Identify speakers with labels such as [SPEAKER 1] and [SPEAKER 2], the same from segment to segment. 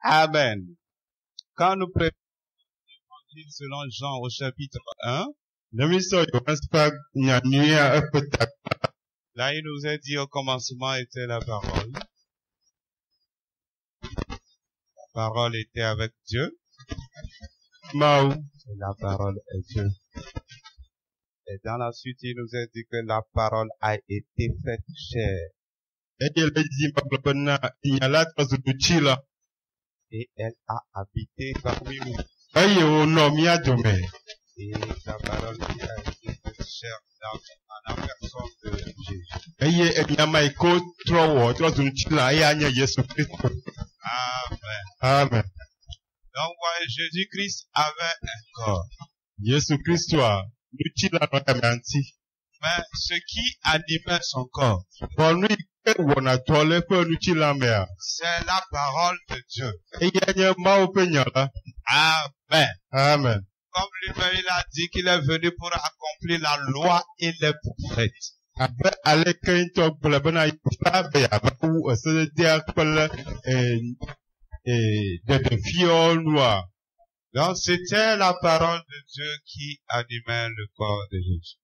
[SPEAKER 1] Amen. Quand nous préparons l'évangile selon Jean au chapitre 1, là il nous a dit au commencement était la parole. La parole était avec Dieu. Et la parole est Dieu. Et dans la suite, il nous a dit que la parole a été faite chair. Et elle a habité parmi nous. Et la parole qui a été faite chair dans la personne de Jésus. Amen. Donc, ouais, Jésus-Christ avait un corps. Mais ce qui animait son corps, c'est la parole de Dieu. Amen.
[SPEAKER 2] Amen.
[SPEAKER 1] Comme lui-même il a dit qu'il est venu pour accomplir la loi et les prophètes. Donc c'était la parole de Dieu qui animait le corps de Jésus.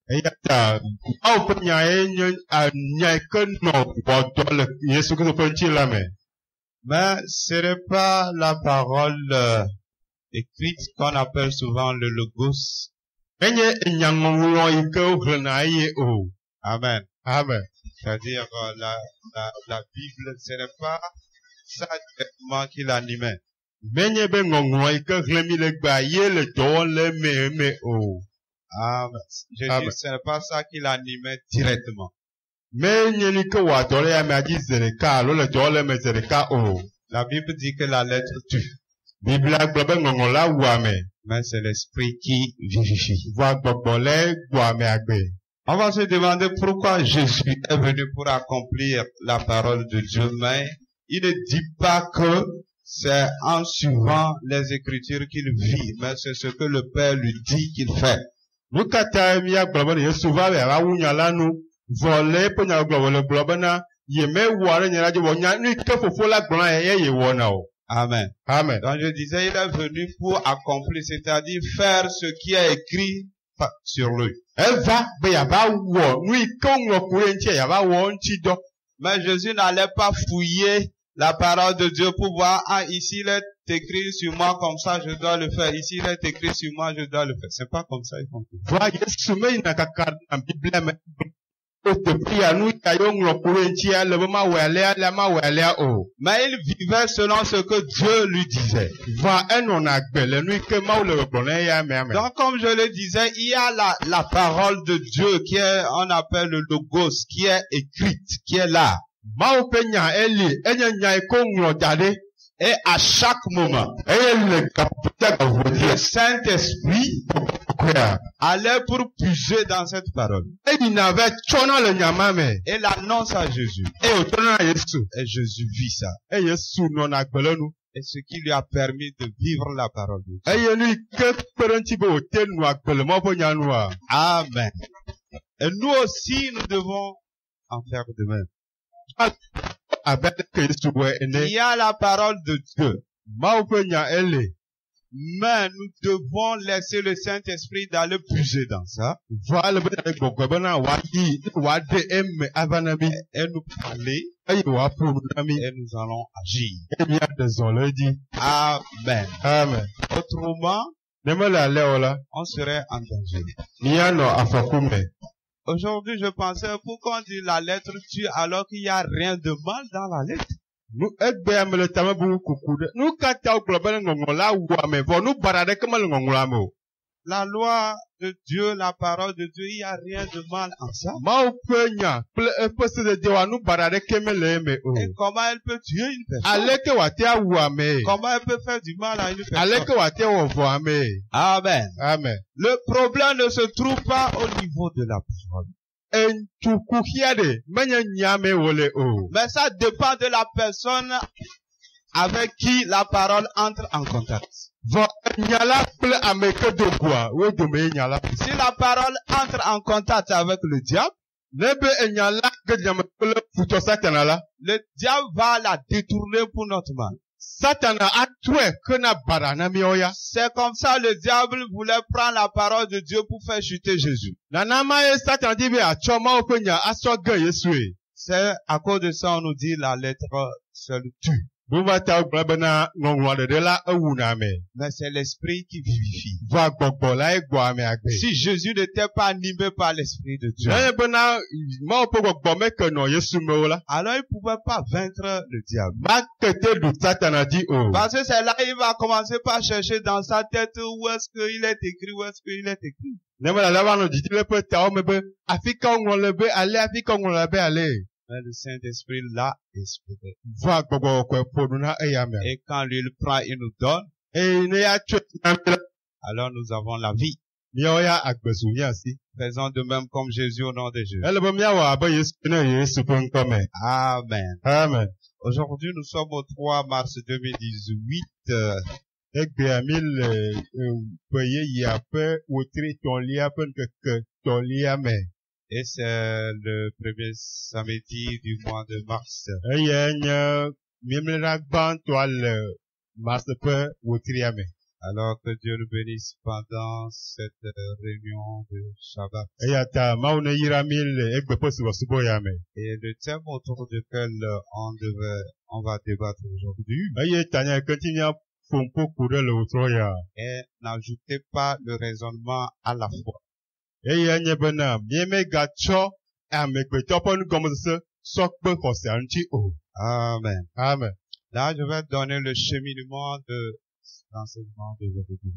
[SPEAKER 1] Mais ce n'est pas la parole écrite qu'on appelle souvent le logos. Amen.
[SPEAKER 2] Amen.
[SPEAKER 1] C'est-à-dire la Bible, ce n'est pas ça directement qui l'animait. Amen. Jésus, ce n'est pas ça qui l'animait directement. La Bible dit que la lettre tue. Mais c'est l'esprit qui vivifie. On va se demander pourquoi Jésus est venu pour accomplir la parole de Dieu, mais il ne dit pas que c'est en suivant les Écritures qu'il vit, mais c'est ce que le Père lui dit qu'il fait. Amen.
[SPEAKER 2] Amen.
[SPEAKER 1] Donc je disais, il est venu pour accomplir, c'est-à-dire faire ce qui est écrit sur lui. Mais Jésus n'allait pas fouiller la parole de Dieu pour voir, ah, ici il est écrit sur moi comme ça, je dois le faire. Ici il est écrit sur moi, je dois le faire. C'est pas comme ça, il faut. Mais il vivait selon ce que Dieu lui disait. Donc, comme je le disais, il y a la parole de Dieu qui est, on appelle le logos, qui est écrite, qui est là. Et à chaque moment, le Saint-Esprit allait pour puiser dans cette parole. Et l'annonce à Jésus. Et Jésus vit ça. Et ce qui lui a permis de vivre la parole de Dieu. Amen. Et nous aussi, nous devons en faire de même. Il y a la parole de Dieu. Mais nous devons laisser le Saint-Esprit d'aller puiser dans ça. Et nous parler. Et nous allons agir. Amen.
[SPEAKER 2] Amen.
[SPEAKER 1] Autrement, on serait en danger. Aujourd'hui, je pensais, pourquoi on dit la lettre tue alors qu'il n'y a rien de mal dans la lettre? La loi de Dieu, la parole de Dieu, il n'y a rien de mal en ça. Et comment elle peut tuer une personne? Comment elle peut faire du mal à une personne? Amen.
[SPEAKER 2] Amen.
[SPEAKER 1] Le problème ne se trouve pas au niveau de la parole. Mais ça dépend de la personne avec qui la parole entre en contact. Si la parole entre en contact avec le diable, le diable va la détourner pour notre mal.
[SPEAKER 2] Satana atwe kena barana mioya.
[SPEAKER 1] C'est comme ça le diable voulait prendre la parole de Dieu pour faire chuter Jésus.
[SPEAKER 2] Nanama ye Satan dibe achoma openya aswaga Yesue.
[SPEAKER 1] C'est à cause de ça on nous dit la lettre seule tue.
[SPEAKER 2] Buvata gbabana ngongwa de la awuname.
[SPEAKER 1] Mais c'est l'esprit qui vivifie.
[SPEAKER 2] Va gbogbola egwame agbe.
[SPEAKER 1] Si Jésus n'était pas animé par l'esprit de Dieu,
[SPEAKER 2] Ye bana ma opo gbogbome ke no Yesu meola.
[SPEAKER 1] alors il ne pouvait pas vaincre le diable.
[SPEAKER 2] Ba kete du Satana di o.
[SPEAKER 1] Parce que c'est là il va commencer par chercher dans sa tête où est-ce qu'il est écrit, où est-ce qu'il est écrit.
[SPEAKER 2] Nemala la wano ditile pe ta o mebe afika ngolebe ale afika ngolebe ale.
[SPEAKER 1] Mais le Saint-Esprit l'a inspiré.
[SPEAKER 2] Va gbogbo kwe poduna eyame.
[SPEAKER 1] Et quand lui il prend, il nous donne,
[SPEAKER 2] E ne ya chwe namela.
[SPEAKER 1] alors nous avons la vie.
[SPEAKER 2] Mioya agbesu yasi.
[SPEAKER 1] Faisons de même comme Jésus au nom de Jésus.
[SPEAKER 2] Ele bo miawa ba Yesu na Yesu penkome.
[SPEAKER 1] Amen.
[SPEAKER 2] Amen.
[SPEAKER 1] Aujourd'hui, nous sommes au 3 mars 2018.
[SPEAKER 2] Egbe amil peye ya pe wotri ton lia pen ke ton lia me.
[SPEAKER 1] Et c'est le premier samedi du mois de mars.
[SPEAKER 2] Eye nye mimra ban toal mas pe wotri ame.
[SPEAKER 1] Alors que Dieu nous bénisse pendant cette réunion de Shabbat.
[SPEAKER 2] Eye ta maune yiramil egbe posi wasubo yame.
[SPEAKER 1] Et le thème autour duquel on va débattre aujourd'hui
[SPEAKER 2] Eye tanya ketinya fompo kure le wotroya.
[SPEAKER 1] est n'ajoutez pas le raisonnement à la foi.
[SPEAKER 2] Eye nye bena mieme gacho amekbe topon komose sokbe kose anchi o.
[SPEAKER 1] Amen.
[SPEAKER 2] Amen.
[SPEAKER 1] Là, je vais donner le cheminement de l'enseignement d'aujourd'hui.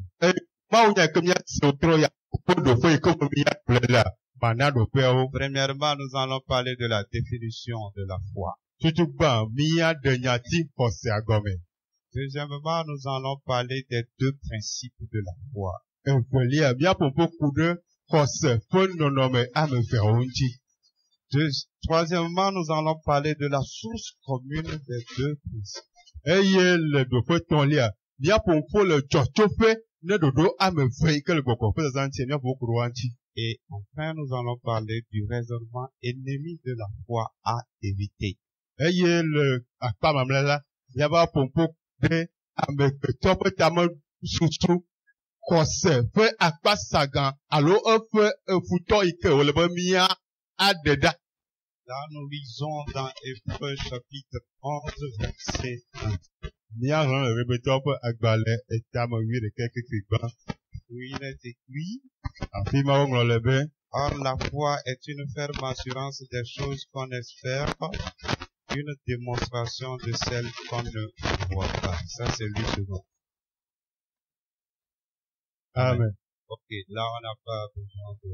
[SPEAKER 2] Maunya kemia sotroya podo foi komia plela banado peo.
[SPEAKER 1] Premièrement, nous allons parler de la définition de la foi.
[SPEAKER 2] Tutuba mia de nyati kose agome.
[SPEAKER 1] Deuxièmement, nous allons parler des deux principes de la foi.
[SPEAKER 2] Enfolia bia pompo kude kose fon nonome ame feronchi.
[SPEAKER 1] Troisièmement, nous allons parler de la source commune des deux principes.
[SPEAKER 2] Eye le do fe ton lia bia pompo le chochofe ne dodo ame fe ke le boko fe zanti ne boko roanchi.
[SPEAKER 1] Et enfin, nous allons parler du raisonnement ennemi de la foi à éviter.
[SPEAKER 2] Eye le akpa mamlela bia ba pompo de ame ke tope tamo susu kose fe akpa sagan alo efe efuto ike ole be mia adeda.
[SPEAKER 1] Là, nous lisons dans Hébreux chapitre 11, verset 1.
[SPEAKER 2] Mia ran rebe tope agbale etamo wi de keke kriba.
[SPEAKER 1] Où il est écrit,
[SPEAKER 2] Afi ma won le be
[SPEAKER 1] or la foi est une ferme assurance des choses qu'on espère, une démonstration de celles qu'on ne voit pas. Ça, c'est lui second.
[SPEAKER 2] Amen.
[SPEAKER 1] Ok, là, on n'a pas besoin de...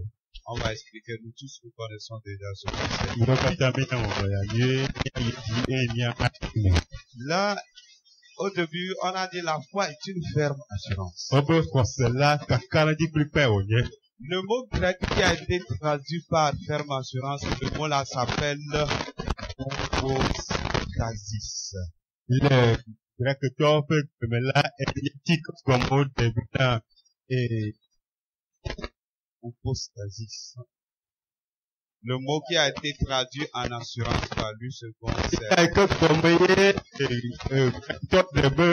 [SPEAKER 1] On va expliquer, nous tous nous connaissons déjà ce verset.
[SPEAKER 2] Iro kata mi na wo ya ye mia atine.
[SPEAKER 1] Là, au début, on a dit la foi est une ferme assurance.
[SPEAKER 2] Obo kose la kakara di pripe onye.
[SPEAKER 1] Le mot grec qui a été traduit par ferme assurance, le mot là s'appelle hypostasis.
[SPEAKER 2] Le grec tope me la etik como de buta e
[SPEAKER 1] Hypostasis. Le mot qui a été traduit en assurance par lui second, c'est
[SPEAKER 2] ka como ye top de be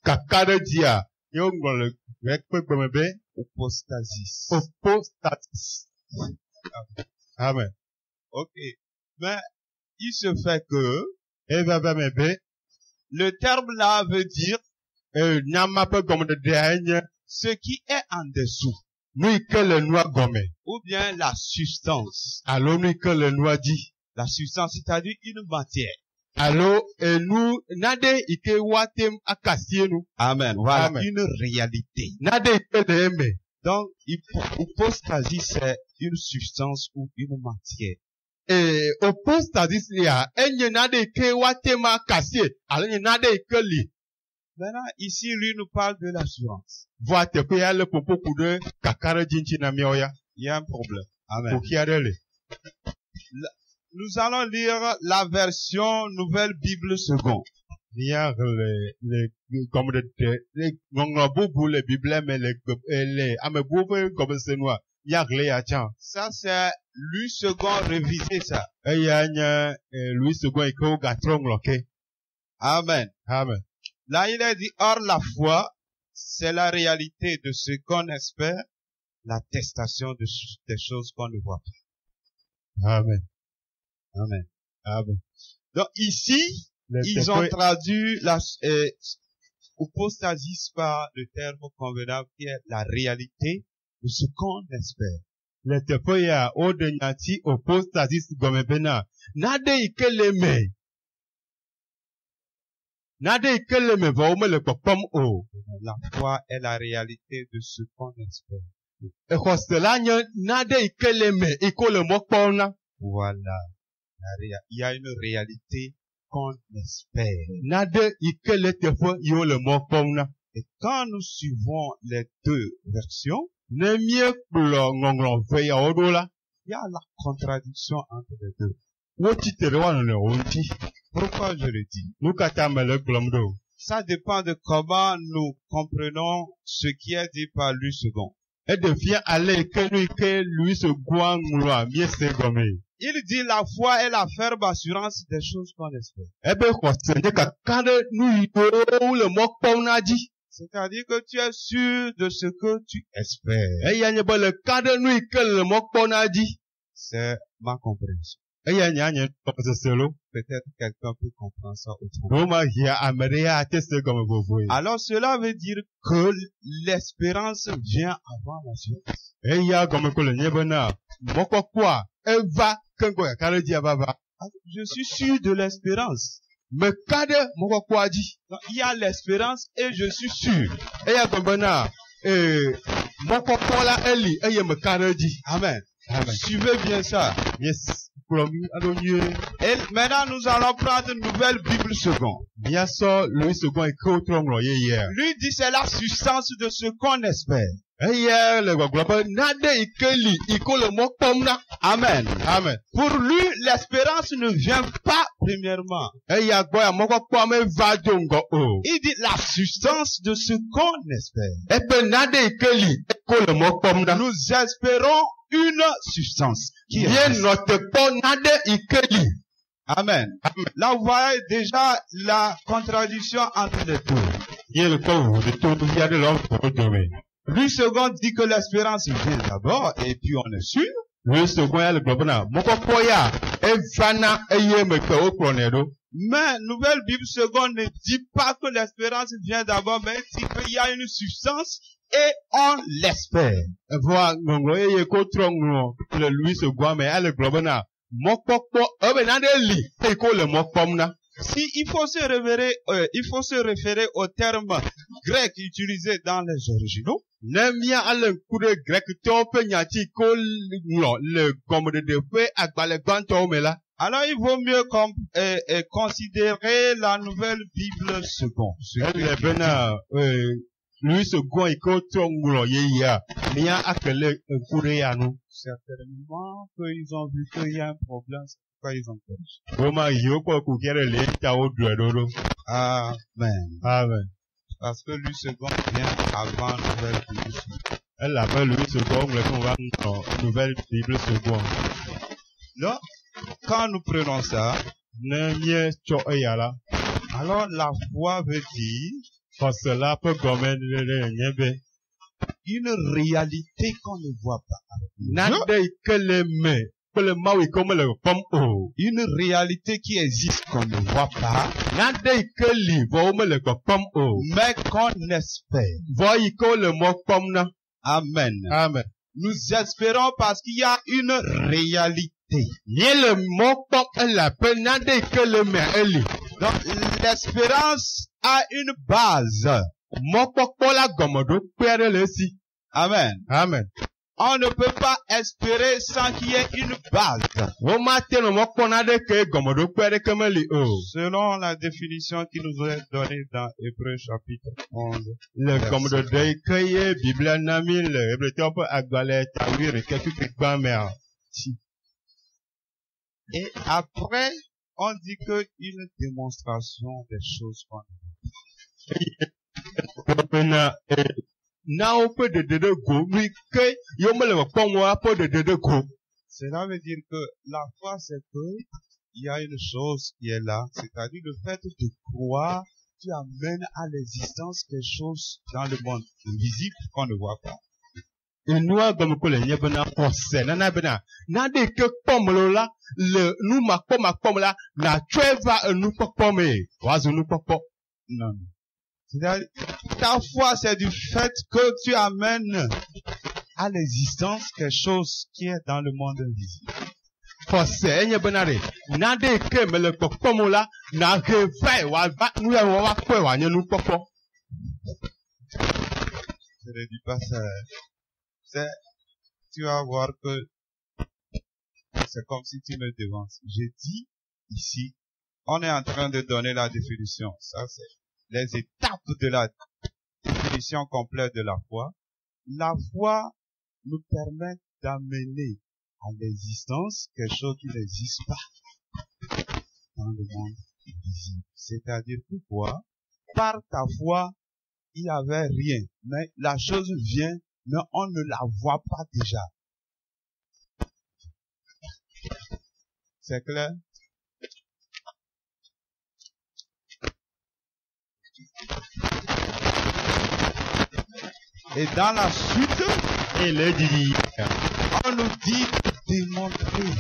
[SPEAKER 2] kakara dia. Yo ngol grec pe como be
[SPEAKER 1] hypostasis.
[SPEAKER 2] hypostasis. Amen.
[SPEAKER 1] Ok. Mais il se fait que
[SPEAKER 2] Eva ba me be
[SPEAKER 1] le terme là veut dire
[SPEAKER 2] nyama pe como de dia
[SPEAKER 1] ce qui est en dessous,
[SPEAKER 2] nous que le noix gomme.
[SPEAKER 1] ou bien la substance.
[SPEAKER 2] Alors nous que le noix dit.
[SPEAKER 1] La substance, c'est-à-dire une matière.
[SPEAKER 2] Alors nous nade ike watem akasie nous.
[SPEAKER 1] Amen. Voilà,
[SPEAKER 2] Amen.
[SPEAKER 1] une réalité.
[SPEAKER 2] Nade ike le eme.
[SPEAKER 1] Donc, hypostasie, c'est une substance ou une matière.
[SPEAKER 2] Hypostasis ya enye nade ike watem akasie. Alors nye nade ike li.
[SPEAKER 1] Maintenant, ici, lui nous parle de l'assurance.
[SPEAKER 2] Voite pe ya le popo kude kakara jinchi na mioya.
[SPEAKER 1] Il y a un problème. Amen.
[SPEAKER 2] Pour qui a le.
[SPEAKER 1] Nous allons lire la version Nouvelle Bible seconde.
[SPEAKER 2] Nia le comme de ngongo bubu le bible mais le ame bubu comme c'est noir. Ya le ya chan.
[SPEAKER 1] Ça, c'est lui second révisé, ça.
[SPEAKER 2] Eya nya Louis second iko gatron loke.
[SPEAKER 1] Amen.
[SPEAKER 2] Amen.
[SPEAKER 1] Là, il a dit, or la foi, c'est la réalité de ce qu'on espère, l'attestation des choses qu'on ne voit pas.
[SPEAKER 2] Amen.
[SPEAKER 1] Amen.
[SPEAKER 2] Amen.
[SPEAKER 1] Donc ici, ils ont traduit la apostasis par le terme convenable qui est la réalité de ce qu'on espère.
[SPEAKER 2] Le teƒe ya woɖe nyati apostasis gɔme bena naɖe yi ke le me vɔ womele kpɔkpɔm o.
[SPEAKER 1] La foi est la réalité de ce qu'on espère.
[SPEAKER 2] Exɔse la nye naɖe yi ke le me yi ke wole mɔ kpɔm na.
[SPEAKER 1] Voilà. Il y a une réalité qu'on espère.
[SPEAKER 2] Naɖe yi ke le teƒe yi wole mɔ kpɔm na.
[SPEAKER 1] Et quand nous suivons les deux versions,
[SPEAKER 2] ne míekplɔ ŋɔŋlɔ ve yawo ɖo la,
[SPEAKER 1] il y a la contradiction entre les deux.
[SPEAKER 2] Wotsi te ɖe wo nɔnɔewo ŋuti.
[SPEAKER 1] Pourquoi je le dis?
[SPEAKER 2] Nu katã mele gblɔm ɖo.
[SPEAKER 1] Ça dépend de comment nous comprenons ce qui est dit par Louis II.
[SPEAKER 2] Eɖe fia ale yi ke nu yi ke Louis II ŋlɔa míese gɔme.
[SPEAKER 1] Il dit la foi est la ferme assurance des choses qu'on espère.
[SPEAKER 2] Ebe xɔse nye kaka ɖe nu yiwo le mɔ kpɔm na dzi.
[SPEAKER 1] C'est-à-dire que tu es sûr de ce que tu espères.
[SPEAKER 2] Eya nye be le ka ɖe nu yi ke le mɔ kpɔm na dzi.
[SPEAKER 1] C'est ma compréhension.
[SPEAKER 2] Eya nye tɔsese lo.
[SPEAKER 1] Peut-être quelqu'un peut comprendre ça autrement.
[SPEAKER 2] Woma hia ame ɖe ya ate se gɔme vovoe.
[SPEAKER 1] Alors cela veut dire que l'espérance vient avant la science.
[SPEAKER 2] Eya gɔme ko le nye bena mɔkpɔkpɔa eva keŋkɔ kaka ɖe dzi vava.
[SPEAKER 1] Je suis sûr de l'espérance.
[SPEAKER 2] Me ka ɖe mɔkpɔkpɔa dzi.
[SPEAKER 1] Il y a l'espérance et je suis sûr.
[SPEAKER 2] Eya gɔme bena mɔkpɔkpɔ la eli eye me ka ɖe dzi.
[SPEAKER 1] Amen.
[SPEAKER 2] Amen.
[SPEAKER 1] Suivez bien ça.
[SPEAKER 2] Yes. Et
[SPEAKER 1] maintenant, nous allons prendre une nouvelle Bible seconde. Lui dit c'est la substance de ce qu'on espère. Amen.
[SPEAKER 2] Amen.
[SPEAKER 1] Pour lui, l'espérance ne vient pas premièrement. Il dit la substance de ce qu'on espère. Nous espérons une substance qui est Amen. Là, vous voyez déjà la contradiction entre les deux. Lui second dit que l'espérance vient d'abord et puis on est sûr. Mais Nouvelle Bible seconde ne dit pas que l'espérance vient d'abord, mais il dit qu'il y a une substance et on l'espère. Si il faut se référer au terme grec utilisé dans les originaux. Alors il vaut mieux considérer la Nouvelle Bible seconde. Certainement qu'ils ont vu qu'il y a un problème, c'est pourquoi ils ont corrigé. Amen.
[SPEAKER 2] Amen.
[SPEAKER 1] Parce que lui second vient avant Nouvelle Bible seconde.
[SPEAKER 2] Elle appelle lui second, Nouvelle Bible seconde.
[SPEAKER 1] Là, quand nous prenons ça, alors la foi veut dire une réalité qu'on ne voit pas. Une réalité qui existe qu'on ne voit pas, mais qu'on espère. Amen.
[SPEAKER 2] Amen.
[SPEAKER 1] Nous espérons parce qu'il y a une réalité. Donc l'espérance a une base. Amen.
[SPEAKER 2] Amen.
[SPEAKER 1] On ne peut pas espérer sans qu'il y ait une base. Selon la définition qui nous est donnée dans Hébreux chapitre 11. Et après, on dit qu'une démonstration des choses qu'on voit. Cela veut dire que la foi, c'est que il y a une chose qui est là, c'est-à-dire le fait de croire tu amènes à l'existence quelque chose dans le monde invisible qu'on ne voit pas.
[SPEAKER 2] Enua gomukole nyebena kose nana bena na de ke pomlo la le nu makpom la na tweva enu pokpome wazo nu pokpo
[SPEAKER 1] Non. C'est-à-dire, ta foi, c'est du fait que tu amènes à l'existence quelque chose qui est dans le monde invisible.
[SPEAKER 2] kose nyebena re na de ke mele pokpom la na ke vai wa va nu ya wa kwe wa nye nu pokpo.
[SPEAKER 1] Je ne dis pas ça. Tu vas voir que c'est comme si tu me devances. J'ai dit ici, on est en train de donner la définition. Ça, c'est les étapes de la définition complète de la foi. La foi nous permet d'amener à l'existence quelque chose qui n'existe pas dans le monde visible. C'est-à-dire, pourquoi? Par ta foi, il n'y avait rien. Mais la chose vient, mais on ne la voit pas déjà. C'est clair? Et dans la suite,
[SPEAKER 2] Ele di
[SPEAKER 1] on nous dit de démontrer.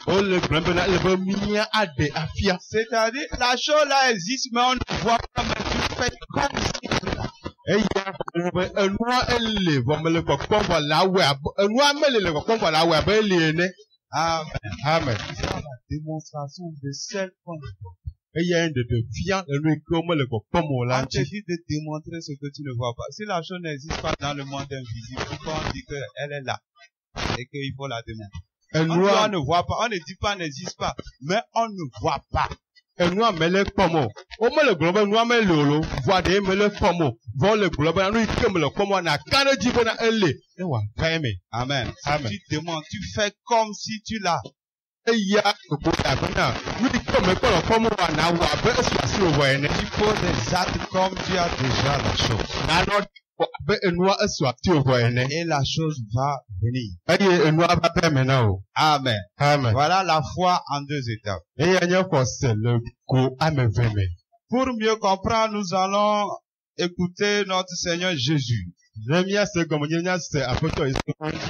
[SPEAKER 2] o le blembena le be mia ade afia.
[SPEAKER 1] C'est-à-dire, la chose là existe, mais on ne voit pas, mais tu fais comme si.
[SPEAKER 2] Eya enua ele vomele pokpom la we enua mele le pokpom la we be le ne.
[SPEAKER 1] Amen.
[SPEAKER 2] Amen.
[SPEAKER 1] C'est la démonstration de celle qu'on voit.
[SPEAKER 2] Eya de fian enu ko mele pokpom la
[SPEAKER 1] On te
[SPEAKER 2] nti.
[SPEAKER 1] dit de démontrer ce que tu ne vois pas. Si la chose n'existe pas dans le monde invisible, pourquoi on dit qu'elle est là et qu'il faut la démontrer? On
[SPEAKER 2] Enua
[SPEAKER 1] ne voit pas, on ne dit pas n'existe pas, mais on ne voit pas.
[SPEAKER 2] enua mele pomo o mele globe enua mele lo voa de mele pomo vo le globe anu ike mele pomo na kana jibo na ele e wa feme.
[SPEAKER 1] Amen.
[SPEAKER 2] Amen.
[SPEAKER 1] Tu demandes, tu fais comme si tu l'as.
[SPEAKER 2] Eya ko ta bena nu ike me ko lo pomo wa na wa be asasi o ene.
[SPEAKER 1] Tu poses des actes comme tu as déjà la chose.
[SPEAKER 2] Na no be enua asati o ene.
[SPEAKER 1] Et la chose va venir.
[SPEAKER 2] Eye enua ba be me na o.
[SPEAKER 1] Amen.
[SPEAKER 2] Amen.
[SPEAKER 1] Voilà la foi en deux étapes.
[SPEAKER 2] Eya nya ko se le ko ame veme.
[SPEAKER 1] Pour mieux comprendre, nous allons écouter notre Seigneur Jésus.
[SPEAKER 2] Remia se gomo nya se apoto iso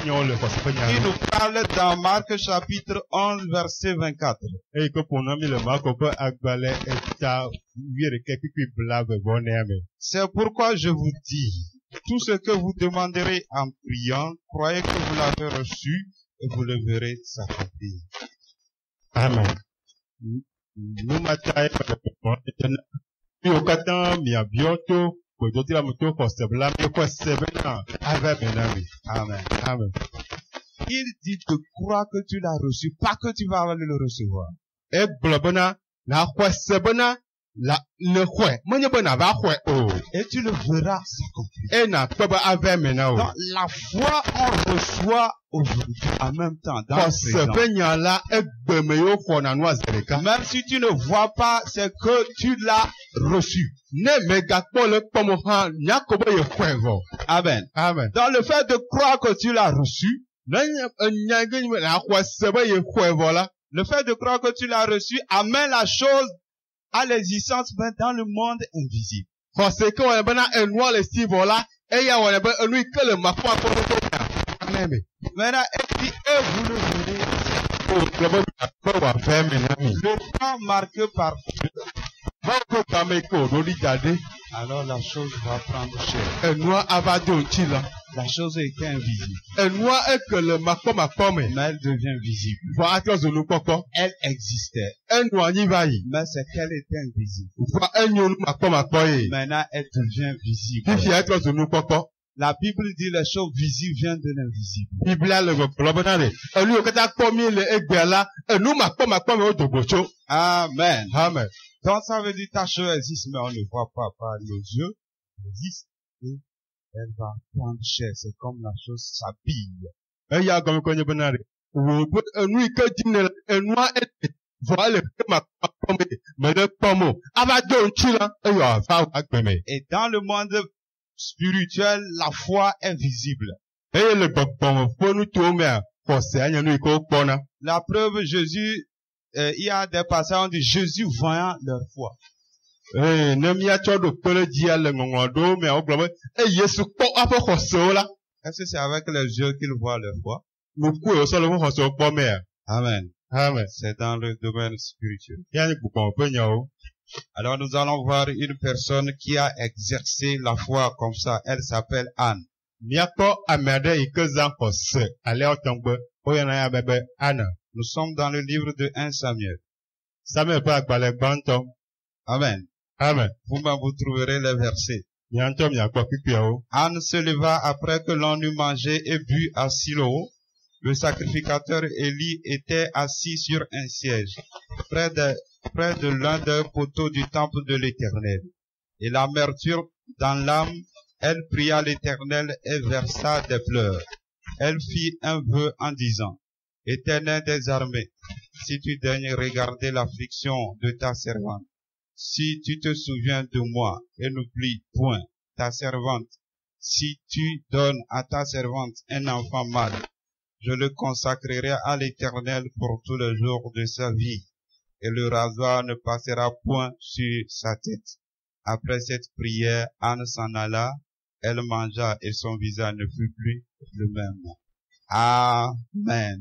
[SPEAKER 2] nyo le ko se
[SPEAKER 1] Il
[SPEAKER 2] nya.
[SPEAKER 1] nous parle dans Marc chapitre 11 verset 24.
[SPEAKER 2] Eye ko pona mi le ma ko pe agbale eta wiere ke pipi blave bone ame.
[SPEAKER 1] C'est pourquoi je vous dis, tout ce que vous demanderez en priant, croyez que vous l'avez reçu et vous le verrez s'accomplir.
[SPEAKER 2] Amen. Nous matai pa ko tena. Bi o kata mi abioto ko do tira mo to ko se bla mi ko se bena ave benami.
[SPEAKER 1] Amen.
[SPEAKER 2] Amen.
[SPEAKER 1] Il dit de croire que tu l'as reçu, pas que tu vas aller le recevoir.
[SPEAKER 2] E blobena na ko se bena la le khwe. Mo nye bena va khwe o.
[SPEAKER 1] Et tu le verras s'accomplir.
[SPEAKER 2] E na pe ba ave mena o.
[SPEAKER 1] Donc, la foi, on reçoit aujourd'hui en même temps, dans
[SPEAKER 2] Ko
[SPEAKER 1] le
[SPEAKER 2] se
[SPEAKER 1] présent.
[SPEAKER 2] benya la e gbeme yo ko na no azereka.
[SPEAKER 1] Même si tu ne vois pas, c'est que tu l'as reçu.
[SPEAKER 2] Ne me gakpo le pomo ha nya ko be ye khwe vo.
[SPEAKER 1] Amen.
[SPEAKER 2] Amen.
[SPEAKER 1] Dans le fait de croire que tu l'as reçu,
[SPEAKER 2] Na nya ge ni na ko se be ye khwe vo la.
[SPEAKER 1] le fait de croire que tu l'as reçu amène la chose à l'existence, mais dans le monde invisible.
[SPEAKER 2] Ko se ke wa bena enua le si vo la. E ya wa be enu ke le makwa ko ko ya. Amen.
[SPEAKER 1] Maintenant, et puis, et vous le verrez.
[SPEAKER 2] O globe ba wa fe menami.
[SPEAKER 1] Le temps marqué par
[SPEAKER 2] Ba ko ba me ko do di jade.
[SPEAKER 1] alors la chose va prendre chair.
[SPEAKER 2] Enua avade o chi la.
[SPEAKER 1] La chose était invisible,
[SPEAKER 2] Enua e ke le makwa me.
[SPEAKER 1] mais elle devient visible.
[SPEAKER 2] Vo atlo nu koko.
[SPEAKER 1] Elle existait,
[SPEAKER 2] Enua ni va yi.
[SPEAKER 1] mais c'est qu'elle était invisible.
[SPEAKER 2] Vo enyo nu makwa yi.
[SPEAKER 1] Maintenant, elle devient visible.
[SPEAKER 2] Fifi atlo nu koko.
[SPEAKER 1] La Bible dit les choses visibles viennent de l'invisible.
[SPEAKER 2] Biblia le globe na re. Elu o kata ko mi le egbe la. Enu makwa me o dogbocho.
[SPEAKER 1] Amen.
[SPEAKER 2] Amen.
[SPEAKER 1] Donc ça veut dire ta chose existe, mais on ne voit pas par nos yeux. Elle existe et elle va prendre chair. C'est comme la chose s'habille.
[SPEAKER 2] Eya gomi ko nye bena re. Wo bo enu ike dine enua e vo le ke makwa me de pomo. Avade o chi la. Eyo afa agbeme.
[SPEAKER 1] Et dans le monde spirituel, la foi est visible.
[SPEAKER 2] Eye le gbɔgbɔm fonu to me a kɔse anya nu iko kpɔna.
[SPEAKER 1] La preuve, Jésus, il y a des passages où on dit Jésus voyant leur foi.
[SPEAKER 2] ne míatsɔ ɖo kpe ɖe dzi le ŋɔŋlɔ ɖo mais wogblɔ be Yesu kpɔ aƒe xɔsewo la.
[SPEAKER 1] Est-ce que c'est avec les yeux qu'il voit le foi?
[SPEAKER 2] Nuku wòsɔ le ƒe xɔsewo kpɔ mea?
[SPEAKER 1] Amen.
[SPEAKER 2] Amen.
[SPEAKER 1] C'est dans le domaine spirituel.
[SPEAKER 2] Ya ni gbogbo ƒe nyawo.
[SPEAKER 1] Alors nous allons voir une personne qui a exercé la foi comme ça. Elle s'appelle Anne.
[SPEAKER 2] Míakpɔ ame aɖe yi ke zã xɔse alea tɔgbe woyɔna ya be Anna.
[SPEAKER 1] Nous sommes dans le livre de 1 Samuel.
[SPEAKER 2] Samuel ƒe agbalẽ gbãtɔ.
[SPEAKER 1] Amen.
[SPEAKER 2] Amen.
[SPEAKER 1] Vous-même vous trouverez les versets.
[SPEAKER 2] Mia ŋutɔ miakpɔ kpikpiawo.
[SPEAKER 1] Anne se leva après que l'on eut mangé et bu à Silo. Le sacrificateur Élie était assis sur un siège, près de l'un des poteaux du temple de l'Éternel. Et l'amertume dans l'âme, elle pria l'Éternel et versa des pleurs. Elle fit un vœu en disant, Éternel des armées, si tu daignes regarder l'affliction de ta servante, si tu te souviens de moi et n'oublie point ta servante, si tu donnes à ta servante un enfant mâle, je le consacrerai à l'Éternel pour tous les jours de sa vie, et le rasoir ne passera point sur sa tête. Après cette prière, Anne s'en alla, elle mangea et son visage ne fut plus le même. Amen.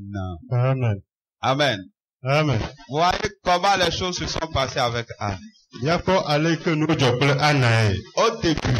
[SPEAKER 2] Amen.
[SPEAKER 1] Amen.
[SPEAKER 2] Amen.
[SPEAKER 1] Vous voyez comment les choses se sont passées avec Anne.
[SPEAKER 2] Yakɔ ale ke nu dzɔ kple Ana ye.
[SPEAKER 1] Au début,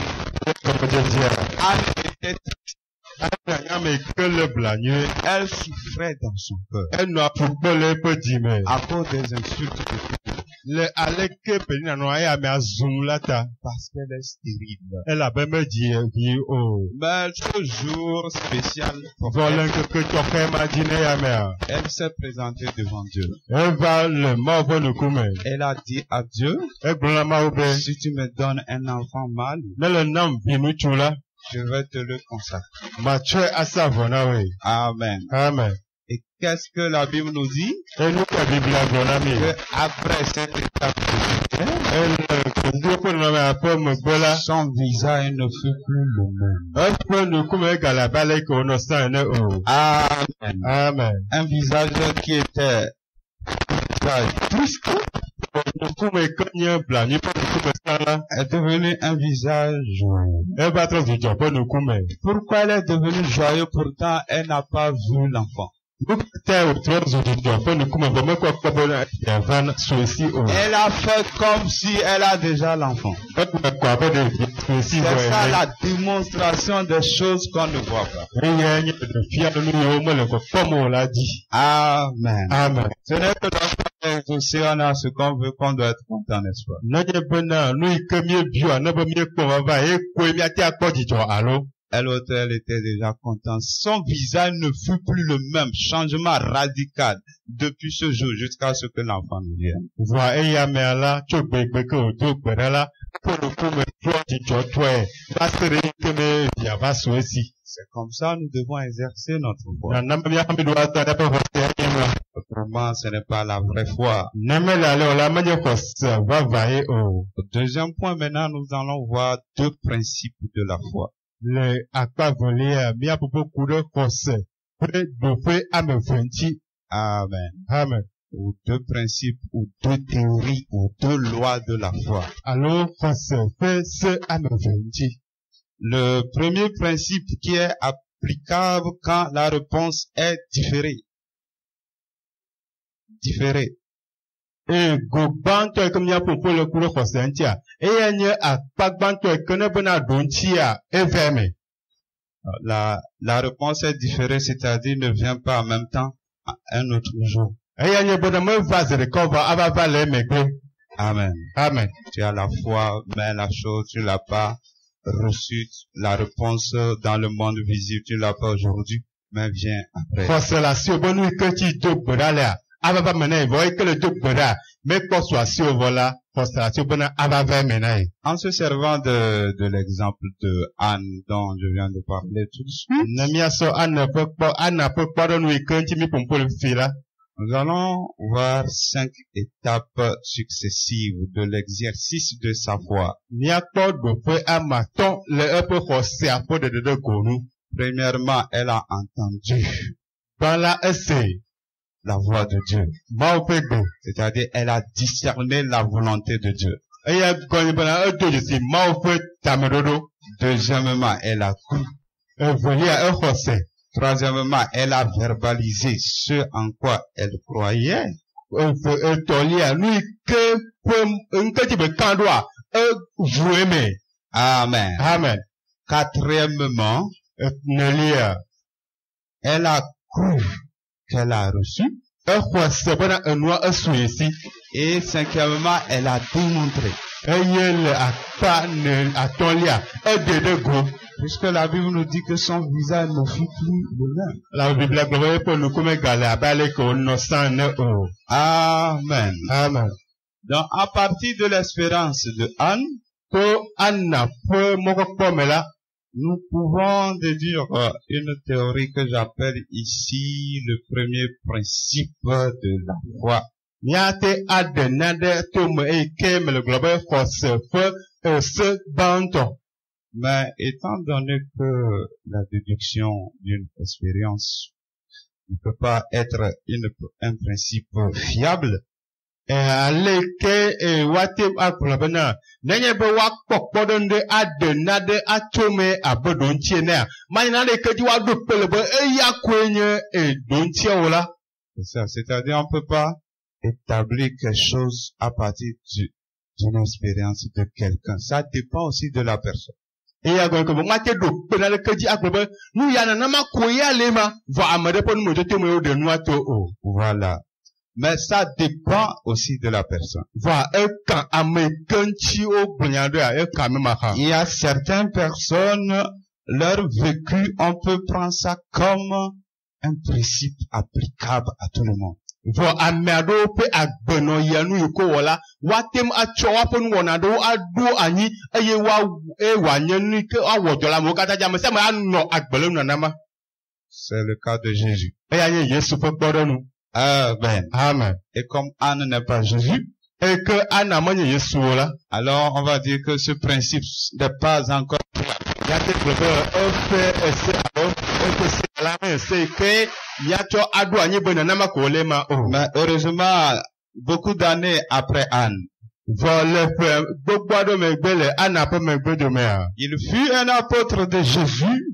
[SPEAKER 1] Anne était triste.
[SPEAKER 2] Ana nye ame yi ke le blanui.
[SPEAKER 1] Elle souffrait dans son cœur
[SPEAKER 2] Enɔ aƒukpe le eƒe dzime.
[SPEAKER 1] à cause des insultes de Dieu,
[SPEAKER 2] Le ale ke Penina nɔ eye amea zum la ta.
[SPEAKER 1] parce qu'elle est stérile.
[SPEAKER 2] Elabe medzi vi o.
[SPEAKER 1] Mais ce jour spécial,
[SPEAKER 2] Vɔ le ŋkeke tɔxɛ ma dzi ne ya mea.
[SPEAKER 1] elle s'est présentée devant Dieu.
[SPEAKER 2] Eva le Mawu ƒe ŋkume.
[SPEAKER 1] Elle a dit à Dieu,
[SPEAKER 2] Egblɔ na Mawu be,
[SPEAKER 1] si tu me donnes un enfant mâle,
[SPEAKER 2] ne le nam viŋutsu la,
[SPEAKER 1] je vais te le consacrer.
[SPEAKER 2] matsɔe asa vɔ na woe.
[SPEAKER 1] Amen.
[SPEAKER 2] Amen.
[SPEAKER 1] Et qu'est-ce que la Bible nous dit?
[SPEAKER 2] Enu ka Biblia gblɔ na mi.
[SPEAKER 1] Que après cette étape de
[SPEAKER 2] Ele kedu ƒe nɔnɔme ƒe megbe la,
[SPEAKER 1] son visage ne fut plus le même.
[SPEAKER 2] eƒe ŋkume egale abe ale ke wònɔ sã ene o.
[SPEAKER 1] Amen.
[SPEAKER 2] Amen.
[SPEAKER 1] Un visage qui était triste
[SPEAKER 2] Ŋkume yi ke nye blanui ƒe ŋkume sã la,
[SPEAKER 1] est devenu un visage joyeux.
[SPEAKER 2] eva trɔ dzudzɔ ƒe ŋkume.
[SPEAKER 1] Pourquoi elle est devenue joyeuse pourtant elle n'a pas vu l'enfant?
[SPEAKER 2] Nu te wòtrɔ zu dzudzɔ ƒe ŋkume vɔ mekɔ kpɔ be yeava sue si o.
[SPEAKER 1] Elle a fait comme si elle a déjà l'enfant.
[SPEAKER 2] Ekpe kɔ abe ɖevi sue si vɔ
[SPEAKER 1] C'est ça
[SPEAKER 2] ene.
[SPEAKER 1] la démonstration des choses qu'on ne voit pas.
[SPEAKER 2] Eye nye ɖevia nu yiwo mele kpɔkpɔm o la dzi.
[SPEAKER 1] Amen.
[SPEAKER 2] Amen.
[SPEAKER 1] Ce n'est que dans les océans, on a ce qu'on veut, qu'on doit être content, n'est-ce pas?
[SPEAKER 2] Nenye bena nu yi ke míebia ne be míekpɔ vava ye koe míate akpɔ dzidzɔ alo.
[SPEAKER 1] Elle était déjà contente. Son visage ne fut plus le même. Changement radical depuis ce jour jusqu'à ce que l'enfant ne vienne.
[SPEAKER 2] Vɔa eya mea la tso gbegbe ke wòdo gbe ɖa la, ƒe ŋkume trɔ dzidzɔtɔe va se ɖe yi ke ne via va sue si.
[SPEAKER 1] C'est comme ça nous devons exercer notre foi.
[SPEAKER 2] Nana be míaƒe ɖo ata ɖe ƒe xɔse anyim la.
[SPEAKER 1] Autrement, ce n'est pas la vraie foi.
[SPEAKER 2] Ne mele ale o la menye xɔse vava ye o.
[SPEAKER 1] Deuxième point, maintenant, nous allons voir deux principes de la foi.
[SPEAKER 2] Le akpa velia míaƒoƒo ku ɖe xɔse ƒe ɖoƒe ame eve ŋuti.
[SPEAKER 1] Amen.
[SPEAKER 2] Amen.
[SPEAKER 1] Ou deux principes, ou deux théories, ou deux lois de la foi.
[SPEAKER 2] Alo xɔse ƒe se ame eve ŋuti.
[SPEAKER 1] Le premier principe qui est applicable quand la réponse est différée. Différée.
[SPEAKER 2] Go gbãtɔ yi ke míaƒoƒo le ku ɖe xɔse ŋutia, eya nye akpa gbãtɔ yi ke ne bena ɖo ŋutia eve me.
[SPEAKER 1] La réponse est différée, c'est-à-dire ne vient pas en même temps à un autre jour.
[SPEAKER 2] Eya nye bena meva zi ɖeka va ava va le emegbe.
[SPEAKER 1] Amen.
[SPEAKER 2] Amen.
[SPEAKER 1] Tu as la foi, mais la chose, tu l'as pas reçue. La réponse dans le monde visible, tu l'as pas aujourd'hui, mais vient après.
[SPEAKER 2] Xɔse le asiwò be nu yi ke tsi do gbe ɖa lea, ava va me na yi vɔ yi ke le do gbe ɖa, mekpɔ so asiwò vɔ la, xɔse le asiwò bena ava va eme na yi.
[SPEAKER 1] En se servant de l'exemple de Anne dont je viens de parler tout de suite,
[SPEAKER 2] Ne míasɔ Ana ƒe kpɔɖeŋu yi ke ŋuti mi ƒoƒo le fi la,
[SPEAKER 1] nous allons voir 5 étapes successives de l'exercice de sa foi.
[SPEAKER 2] míakpɔ ɖoƒe ame atɔ̃ le eƒe xɔsea ƒe ɖeɖeɖe gonu.
[SPEAKER 1] Premièrement, elle a entendu
[SPEAKER 2] Gbã la ese
[SPEAKER 1] la voix de Dieu.
[SPEAKER 2] Mawu ƒe gbe.
[SPEAKER 1] C'est-à-dire, elle a discerné la volonté de Dieu. Deuxièmement, elle a cru. Troisièmement, elle a verbalisé ce en quoi elle croyait. Amen.
[SPEAKER 2] Amen.
[SPEAKER 1] Quatrièmement, elle a cru qu'elle a reçu. Et cinquièmement, elle a démontré. Puisque la Bible nous dit que son visage ne fut plus le même. Amen.
[SPEAKER 2] Amen.
[SPEAKER 1] Donc, à partir de l'espérance de Anne, nous pouvons déduire une théorie que j'appelle ici le premier principe de la foi. Mais étant donné que la déduction d'une expérience ne peut pas être un principe fiable, c'est-à-dire on peut pas établir quelque chose à partir d'une expérience de quelqu'un. Ça dépend aussi de la personne. Voilà. Mais ça dépend aussi de la personne. Il y a certaines personnes, leur vécu, on peut prendre ça comme un principe applicable à tout le monde. C'est le cas de Jésus. Amen.
[SPEAKER 2] Amen.
[SPEAKER 1] Et comme Anne n'est pas Jésus, alors on va dire que ce principe n'est pas encore mais heureusement, beaucoup d'années après Anne, il fut un apôtre de Jésus.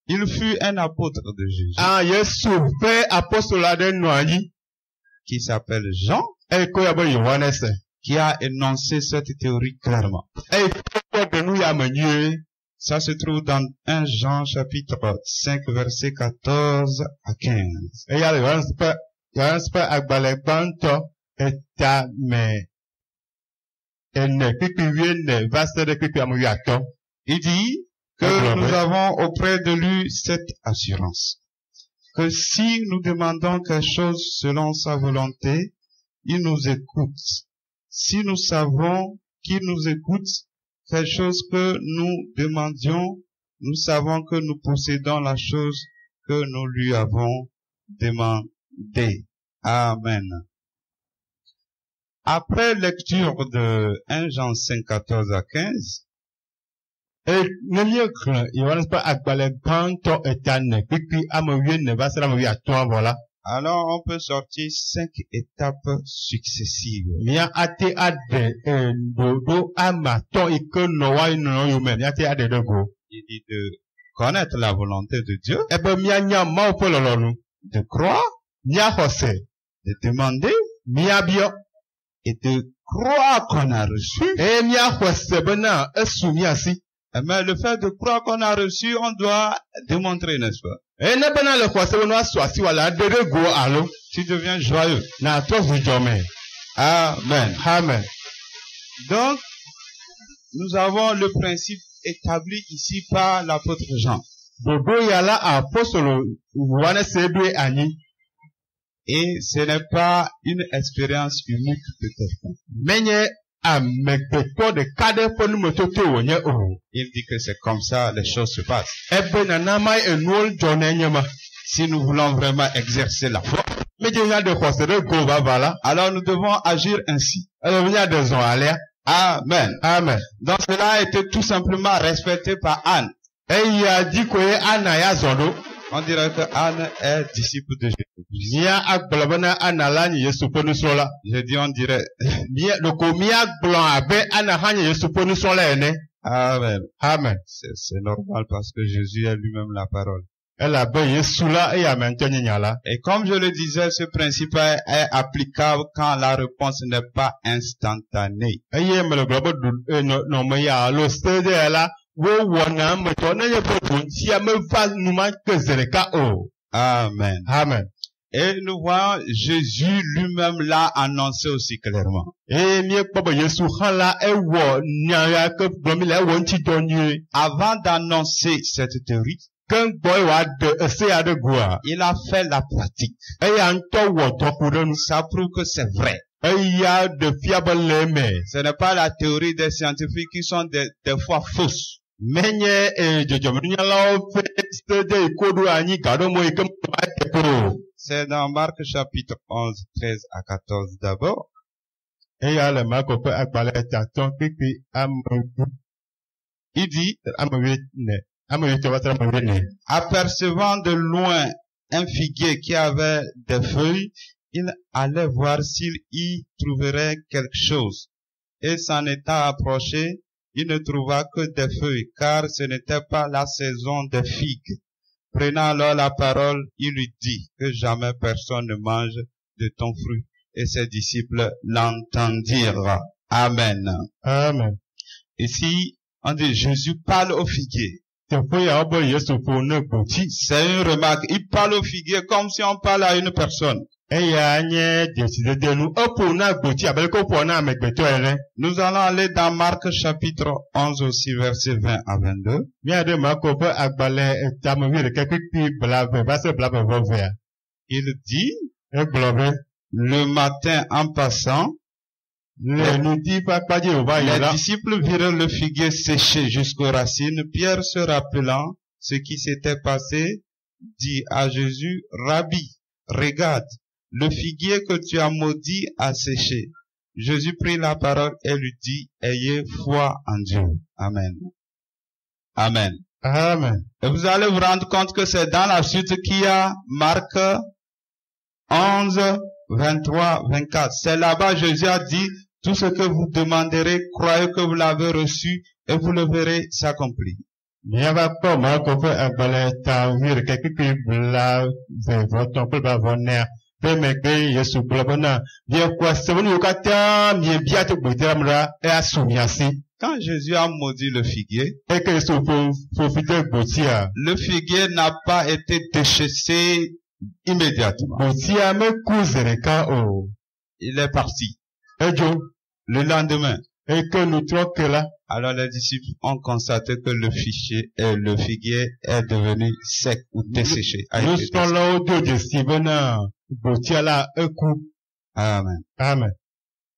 [SPEAKER 1] Il fut un apôtre de Jésus. Qui s'appelle Jean. Qui a énoncé cette théorie clairement. Ça se trouve dans 1 Jean chapitre 5 verset 14 à 15. Il dit que nous avons auprès de lui cette assurance, que si nous demandons quelque chose selon sa volonté, il nous écoute. Si nous savons qu'il nous écoute, quelque chose que nous demandions, nous savons que nous possédons la chose que nous lui avons demandé. Amen. Après lecture de 1 Jean 5, 14 à 15, alors on peut sortir 5 étapes successives. Il dit de connaître la volonté de Dieu, de croire, de demander, et de croire qu'on a reçu. Mais le fait de croire qu'on a reçu, on doit démontrer, n'est-ce pas? Tu deviens joyeux. Amen.
[SPEAKER 2] Amen.
[SPEAKER 1] Donc, nous avons le principe établi ici par l'apôtre Jean. Et ce n'est pas une expérience unique de quelqu'un. Il dit que c'est comme ça les choses se passent. Si nous voulons vraiment exercer la foi, alors nous devons agir ainsi. Amen.
[SPEAKER 2] Amen.
[SPEAKER 1] Donc cela a été tout simplement respecté par Anne. On dirait que Anne est disciple de Jésus.
[SPEAKER 2] Mia agblɔ bena Ana la nye Yesu ƒe nusrɔ̃la.
[SPEAKER 1] Je dis on dirait.
[SPEAKER 2] Ɖeko mia gblɔ abe Ana hã nye Yesu ƒe nusrɔ̃la ene.
[SPEAKER 1] Amen.
[SPEAKER 2] Amen.
[SPEAKER 1] C'est normal parce que Jésus est lui-même la parole.
[SPEAKER 2] Elle abe Yesu la eye ame ŋutɔ nye nya la.
[SPEAKER 1] Et comme je le disais, ce principe est applicable quand la réponse n'est pas instantanée.
[SPEAKER 2] Eye me le gblɔ be nɔme ya alo se ɖe la wowɔna emetɔ nenye be ɖoŋtia meva numake zi ɖeka o.
[SPEAKER 1] Amen.
[SPEAKER 2] Amen.
[SPEAKER 1] Et nous voyons Jésus lui-même l'a annoncé aussi clairement.
[SPEAKER 2] Eye míekpɔ be Yesu hã la ewɔ nya ya ke gblɔm mi le ewɔ ŋutidɔ nyuie.
[SPEAKER 1] Avant d'annoncer cette théorie,
[SPEAKER 2] ke gbɔ ye wòaɖe ese aɖe goa.
[SPEAKER 1] il a fait la pratique.
[SPEAKER 2] Eya ŋutɔ wɔ dɔku ɖe nu.
[SPEAKER 1] Ça prouve que c'est vrai.
[SPEAKER 2] Eya ɖe fia be le eme.
[SPEAKER 1] Ce n'est pas la théorie des scientifiques qui sont des fois fausses.
[SPEAKER 2] Menye dzɔdzɔmenunyalawo ƒe se ɖe yi ko ɖo anyi ga ɖo mo yi ke meva teƒe o.
[SPEAKER 1] C'est dans Marc chapitre 11, 13 à 14 d'abord.
[SPEAKER 2] Eya le Marko ƒe agbalẽ tatɔ kpekpe
[SPEAKER 1] Il dit, apercevant de loin un figuier qui avait des feuilles, il allait voir s'il y trouverait quelque chose. Et s'en étant approché, il ne trouva que des feuilles, car ce n'était pas la saison des figues. Prenant alors la parole, il lui dit que jamais personne ne mange de ton fruit. Et ses disciples l'entendirent. Amen.
[SPEAKER 2] Amen.
[SPEAKER 1] Ici, on dit Jésus parle au figuier. C'est une remarque. Il parle au figuier comme si on parle à une personne. Nous allons aller dans Marc chapitre 11 aussi, verset 20 à 22. Il dit, le matin en passant, les disciples virent le figuier séché jusqu'aux racines. Pierre, se rappelant ce qui s'était passé, dit à Jésus, Rabbi, regarde, le figuier que tu as maudit a séché. Jésus prit la parole et lui dit, ayez foi en Dieu. Amen. Amen.
[SPEAKER 2] Amen.
[SPEAKER 1] Et vous allez vous rendre compte que c'est dans la suite qu'il y a Marc 11, 23, 24. C'est là-bas Jésus a dit, tout ce que vous demanderez, croyez que vous l'avez reçu et vous le verrez s'accomplir. Quand Jésus a maudit le figuier, le figuier n'a pas été déchaissé immédiatement. Il est parti. Le lendemain, alors les disciples ont constaté que le figuier est devenu sec ou desséché. Amen.
[SPEAKER 2] Amen.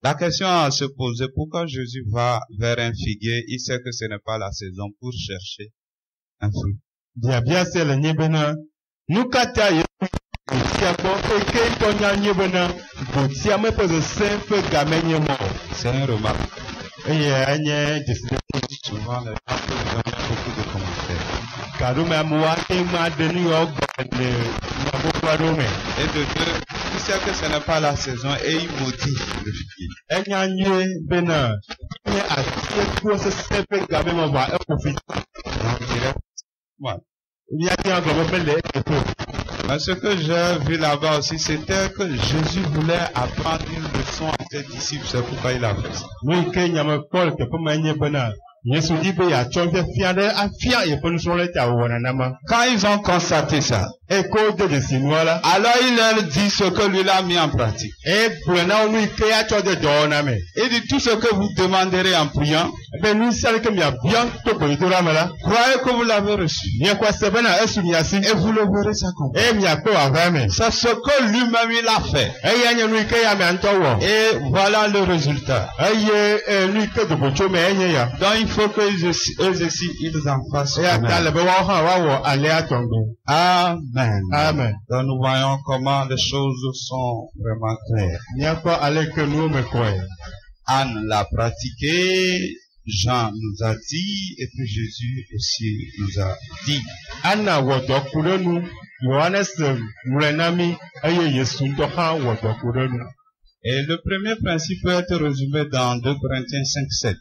[SPEAKER 1] La question à se poser, pourquoi Jésus va vers un figuier? Il sait que ce n'est pas la saison pour chercher un fruit. C'est une remarque. Souvent, les gens peuvent donner beaucoup de commentaires. Et de deux, il sait que ce n'est pas la saison et il maudit le figuier. Voilà. Mais ce que j'ai vu là-bas aussi, c'était que Jésus voulait apprendre une leçon à ses disciples. C'est pourquoi il a fait ça. Quand ils ont constaté ça, alors il leur dit ce que lui a mis en pratique. Il dit tout ce que vous demanderez en priant, croyez que vous l'avez reçu. Et vous le verrez s'accomplir. C'est ce que lui-même il a fait. Et voilà le résultat. Donc il faut qu'eux aussi ils en fassent. Amen.
[SPEAKER 2] Amen.
[SPEAKER 1] Donc nous voyons comment les choses sont vraiment claires. Anne l'a pratiqué, Jean nous a dit, et puis Jésus aussi nous a dit.
[SPEAKER 2] Yohanes wòle na mi eye Yesu ŋutɔ hã wɔ dɔ ku ɖe nu.
[SPEAKER 1] Et le premier principe peut être résumé dans 2 Corinthiens 5:7.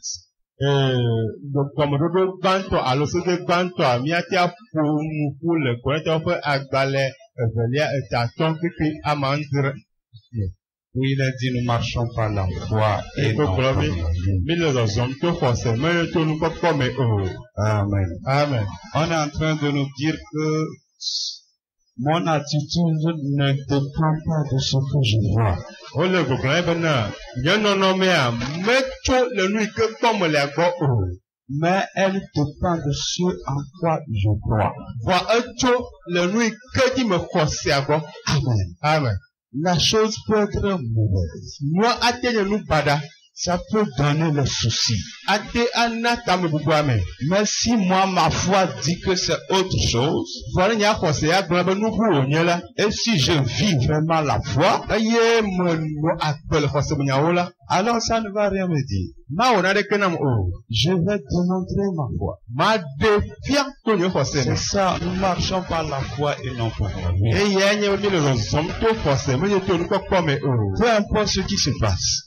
[SPEAKER 2] Gɔmeɖoɖo gbãtɔ alo sede gbãtɔa míate aƒo nu ƒu le Korinthiawo ƒe agbalẽ 2:8 amandre.
[SPEAKER 1] Où il a dit nous marchons par la foi et non par la vue. Amen.
[SPEAKER 2] Amen.
[SPEAKER 1] On est en train de nous dire que mon attitude ne dépend pas de ce que je vois. Mais elle dépend de ce en quoi je crois. Amen.
[SPEAKER 2] Amen.
[SPEAKER 1] La chose peut être mauvaise. Ça peut donner le souci. Mais si moi, ma foi dit que c'est autre chose, et si je vis vraiment la foi, alors ça ne va rien me dire. Je vais démontrer ma foi. C'est ça, nous marchons par la foi et non par la vue. Peu importe ce qui se passe.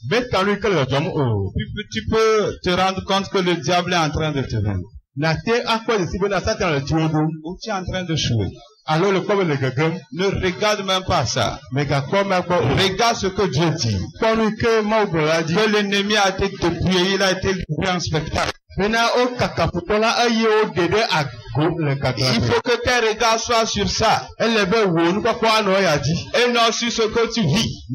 [SPEAKER 1] Tu peux te rendre compte que le diable est en train de te vaincre. Ou tu es en train de jouer. Ne regarde même pas ça. Regarde ce que Dieu dit. Que l'ennemi a été dépouillé, il a été livré en spectacle. Il faut que tes regards soient sur ça. Et non sur ce que tu vis.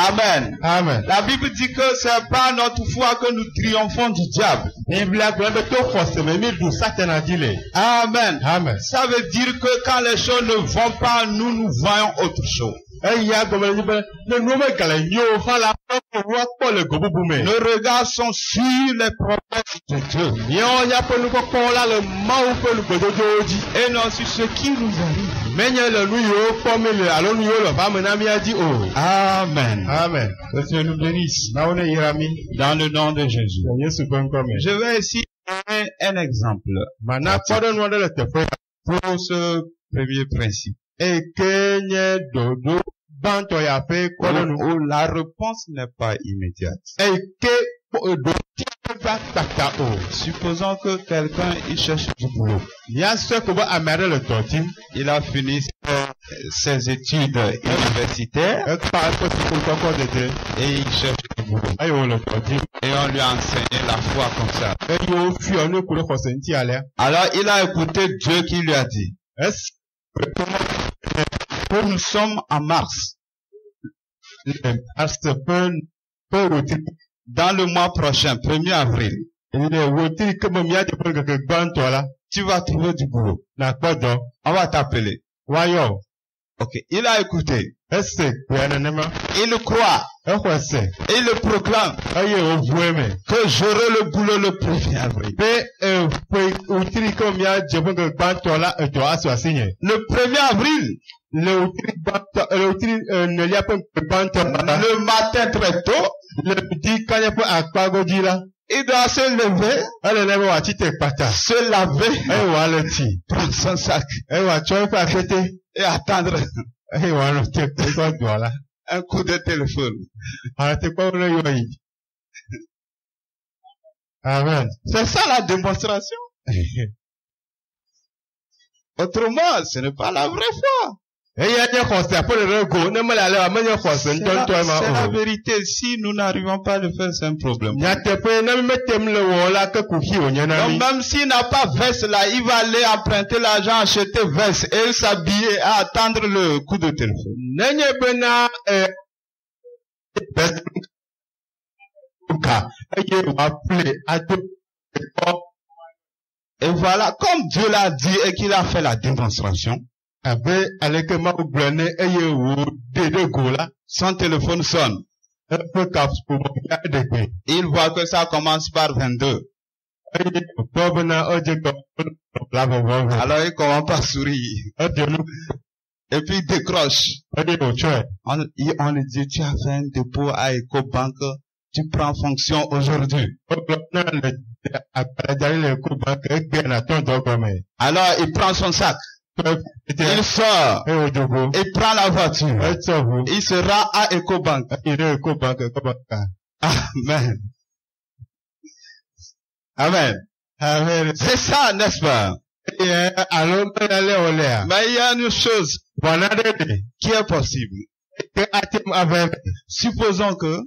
[SPEAKER 1] Amen.
[SPEAKER 2] Amen.
[SPEAKER 1] La Bible dit que c'est par notre foi que nous triomphons du diable. Amen.
[SPEAKER 2] Amen.
[SPEAKER 1] Ça veut dire que quand les choses ne vont pas, nous voyons autre chose. Nos regards sont sur les promesses de Dieu. Et non sur ce qui nous arrive. Amen.
[SPEAKER 2] Amen.
[SPEAKER 1] Que Dieu nous bénisse. Dans le nom de Jésus. Je vais ici donner un exemple pour ce premier principe. Où la réponse n'est pas immédiate. Supposons que quelqu'un il cherche du boulot. Il a fini ses études universitaires et il cherche du boulot. Et on lui a enseigné la foi comme ça. Alors il a écouté Dieu qui lui a dit que nous sommes en mars. Dans le mois prochain, 1er avril, tu vas trouver du boulot. On va t'appeler. Ok, il a écouté. Il croit. Et il le proclame que j'aurai le boulot le 1er avril. Le 1er avril, le matin très tôt, il doit se lever, se laver, prendre son sac et attendre un coup de téléphone.
[SPEAKER 2] Amen.
[SPEAKER 1] C'est ça la démonstration. Autrement, ce n'est pas la vraie foi. C'est la vérité. Si nous n'arrivons pas à le faire, c'est un problème. Donc même s'il n'a pas veste là, il va aller emprunter l'argent, acheter veste et s'habiller et attendre le coup de téléphone. Et voilà, comme Dieu l'a dit et qu'il a fait la démonstration, son téléphone sonne. Il voit que ça commence par 22. Alors il commence par sourire. Et puis il décroche. On lui dit, tu as fait un dépôt à EcoBank, tu prends fonction aujourd'hui. Alors il prend son sac. Il sort. Il prend la voiture. Il se rend à Ecobank. Amen. Amen. Amen. C'est ça, n'est-ce pas? Mais il y a une chose qui est possible. Supposons que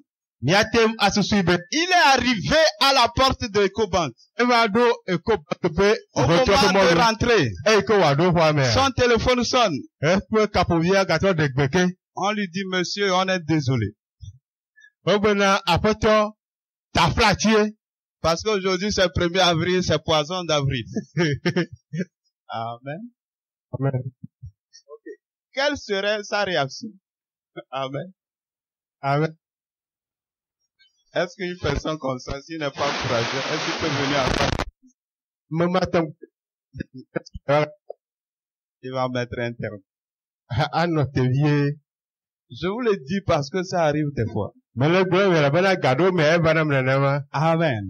[SPEAKER 1] il est arrivé à la porte de Ecobank. Au moment de rentrer, son téléphone sonne. On lui dit, monsieur, on est désolé. Parce qu'aujourd'hui, c'est 1er avril, c'est poisson d'avril. Amen. Amen. Okay. Quelle serait sa réaction? Amen. Amen. Est-ce qu'une personne comme ça, s'il n'est pas courageux, est-ce qu'il peut venir à ça? Il va mettre un terme. Je vous le dis parce que ça arrive des fois. Amen.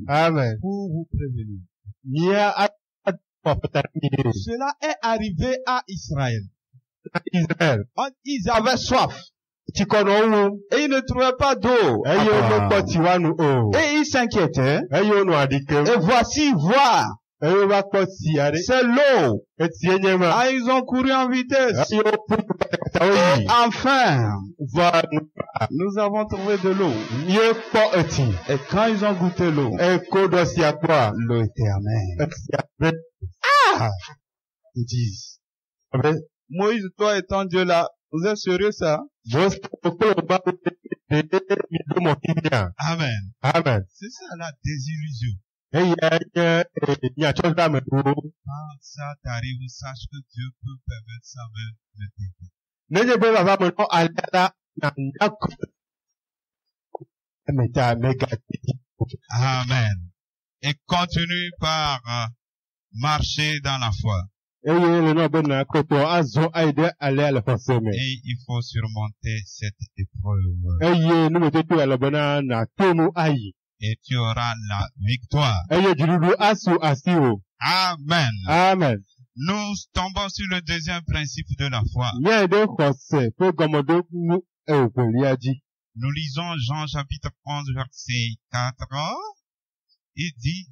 [SPEAKER 1] Amen. Pour vous prévenir. Cela est arrivé à Israël. Ils avaient soif. Et ils ne trouvaient pas d'eau. Et ils s'inquiétaient. Et voici, voir. C'est l'eau. Ah, ils ont couru en vitesse. Et enfin, nous avons trouvé de l'eau. Et quand ils ont goûté l'eau, l'eau était amère. Ah! Ils disent, Moïse, toi étant Dieu là, vous êtes sérieux ça? Amen. Amen. C'est ça la désillusion. Quand ça t'arrive, sache que Dieu peut permettre ça Amen. Et continue par marcher dans la foi. Et il faut surmonter cette épreuve. Et tu auras la victoire. Amen. Amen. Nous tombons sur le deuxième principe de la foi. Nous lisons Jean chapitre 11 verset 4. Il dit,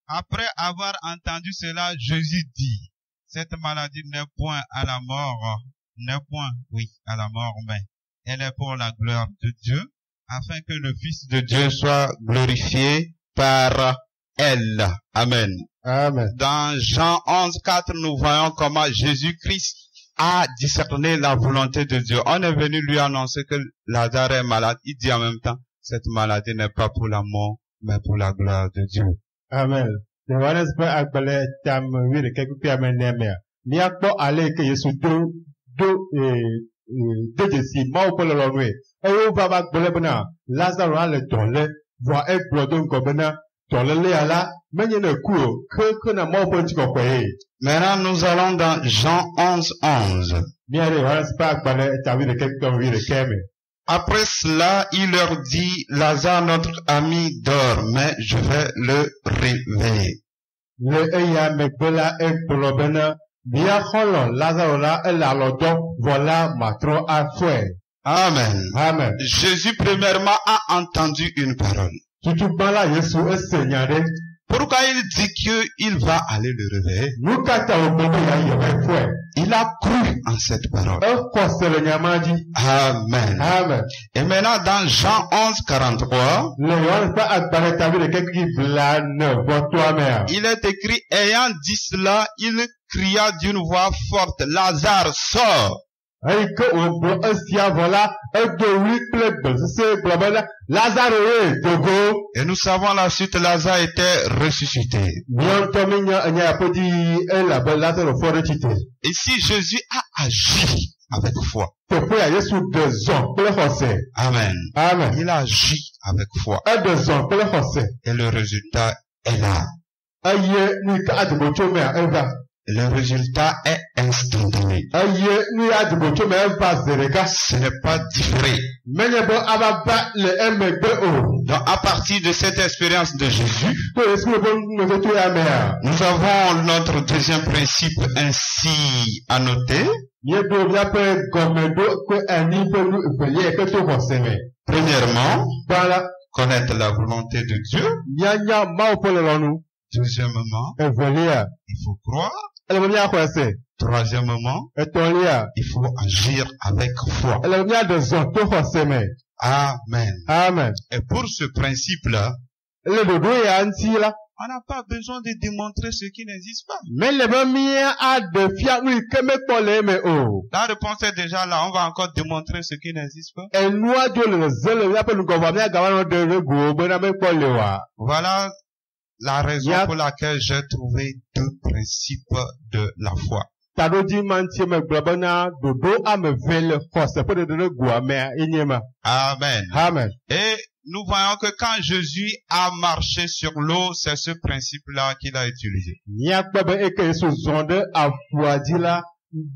[SPEAKER 1] après avoir entendu cela, Jésus dit, cette maladie n'est point à la mort, à la mort, mais elle est pour la gloire de Dieu, afin que le Fils de Dieu soit glorifié par elle. Amen. Amen. Dans Jean 11, 4, nous voyons comment Jésus-Christ a discerné la volonté de Dieu. On est venu lui annoncer que Lazare est malade. Il dit en même temps, cette maladie n'est pas pour la mort, mais pour la gloire de Dieu. Amen. Maintenant, nous allons dans Jean 11, 11. Après cela, il leur dit, Lazare, notre ami, dort, mais je vais le réveiller. Amen. Amen. Jésus, premièrement, a entendu une parole. Pourquoi il dit qu'il va aller le réveiller? Il a cru en cette parole. Amen. Amen. Et maintenant, dans Jean 11, 43, il est écrit, ayant dit cela, il cria d'une voix forte, Lazare, sors. Et nous savons la suite, Lazare était ressuscité. Ici, Jésus a agi avec foi. Amen. Amen. Il a agi avec foi. Et le résultat est là. le résultat est instantané.
[SPEAKER 2] eye nu ya dzogotso me eva ze ɖeka.
[SPEAKER 1] Ce n'est pas différé.
[SPEAKER 2] Menye be ava va le emegbe o.
[SPEAKER 1] Donc, à partir de cette expérience de Jésus,
[SPEAKER 2] To esi be nuzoto ya mea.
[SPEAKER 1] nous avons notre deuxième principe ainsi à noter.
[SPEAKER 2] Miedo miaƒe gɔmeɖo ƒe anyi ƒe nu evelia ke to xɔse me.
[SPEAKER 1] Premièrement,
[SPEAKER 2] Gbala
[SPEAKER 1] connaître la volonté de Dieu.
[SPEAKER 2] mianya Mawu ƒe lɔlɔnu.
[SPEAKER 1] Deuxièmement,
[SPEAKER 2] Evelia
[SPEAKER 1] il faut croire.
[SPEAKER 2] ele be miaxɔe se.
[SPEAKER 1] Troisièmement,
[SPEAKER 2] Etɔ̃lia
[SPEAKER 1] il faut agir avec foi.
[SPEAKER 2] ele be miaɖe zɔ to xɔse me.
[SPEAKER 1] Amen.
[SPEAKER 2] Amen.
[SPEAKER 1] Et pour ce principe-là,
[SPEAKER 2] Le ɖoɖo ya ŋuti la.
[SPEAKER 1] on n'a pas besoin de démontrer ce qui n'existe pas.
[SPEAKER 2] Mele be mía aɖe fia nu yi ke mekpɔ le eme o.
[SPEAKER 1] La réponse est déjà là. On va encore démontrer ce qui n'existe pas.
[SPEAKER 2] Enua dzo le ze le míaƒe nugɔʋua míagava nɔ ɖe ɖe go bena mekpɔ le oa.
[SPEAKER 1] Voilà la raison
[SPEAKER 2] Yep.
[SPEAKER 1] pour laquelle j'ai trouvé deux principes de la foi.
[SPEAKER 2] Taɖodzi ma ŋuti megblɔ bena ɖoɖo ame ve le xɔse ƒe ɖeɖe goa mea enye ma.
[SPEAKER 1] Amen.
[SPEAKER 2] Amen.
[SPEAKER 1] Et nous voyons que quand Jésus a marché sur l'eau, c'est ce principe-là qu'il a utilisé.
[SPEAKER 2] Míakpɔ be eke Yesu zɔ ɖe aƒua dzi la,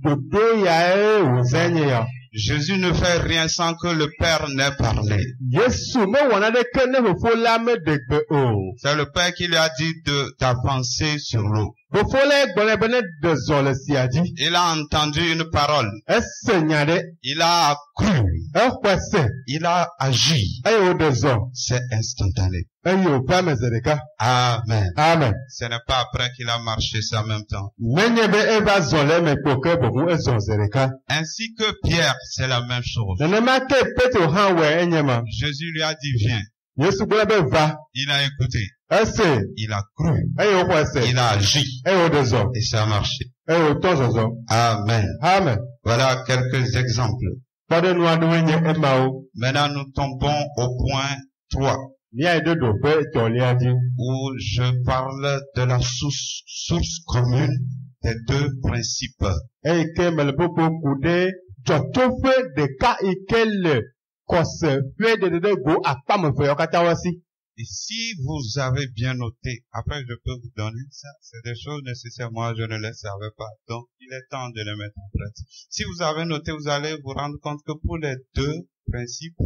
[SPEAKER 2] ɖoɖo yae wòzã nye ya.
[SPEAKER 1] Jésus ne fait rien sans que le Père n'ait parlé.
[SPEAKER 2] Yesu mewɔ naneke ne fofo la meɖe gbe o.
[SPEAKER 1] C'est le Père qui lui a dit d'avancer sur l'eau.
[SPEAKER 2] Fofo la gblɔ nɛ be ne ɖe zɔ le sia dzi.
[SPEAKER 1] Il a entendu une parole.
[SPEAKER 2] Ese nya ɖe,
[SPEAKER 1] Il a cru.
[SPEAKER 2] exɔe se,
[SPEAKER 1] Il a agi.
[SPEAKER 2] eye wòɖe zɔ,
[SPEAKER 1] C'est instantané.
[SPEAKER 2] eye wòƒe ame ze ɖeka.
[SPEAKER 1] Amen.
[SPEAKER 2] Amen.
[SPEAKER 1] Ce n'est pas après qu'il a marché ça en même temps.
[SPEAKER 2] Menye be eva zɔ le eme kpo ke boʋu ezɔ ze ɖeka.
[SPEAKER 1] Ainsi que Pierre, c'est la même chose.
[SPEAKER 2] Nenema ke Petro hã wɔe enye ma.
[SPEAKER 1] Jésus lui a dit, viens.
[SPEAKER 2] Yesu gblɔ be va,
[SPEAKER 1] Il a écouté.
[SPEAKER 2] ese,
[SPEAKER 1] Il a cru.
[SPEAKER 2] eye wòxɔe se,
[SPEAKER 1] Il a agi.
[SPEAKER 2] eye wòɖe zɔ,
[SPEAKER 1] Et ça a marché.
[SPEAKER 2] eye wòtɔ zɔzɔ.
[SPEAKER 1] Amen.
[SPEAKER 2] Amen.
[SPEAKER 1] Voilà quelques exemples.
[SPEAKER 2] Kpɔ ɖe nu aɖewoe nye emawo.
[SPEAKER 1] Maintenant, nous tombons au point 3,
[SPEAKER 2] Míayi ɖe ɖoƒe etɔ̃lia dzi.
[SPEAKER 1] où je parle de la source commune des deux principes.
[SPEAKER 2] Eyi ke mele popo ku ɖe dzɔtsoƒe ɖeka yi ke le kɔse ƒe ɖeɖe go akpa me eve yawo katã wo si.
[SPEAKER 1] Et si vous avez bien noté, après je peux vous donner ça, c'est des choses nécessaires, moi je ne les savais pas, donc il est temps de les mettre en pratique. Si vous avez noté, vous allez vous rendre compte que pour les deux principes,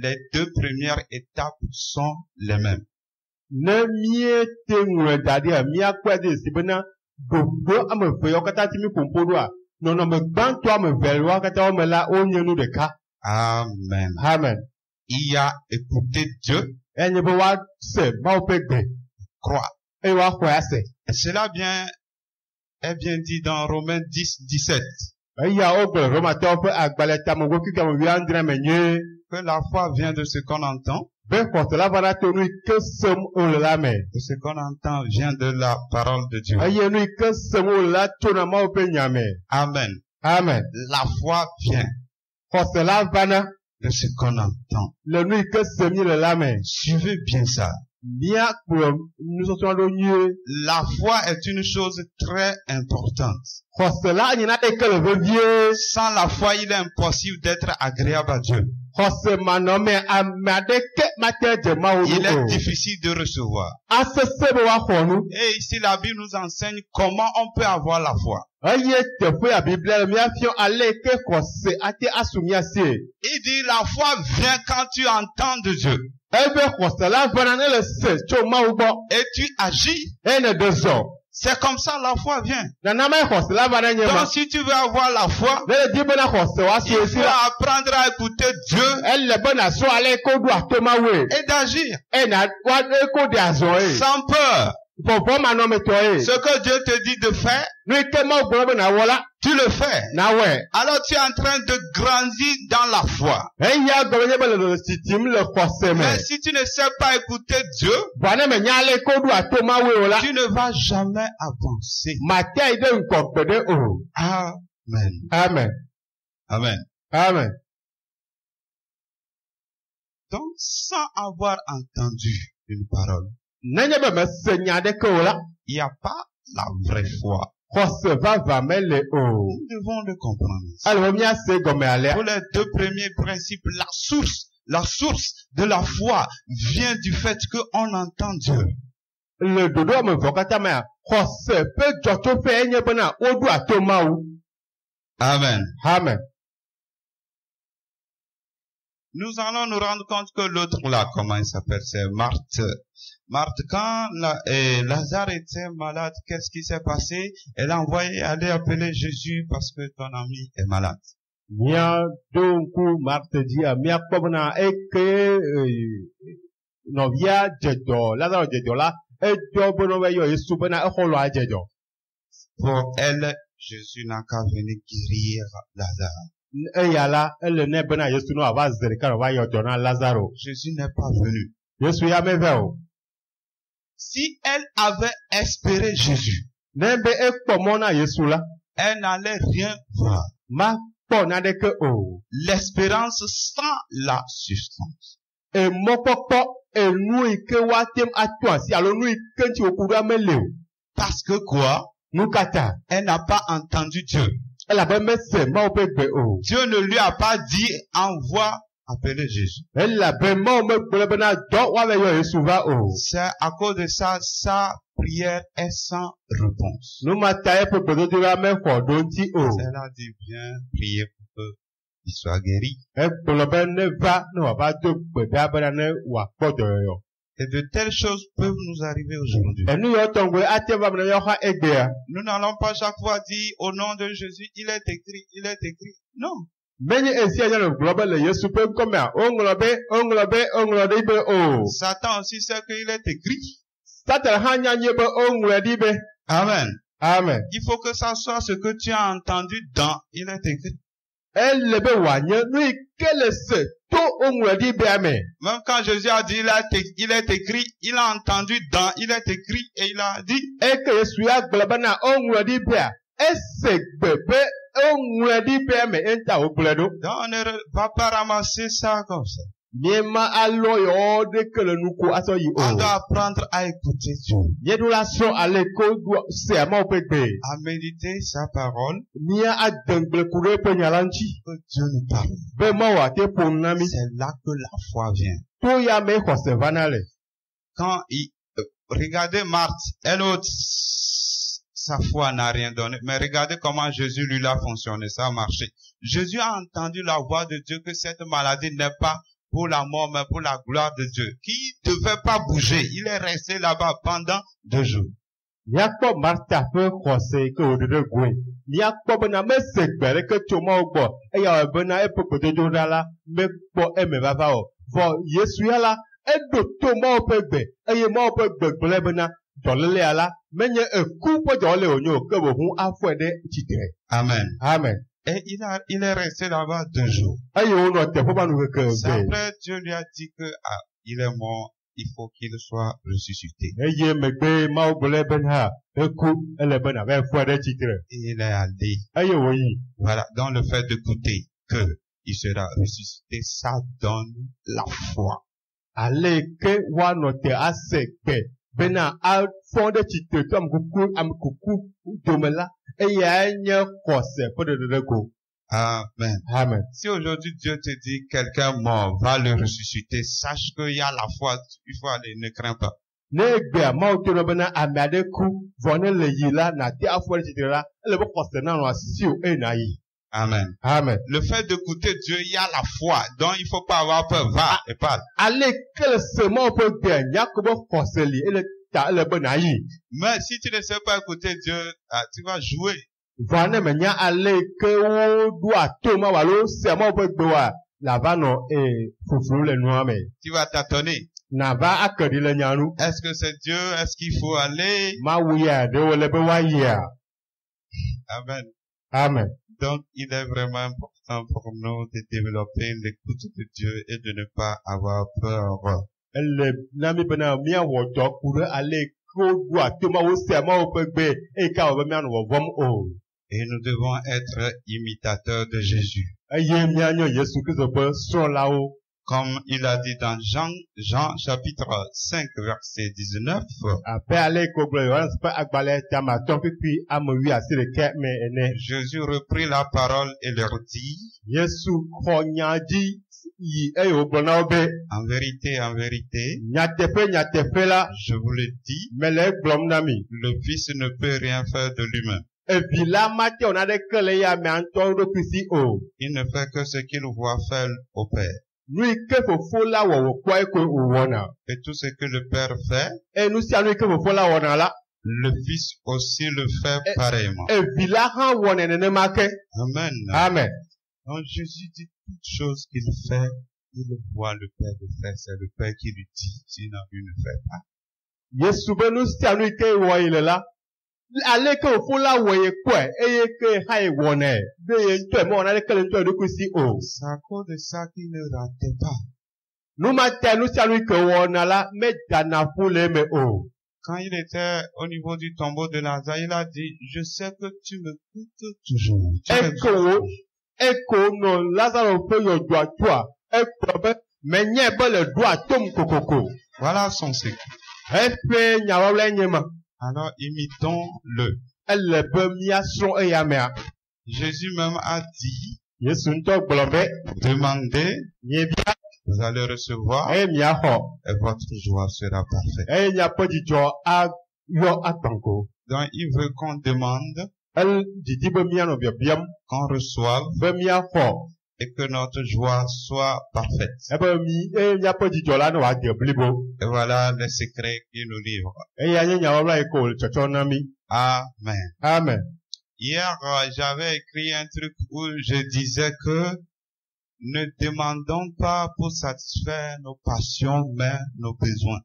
[SPEAKER 1] les deux premières étapes sont les mêmes.
[SPEAKER 2] Ne míete ŋlɔe da ɖea, míakpɔe ɖe esi bena ɖoɖo ame eve yawo katã ti mí ƒoƒo ɖoa, nɔnɔme gbãtɔ ame eve yawo katã wo me la wonye nu ɖeka.
[SPEAKER 1] Amen.
[SPEAKER 2] Amen.
[SPEAKER 1] Il y a écouté Dieu,
[SPEAKER 2] Enye be woase Mawu ƒe gbe,
[SPEAKER 1] croire.
[SPEAKER 2] eye woaxɔe ase.
[SPEAKER 1] Et cela est bien dit dans Romains 10, 17,
[SPEAKER 2] Eya wogblɔ Romatɔwo ƒe agbalẽ tamegbe kikame 19 me nyuie.
[SPEAKER 1] que la foi vient de ce qu'on entend,
[SPEAKER 2] Be xɔse la va na to nu yi ke sem wole la me.
[SPEAKER 1] et ce qu'on entend vient de la parole de Dieu.
[SPEAKER 2] Eye nu yi ke sem wole la tsona Mawu ƒe nya me.
[SPEAKER 1] Amen.
[SPEAKER 2] Amen.
[SPEAKER 1] La foi vient
[SPEAKER 2] Xɔse la vana
[SPEAKER 1] de ce qu'on entend.
[SPEAKER 2] le nu yi ke sem yi le la me.
[SPEAKER 1] Suivez bien ça.
[SPEAKER 2] Míakplɔ nusɔsrɔ̃ ɖo nyuie.
[SPEAKER 1] La foi est une chose très importante.
[SPEAKER 2] Xɔse la nye naɖe ke le vevie.
[SPEAKER 1] Sans la foi, il est impossible d'être agréable à Dieu.
[SPEAKER 2] Xɔse manɔme ame aɖeke mate dze Mawu
[SPEAKER 1] Il est
[SPEAKER 2] nu o.
[SPEAKER 1] difficile de recevoir.
[SPEAKER 2] Asese be woaxɔ nu.
[SPEAKER 1] Et ici, la Bible nous enseigne comment on peut avoir la foi.
[SPEAKER 2] Eye teƒe ya Biblia le míafiɔ ale yi ke xɔse ate asu míasie.
[SPEAKER 1] Il dit la foi vient quand tu entends de Dieu.
[SPEAKER 2] Ebe xɔse la vana ne le se tso Mawu gbɔ.
[SPEAKER 1] Et tu agis.
[SPEAKER 2] Eye ne ɖe zɔ.
[SPEAKER 1] C'est comme ça la foi vient.
[SPEAKER 2] Nanama ye xɔse la vana nye ma.
[SPEAKER 1] Donc si tu veux avoir la foi,
[SPEAKER 2] Ne le di bena xɔse woasu
[SPEAKER 1] il
[SPEAKER 2] esi
[SPEAKER 1] faut
[SPEAKER 2] la.
[SPEAKER 1] apprendre à écouter Dieu
[SPEAKER 2] Ele bena sɔ ale yi ke woɖo ato Mawue.
[SPEAKER 1] et d'agir
[SPEAKER 2] Eye na ko de azɔ ye.
[SPEAKER 1] sans peur.
[SPEAKER 2] Vɔvɔ manɔmetɔ ye.
[SPEAKER 1] Ce que Dieu te dit de faire,
[SPEAKER 2] Nu yi ke Mawu gblɔ be nawɔ la,
[SPEAKER 1] tu le fais.
[SPEAKER 2] nawɔe.
[SPEAKER 1] Alors tu es en train de grandir dans la foi.
[SPEAKER 2] Eya gɔme nye be le titim le xɔse me.
[SPEAKER 1] Mais si tu ne sais pas écouter Dieu,
[SPEAKER 2] Vɔ ne menya ale yi ke woɖo ato Mawue o la,
[SPEAKER 1] tu ne vas jamais avancer.
[SPEAKER 2] matea yi ɖe ŋgɔgbe ɖe o.
[SPEAKER 1] Amen.
[SPEAKER 2] Amen.
[SPEAKER 1] Amen.
[SPEAKER 2] Amen.
[SPEAKER 1] Donc, sans avoir entendu une parole,
[SPEAKER 2] Nenye be mese nya aɖeke o la,
[SPEAKER 1] il n'y a pas la vraie foi.
[SPEAKER 2] xɔse vava mele o.
[SPEAKER 1] Nous devons le comprendre.
[SPEAKER 2] Ale be míase gɔme alea.
[SPEAKER 1] Pour les deux premiers principes, la source de la foi vient du fait qu'on entend Dieu.
[SPEAKER 2] Le ɖoɖo ame eve katã mea, xɔse ƒe dzɔtsoƒe enye bena woɖo ato Mawu.
[SPEAKER 1] Amen.
[SPEAKER 2] Amen.
[SPEAKER 1] Nous allons nous rendre compte que l'autre là, comment il s'appelle, c'est Marthe. Marthe, quand Lazare était malade, qu'est-ce qui s'est passé? Elle a envoyé aller appeler Jésus parce que ton ami est malade.
[SPEAKER 2] Mia donc Marthe dit à mia kpɔbena eke nɔvia dzedɔ Lazaro dzedɔ la edɔ be nɔvia yɔ Yesu bena exɔ lɔ adzedɔ.
[SPEAKER 1] Pour elle, Jésus n'a qu'à venir guérir Lazare.
[SPEAKER 2] Eya la ele ne bena Yesu no ava ze ɖeka va yɔ dɔ na Lazaro.
[SPEAKER 1] Jésus n'est pas venu.
[SPEAKER 2] Yesu ya meve o.
[SPEAKER 1] Si elle avait espéré Jésus,
[SPEAKER 2] Ne be ekpɔ mɔ na Yesu la,
[SPEAKER 1] elle n'allait rien voir.
[SPEAKER 2] ma kpɔ naneke o.
[SPEAKER 1] L'espérance sans la substance.
[SPEAKER 2] Emɔkpɔkpɔ enu yi ke woate ato asi alo nu yi ke ŋuti woku ɖo amele o.
[SPEAKER 1] Parce que quoi?
[SPEAKER 2] Nu kata.
[SPEAKER 1] Elle n'a pas entendu Dieu.
[SPEAKER 2] Elabe mese Mawu ƒe gbe o.
[SPEAKER 1] Dieu ne lui a pas dit envoie appeler Jésus.
[SPEAKER 2] Elabe Mawu megblɔ bena dɔ woava yɔ Yesu va o.
[SPEAKER 1] C'est à cause de ça, sa prière est sans réponse.
[SPEAKER 2] Nu mata eƒe gbedodo la mexɔ ɖo ŋuti o.
[SPEAKER 1] Elle a dit bien prier pour qu'il soit guéri.
[SPEAKER 2] Egblɔ be ne va ne wòava do gbe ɖa bena ne wòakpɔ dɔyɔyɔ.
[SPEAKER 1] Et de telles choses peuvent nous arriver aujourd'hui.
[SPEAKER 2] Enu yɔ tɔŋgbe ate va bena yɔxa egbea.
[SPEAKER 1] Nous n'allons pas chaque fois dire au nom de Jésus, il est écrit, il est écrit. Non.
[SPEAKER 2] Menye esia nye le gblɔ be le Yesu ƒe ŋkɔmea woŋlɔ ɖi be o.
[SPEAKER 1] Satan aussi sait qu'il est écrit.
[SPEAKER 2] Satan hã nya nye be woŋlɔ ɖi be.
[SPEAKER 1] Amen.
[SPEAKER 2] Amen.
[SPEAKER 1] Il faut que ça soit ce que tu as entendu dans il est écrit.
[SPEAKER 2] Ele be wòanye nu yi ke le se to woŋlɔ ɖi bea me.
[SPEAKER 1] Même quand Jésus a dit il est écrit, il a entendu dans il est écrit et il a dit.
[SPEAKER 2] Eke Yesu ya gblɔ bena woŋlɔ ɖi bea ese gbe be woŋlɔ ɖi bea me enta wogblɔe ɖo.
[SPEAKER 1] Donc on ne va pas ramasser ça comme ça.
[SPEAKER 2] Miema alɔ yɔ ɖeke le nuko asɔ yi
[SPEAKER 1] On
[SPEAKER 2] o.
[SPEAKER 1] doit apprendre à écouter Dieu,
[SPEAKER 2] Mieɖo la srɔ̃ ale ko do sea Mawu ƒe gbe.
[SPEAKER 1] à méditer sa parole,
[SPEAKER 2] Mia adengble ku ɖe eƒe nya la ŋuti.
[SPEAKER 1] que Dieu nous parle.
[SPEAKER 2] Be Mawu ate ƒo nu na mi.
[SPEAKER 1] C'est là que la foi vient.
[SPEAKER 2] To ya me xɔse vana le.
[SPEAKER 1] Quand regardez Marthe, elle autre, sa foi n'a rien donné, mais regardez comment Jésus lui a fonctionné, ça a marché. Jésus a entendu la voix de Dieu que cette maladie n'est pas pour la mort, mais pour la gloire de Dieu, qui ne devait pas bouger. Il est resté là-bas pendant 2 jours.
[SPEAKER 2] Miakpɔ Marta ƒe xɔse ke wòɖe ɖe goe. Miakpɔ bena mese gbe ɖeke tso Mawu gbɔ. Eya wɔ bena eƒe gbedodo ɖa la mekpɔ eme vava o. Vɔ Yesu ya la eɖo to Mawu ƒe gbe eye Mawu ƒe gbe gblɔe bena dɔlélea la menye eku ƒe dɔléle wònye o ke bohun afɔe ɖe tsitre.
[SPEAKER 1] Amen.
[SPEAKER 2] Amen.
[SPEAKER 1] Et il est resté là-bas 2 jours.
[SPEAKER 2] Eye wònɔ teƒe ma nu keke
[SPEAKER 1] C'est
[SPEAKER 2] gbe.
[SPEAKER 1] après Dieu lui a dit que il est mort, il faut qu'il soit ressuscité.
[SPEAKER 2] Eye megbe Mawu gblɔe bena eku ele bena va fɔe ɖe tsitre.
[SPEAKER 1] Et il est allé.
[SPEAKER 2] Eye wòyi.
[SPEAKER 1] Voilà. Donc le fait d'écouter que il sera ressuscité, ça donne la foi.
[SPEAKER 2] Ale ke woanɔ te ase gbe bena afɔ ɖe tsitre to amekuku dome la eyae nye xɔse ƒe ɖeɖeɖe go.
[SPEAKER 1] Amen.
[SPEAKER 2] Amen.
[SPEAKER 1] Si aujourd'hui Dieu te dit quelqu'un mort va le ressusciter, sache qu'il y a la foi, il faut aller, ne crains pas.
[SPEAKER 2] Ne egbea Mawu to nɔ bena ame aɖe ku vɔ ne le yi la nate afɔ ɖe tsitre la ele be xɔse nanɔ asi o eye nayi.
[SPEAKER 1] Amen.
[SPEAKER 2] Amen.
[SPEAKER 1] Le fait d'écouter Dieu, il y a la foi, donc il faut pas avoir peur. Va et parle.
[SPEAKER 2] Ale ke le se Mawu ƒe gbea nyako be xɔse li ele ta ele be nayi.
[SPEAKER 1] Mais si tu ne sais pas écouter Dieu, tu vas jouer.
[SPEAKER 2] Vɔ ne menya ale ke woɖo ato Mawu alo sea Mawu ƒe gbe wa la va nɔ fuflu le nua me.
[SPEAKER 1] Tu vas tâtonner.
[SPEAKER 2] Nava ake ɖi le nya nu.
[SPEAKER 1] Est-ce que c'est Dieu? Est-ce qu'il faut aller?
[SPEAKER 2] Mawu ya ɖewo le be woayia.
[SPEAKER 1] Amen.
[SPEAKER 2] Amen.
[SPEAKER 1] Donc, il est vraiment important pour nous de développer l'écoute de Dieu et de ne pas avoir peur.
[SPEAKER 2] Ele na mi bena miawɔ dɔ ku ɖe ale ke woɖo ato Mawu sea Mawu ƒe gbe eye ka wɔ be mianɔ vɔvɔm o.
[SPEAKER 1] Et nous devons être imitateurs de Jésus.
[SPEAKER 2] Eye mianye Yesu Kristo ƒe srɔ̃lawo.
[SPEAKER 1] Comme il a dit dans Jean chapitre 5 verset 19.
[SPEAKER 2] Abe ale ke wogblɔ Yohanes ƒe agbalẽ tame atɔ̃ kpekpe ame 11 me ene.
[SPEAKER 1] Jésus reprit la parole et leur dit.
[SPEAKER 2] Yesu xɔ nya dzi yi eye wògblɔ na wo be
[SPEAKER 1] en vérité,
[SPEAKER 2] nyateƒe la
[SPEAKER 1] je vous le dis,
[SPEAKER 2] mele egblɔm na mi.
[SPEAKER 1] le Fils ne peut rien faire de lui-même.
[SPEAKER 2] Evi la mate wò naneke le ya amea ŋutɔ ɖokui si o.
[SPEAKER 1] Il ne fait que ce qu'il voit faire au Père.
[SPEAKER 2] Nu yi ke fofo la wɔ wòkpɔe koe wòwɔna.
[SPEAKER 1] Et tout ce que le Père fait,
[SPEAKER 2] Eye nu sia nu yi ke fofo la wɔna la,
[SPEAKER 1] le Fils aussi le fait pareillement.
[SPEAKER 2] evi la hã wɔnɛ nenema ke.
[SPEAKER 1] Amen.
[SPEAKER 2] Amen.
[SPEAKER 1] Donc Jésus dit toute chose qu'il fait, il voit le Père le faire. C'est le Père qui lui dit, sinon il ne fait pas.
[SPEAKER 2] Yesu be nu sia nu yi ke wɔ yi le la, ale ke fofo la wɔ ye kpɔe eye ke hã ye wɔnɛ be ye ŋutɔe mewɔ naneke le ŋutɔe ɖokui si o.
[SPEAKER 1] C'est à cause de ça qu'il ne ratait pas.
[SPEAKER 2] Nu ma te nu sia nu yi ke wɔna la medana ƒu le eme o.
[SPEAKER 1] Quand il était au niveau du tombeau de Lazare, il a dit, je sais que tu m'écoutes toujours. Tu m'écoutes.
[SPEAKER 2] Eko nɔ Lazaro ƒe yɔdoa toa, ekplɔ be menye be le doa tom kokoko.
[SPEAKER 1] Voilà son secret.
[SPEAKER 2] Eƒe nyawɔwɔe nye ma.
[SPEAKER 1] Alors imitons-le.
[SPEAKER 2] Ele be míasrɔ̃ eya mea.
[SPEAKER 1] Jésus même a dit,
[SPEAKER 2] Yesu ŋutɔ gblɔ be
[SPEAKER 1] demandez,
[SPEAKER 2] miebia
[SPEAKER 1] vous allez recevoir,
[SPEAKER 2] eye miaxɔ
[SPEAKER 1] et votre joie sera parfaite.
[SPEAKER 2] eye miaƒe dzidzɔ ayɔ agbãgo.
[SPEAKER 1] Donc il veut qu'on demande,
[SPEAKER 2] Didi be mianɔ biabiam
[SPEAKER 1] qu'on reçoive,
[SPEAKER 2] be miaxɔ
[SPEAKER 1] et que notre joie soit parfaite.
[SPEAKER 2] ebe eye miaƒe dzidzɔ la ne wòade blibo.
[SPEAKER 1] Et voilà le secret qu'il nous livre.
[SPEAKER 2] Eya nye nyawɔwɔe yi ke wòle tsɔtsɔ na mi.
[SPEAKER 1] Amen.
[SPEAKER 2] Amen.
[SPEAKER 1] Hier, j'avais écrit un truc où je disais que ne demandons pas pour satisfaire nos passions, mais nos besoins.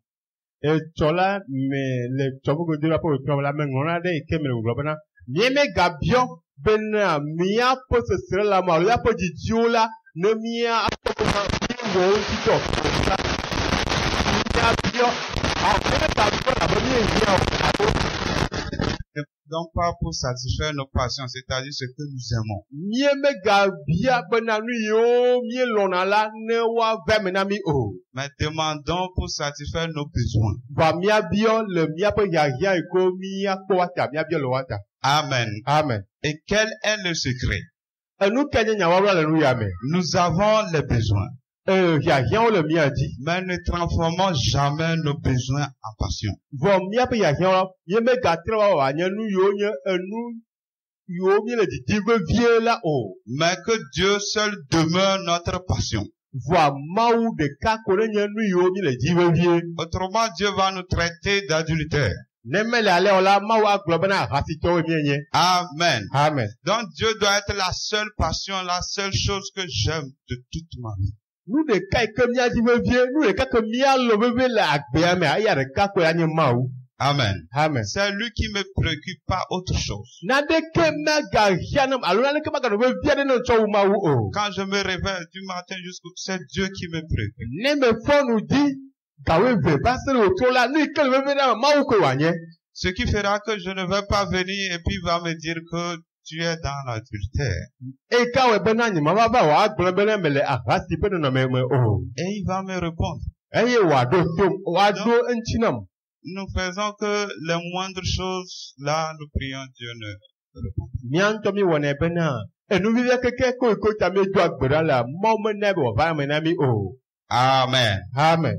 [SPEAKER 2] Etsɔ la me le tsɔbugodo la ƒe wòtrɔ la meŋlɔna ɖe yi ke me le wògblɔ bena míemegabiɔ bena míaƒe sesre la ma alo míaƒe dzidziwo la ne míaƒe míewɔ ŋutitɔ la míabiɔ míemegabiɔ abe míehia o alo.
[SPEAKER 1] Donc pas pour satisfaire nos passions, c'est-à-dire ce que nous aimons.
[SPEAKER 2] Míemegabia bena nu yiwo míelɔna la ne woava me na mí o.
[SPEAKER 1] Mais demandons pour satisfaire nos besoins.
[SPEAKER 2] Va míabiɔ le míaƒe hiahia yi ke míakpɔ wata míabiɔ le wata.
[SPEAKER 1] Amen.
[SPEAKER 2] Amen.
[SPEAKER 1] Et quel est le secret?
[SPEAKER 2] Enu ke nye nyawɔwɔ le nu ya me.
[SPEAKER 1] Nous avons les besoins.
[SPEAKER 2] Hiahiãwo le mía dzi.
[SPEAKER 1] Mais ne transformons jamais nos besoins en passion.
[SPEAKER 2] Vɔ míaƒe hiahiãwo la, míemegatrɔ va wòanye nu yiwo nye enu yiwo míele didi vevie la o.
[SPEAKER 1] Mais que Dieu seul demeure notre passion.
[SPEAKER 2] Vɔa Mawu ɖeka ko ɖe nye nu yiwo míele dzi vevie.
[SPEAKER 1] Autrement, Dieu va nous traiter d'adultères.
[SPEAKER 2] Ne mele ale o la, Mawu agblɔ bena ahasitɔwoe míenye.
[SPEAKER 1] Amen.
[SPEAKER 2] Amen.
[SPEAKER 1] Donc Dieu doit être la seule passion, la seule chose que j'aime de toute ma vie.
[SPEAKER 2] Nu ɖeka yi ke míadzi vevie, nu ɖeka ke míalɔ vevie le agbea mea, eya ɖeka koe anye Mawu.
[SPEAKER 1] Amen.
[SPEAKER 2] Amen.
[SPEAKER 1] C'est lui qui me préoccupe, pas autre chose.
[SPEAKER 2] Naneke megahia nam alo naneke meganɔ vevie ɖe ne ŋutsɔ wu Mawu o.
[SPEAKER 1] Quand je me réveille du matin jusqu'au, c'est Dieu qui me préoccupe.
[SPEAKER 2] Ne me fɔ nu di gawo eve va se ɖe wòtro la, nu yi ke le vevie ɖe Mawu koe wòanye.
[SPEAKER 1] Ce qui fera que je ne vais pas venir et puis il va me dire que tu es dans l'adultère.
[SPEAKER 2] Eye kawoe bena nyemava va wòagblɔ be ne mele ahasi ƒe nɔnɔme me o.
[SPEAKER 1] Et il va me répondre.
[SPEAKER 2] Eye wòaɖo tom, wòaɖo eŋuti nam.
[SPEAKER 1] Nous faisons que les moindres choses, là, nous prions Dieu ne répond.
[SPEAKER 2] Mía ŋutɔ mi wɔnɛ bena enu vivia keke ko ta mi do agbe ɖa la, Mawu mena be wòava eme na mi o.
[SPEAKER 1] Amen.
[SPEAKER 2] Amen.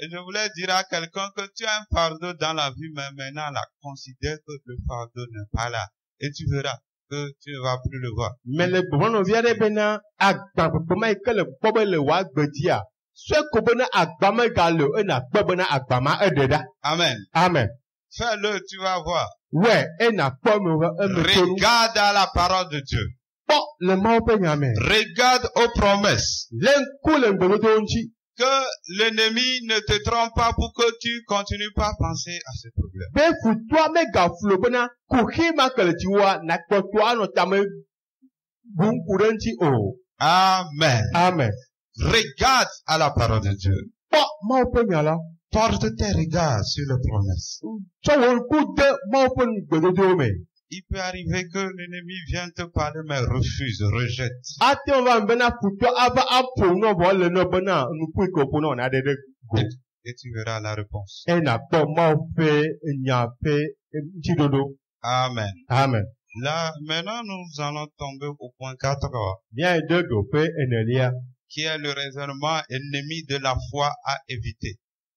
[SPEAKER 1] Et je voulais dire à quelqu'un que tu as un fardeau dans la vie, mais maintenant, là, considère que le fardeau n'est pas là. Et tu verras que tu ne vas plus le voir.
[SPEAKER 2] Me le gbɔgbɔ nɔvia ɖe bena agbãkpekpema yi ke le kpɔ be le wòagbe dzia, sue ko bena agba megale o, ena kpɔ bena agba ma eɖe ɖa.
[SPEAKER 1] Amen.
[SPEAKER 2] Amen.
[SPEAKER 1] Fais-le, tu vas voir.
[SPEAKER 2] Wɛ ena kpɔ eme tonu.
[SPEAKER 1] Regarde à la parole de Dieu.
[SPEAKER 2] Kpɔ le Mawu ƒe nya me.
[SPEAKER 1] Regarde aux promesses.
[SPEAKER 2] Le ŋku le ŋgbedodo ŋuti.
[SPEAKER 1] Que l'ennemi ne te trompe pas pour que tu continues pas à penser à ce problème.
[SPEAKER 2] Be futua megaflo bena kuxi ma ke le dziwoa nakpɔtɔa nɔ tame bum ku ɖe ŋuti o.
[SPEAKER 1] Amen.
[SPEAKER 2] Amen.
[SPEAKER 1] Regarde à la parole de Dieu.
[SPEAKER 2] Kpɔ Mawu ƒe nya la.
[SPEAKER 1] Porte tes regards sur les promesses.
[SPEAKER 2] Tsɔ wò ŋku de Mawu ƒe ŋgbedodowo me.
[SPEAKER 1] Il peut arriver que l'ennemi vienne te parler mais refuse, rejette.
[SPEAKER 2] Ate va bena futua ava aƒo nɔ vɔ le nɔ bena nuku yi ke wòƒo nɔ wòna ɖe ɖe go.
[SPEAKER 1] Et tu verras la réponse.
[SPEAKER 2] Ena kpɔ Mawu ƒe nya ƒe ŋutiɖoɖo.
[SPEAKER 1] Amen.
[SPEAKER 2] Amen.
[SPEAKER 1] Là, maintenant, nous allons tomber au point 4.
[SPEAKER 2] Mía yi ɖe ɖoƒe enelia.
[SPEAKER 1] qui est le raisonnement ennemi de la foi à éviter.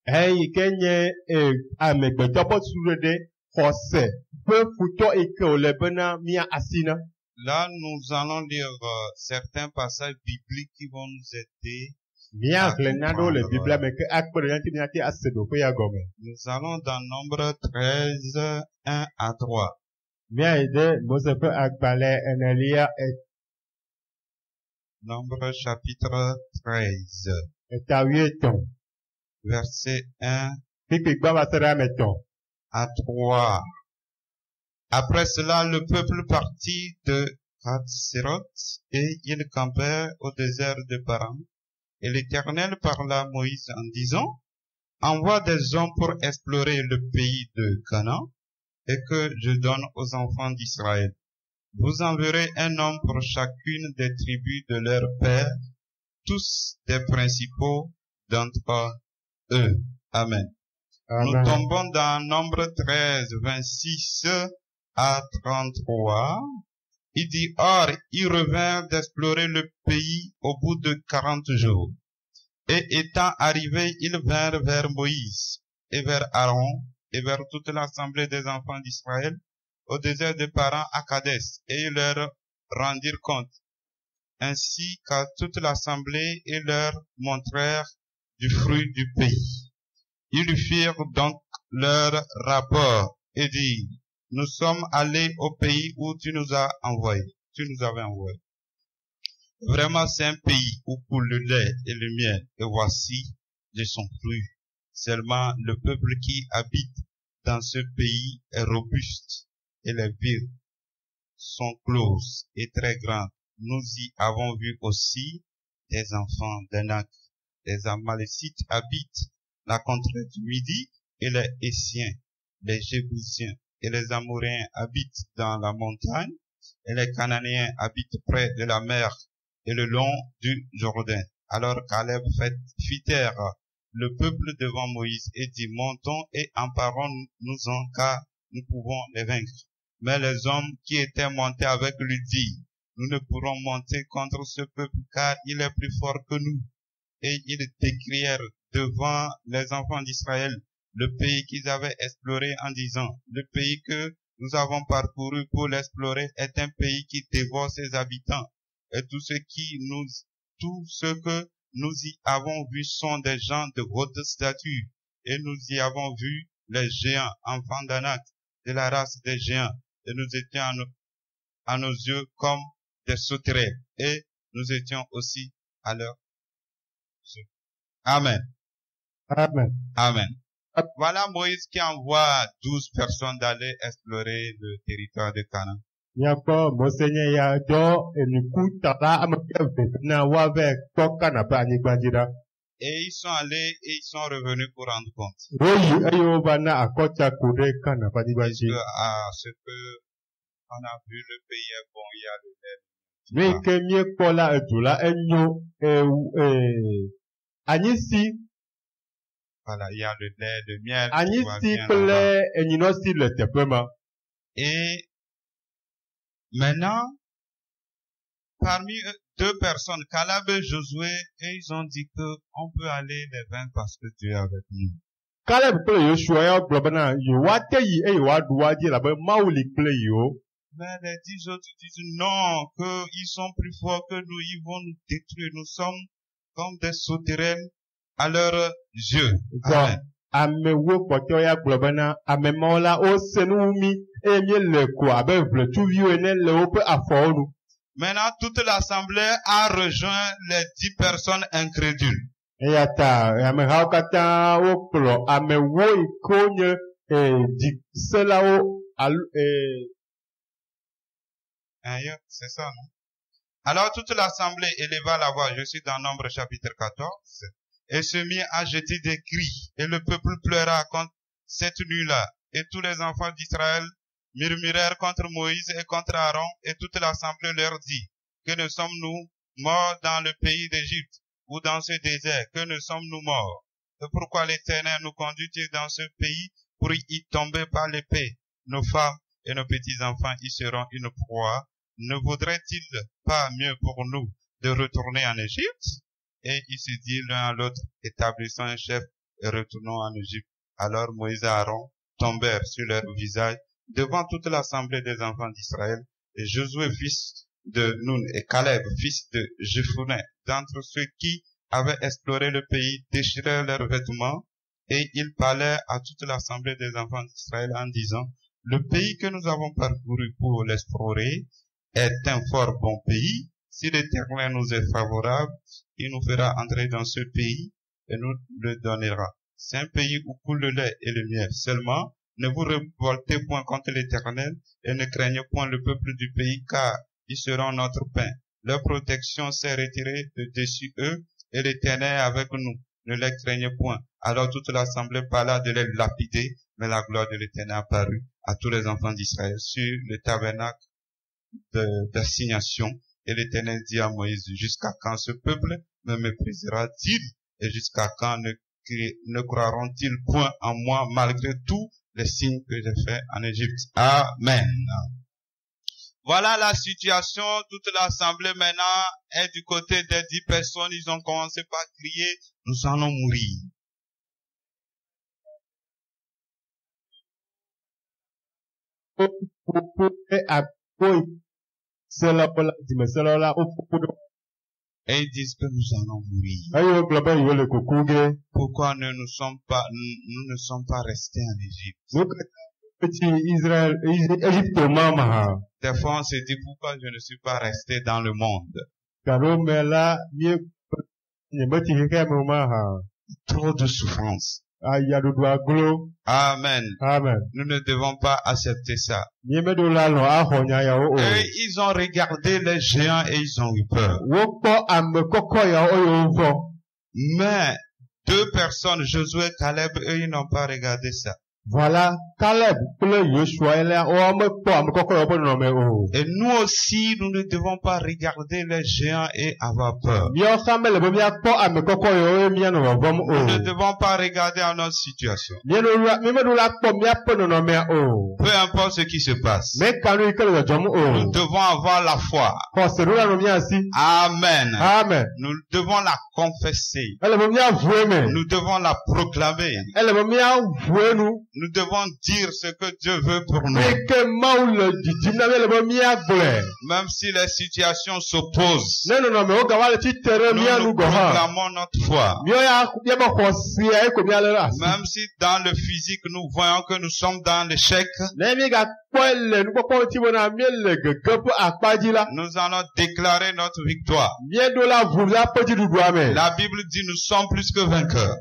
[SPEAKER 2] Eyi ke nye amegbetɔ ƒe suɖeɖe xɔse ƒe futɔ yi ke wòle bena mía asi na.
[SPEAKER 1] Là, nous allons lire certains passages bibliques qui vont nous aider.
[SPEAKER 2] Mía xlẽ nanewo le Biblia me ke akpe ɖe ŋuti míate ase ɖoƒe ya gɔme.
[SPEAKER 1] Nous allons dans Nombre 13, 1 à 3.
[SPEAKER 2] Mía yi ɖe Mose ƒe agbalẽ enelia
[SPEAKER 1] Nombre chapitre 13,
[SPEAKER 2] eta wuietɔ̃.
[SPEAKER 1] verset 1
[SPEAKER 2] Kpikpegba va se ɖe ame etɔ̃.
[SPEAKER 1] à 3. Après cela, le peuple partit de Hatzeroth et ils campèrent au désert de Paran. Et l'Éternel parla à Moïse en disant, envoie des hommes pour explorer le pays de Canaan et que je donne aux enfants d'Israël. Vous enverrez un homme pour chacune des tribus de leur père, tous des principaux d'entre eux. Amen. Nous
[SPEAKER 2] Amen.
[SPEAKER 1] tombons dans Nombre 13, 26 à 33. Il dit, or, ils revinrent d'explorer le pays au bout de 40 jours. Et étant arrivés, ils vinrent vers Moïse et vers Aaron et vers toute l'assemblée des enfants d'Israël au désert de Paran à Kadès, et ils leur rendirent compte, ainsi qu'à toute l'assemblée, et leur montrèrent du fruit du pays. Ils firent donc leur rapport et dirent, nous sommes allés au pays où tu nous as envoyés, tu nous avais envoyés. Vraiment, c'est un pays où coule le lait et le miel, et voici de son fruit. Seulement, le peuple qui habite dans ce pays est robuste, et les villes sont closes et très grandes. Nous y avons vu aussi des enfants d'Anak. Les Amalécites habitent la contrée du Midi, et les Essiens, les Jébusiens et les Amoréens habitent dans la montagne, et les Cananéens habitent près de la mer et le long du Jourdain. Alors Caleb fit taire le peuple devant Moïse et dit, montons et emparons-nous-en, car nous pouvons les vaincre. Mais les hommes qui étaient montés avec lui dirent, nous ne pourrons monter contre ce peuple, car il est plus fort que nous. Et ils décrièrent devant les enfants d'Israël le pays qu'ils avaient exploré en disant, le pays que nous avons parcouru pour l'explorer est un pays qui dévore ses habitants. Et tout ce que nous y avons vu sont des gens de haute stature. Et nous y avons vu les géants, enfants d'Anak, de la race des géants. Et nous étions à nos yeux comme des sauterelles. Et nous étions aussi à leurs yeux. Amen.
[SPEAKER 2] Amen.
[SPEAKER 1] Amen. Voilà Moïse qui envoie 12 personnes d'aller explorer le territoire de Canaan.
[SPEAKER 2] Miakpɔ Mose nye ya dɔ enukutala ame eve na woave kpɔ Kana ƒe anyigba dzi ɖa.
[SPEAKER 1] Et ils sont allés et ils sont revenus pour rendre compte.
[SPEAKER 2] Woyi eye wova na akɔtsaku ɖe Kana ƒe anyigba
[SPEAKER 1] Parce
[SPEAKER 2] dzi.
[SPEAKER 1] que à ce que on a vu, le pays est bon, il y a le lait.
[SPEAKER 2] Nu yi ke míekpɔ la edu la enyo anyisi
[SPEAKER 1] Voilà, il y a le lait, le miel. tout va
[SPEAKER 2] anyisi
[SPEAKER 1] bien
[SPEAKER 2] kple
[SPEAKER 1] là-bas.
[SPEAKER 2] enyinɔsi le teƒe ma.
[SPEAKER 1] Et maintenant, parmi eux, 2 personnes, Caleb et Josué, et ils ont dit que on peut aller les vaincre parce que Dieu est avec nous.
[SPEAKER 2] Caleb kple Yosua ya gblɔ bena yewoate yi eye yewoaɖu woadzi elabe Mawu li kple yewo.
[SPEAKER 1] Mais les 10 autres disent non, qu'ils sont plus forts que nous, ils vont nous détruire. Nous sommes comme des sauterelles à leurs yeux. Amen.
[SPEAKER 2] Amewo kpɔtɔ ya gblɔ bena ame mawo la wose nu wu mí eye míele ko abe ʋletsuviwo ene le woƒe afɔwo nu.
[SPEAKER 1] Maintenant, toute l'assemblée a rejoint les 10 personnes incrédules.
[SPEAKER 2] Eya ta amehawo katã wokplɔ amewo yi ke wonye dziselawo alo
[SPEAKER 1] Ailleurs, c'est ça, non? Alors toute l'assemblée éleva la voix, je suis dans Nombre chapitre 14, et se mit à jeter des cris, et le peuple pleura contre cette nuit-là, et tous les enfants d'Israël murmurèrent contre Moïse et contre Aaron, et toute l'assemblée leur dit, que ne sommes-nous morts dans le pays d'Égypte, ou dans ce désert, que ne sommes-nous morts? Et pourquoi l'Éternel nous conduit-il dans ce pays pour y tomber par l'épée? Nos femmes et nos petits-enfants y seront une proie. Ne vaudrait-il pas mieux pour nous de retourner en Égypte? Et ils se dirent l'un à l'autre, établissons un chef et retournons en Égypte. Alors Moïse et Aaron tombèrent sur leur visage devant toute l'assemblée des enfants d'Israël. Et Josué, fils de Nun, et Caleb, fils de Jephunneh, d'entre ceux qui avaient exploré le pays, déchirèrent leurs vêtements, et ils parlèrent à toute l'assemblée des enfants d'Israël en disant, le pays que nous avons parcouru pour l'explorer est un fort bon pays. Si l'Éternel nous est favorable, il nous fera entrer dans ce pays et nous le donnera. C'est un pays où coule le lait et le miel. Seulement, ne vous révoltez point contre l'Éternel et ne craignez point le peuple du pays, car ils seront notre pain. Leur protection s'est retirée de dessus eux et l'Éternel est avec nous. Ne les craignez point. Alors toute l'assemblée parla de les lapider, mais la gloire de l'Éternel apparut à tous les enfants d'Israël sur le tabernacle d'assignation. Et l'Éternel dit à Moïse, jusqu'à quand ce peuple me méprisera-t-il et jusqu'à quand ne croiront-ils point en moi malgré tous les signes que j'ai faits en Égypte? Amen. Voilà la situation. Toute l'assemblée maintenant est du côté des 10 personnes. Ils ont commencé par crier, nous allons mourir. Et ils disent que nous allons mourir. Pourquoi nous ne sommes pas restés en Égypte? Des fois on se dit pourquoi je ne suis pas resté dans le monde. Trop de souffrance. Amen. Nous ne devons pas accepter ça. Et ils ont regardé les géants et ils ont eu peur. Mais 2 personnes, Josué et Caleb, eux, ils n'ont pas regardé ça.
[SPEAKER 2] Voilà, Caleb, et
[SPEAKER 1] nous aussi, nous ne devons pas regarder les géants et avoir peur. Nous ne devons pas regarder à notre situation. Peu importe ce qui se passe. Nous devons avoir la foi. Amen. Nous devons la confesser. Nous devons la proclamer. Nous devons dire ce que Dieu veut pour nous. Même si les situations s'opposent, nous proclamons notre foi. Même si dans le physique nous voyons que nous sommes dans l'échec, nous allons déclarer notre victoire. La Bible dit nous sommes plus que vainqueurs.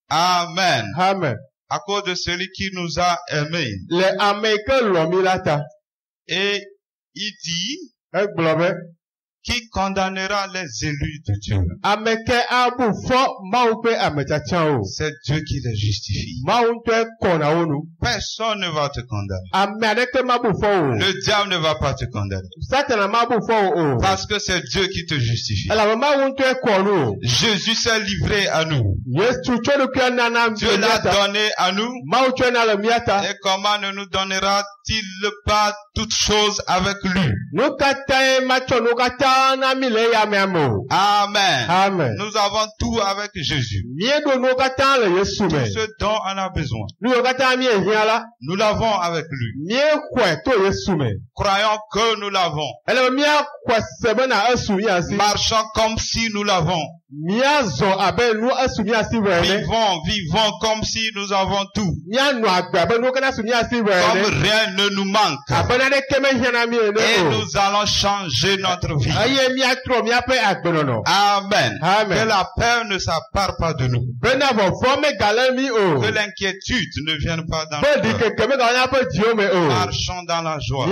[SPEAKER 1] Amen. À cause de celui qui nous a aimés. Et il dit, qui condamnera les élus de Dieu? C'est Dieu qui les justifie. Personne ne va te condamner. Le diable ne va pas te condamner. Parce que c'est Dieu qui te justifie. Jésus s'est livré à nous. Dieu l'a donné à nous. Et comment ne nous donnera-t-il pas toutes choses avec lui? Amen. Nous avons tout avec Jésus. Tout ce dont on a besoin. Nous l'avons avec lui. Croyons que nous l'avons. Marchons comme si nous l'avons. Vivons comme si nous avons tout. Comme rien ne nous manque. Et nous allons changer notre vie. Amen. Que la peur ne s'appare pas de nous. Que l'inquiétude ne vienne pas dans nous. Marchons dans la joie.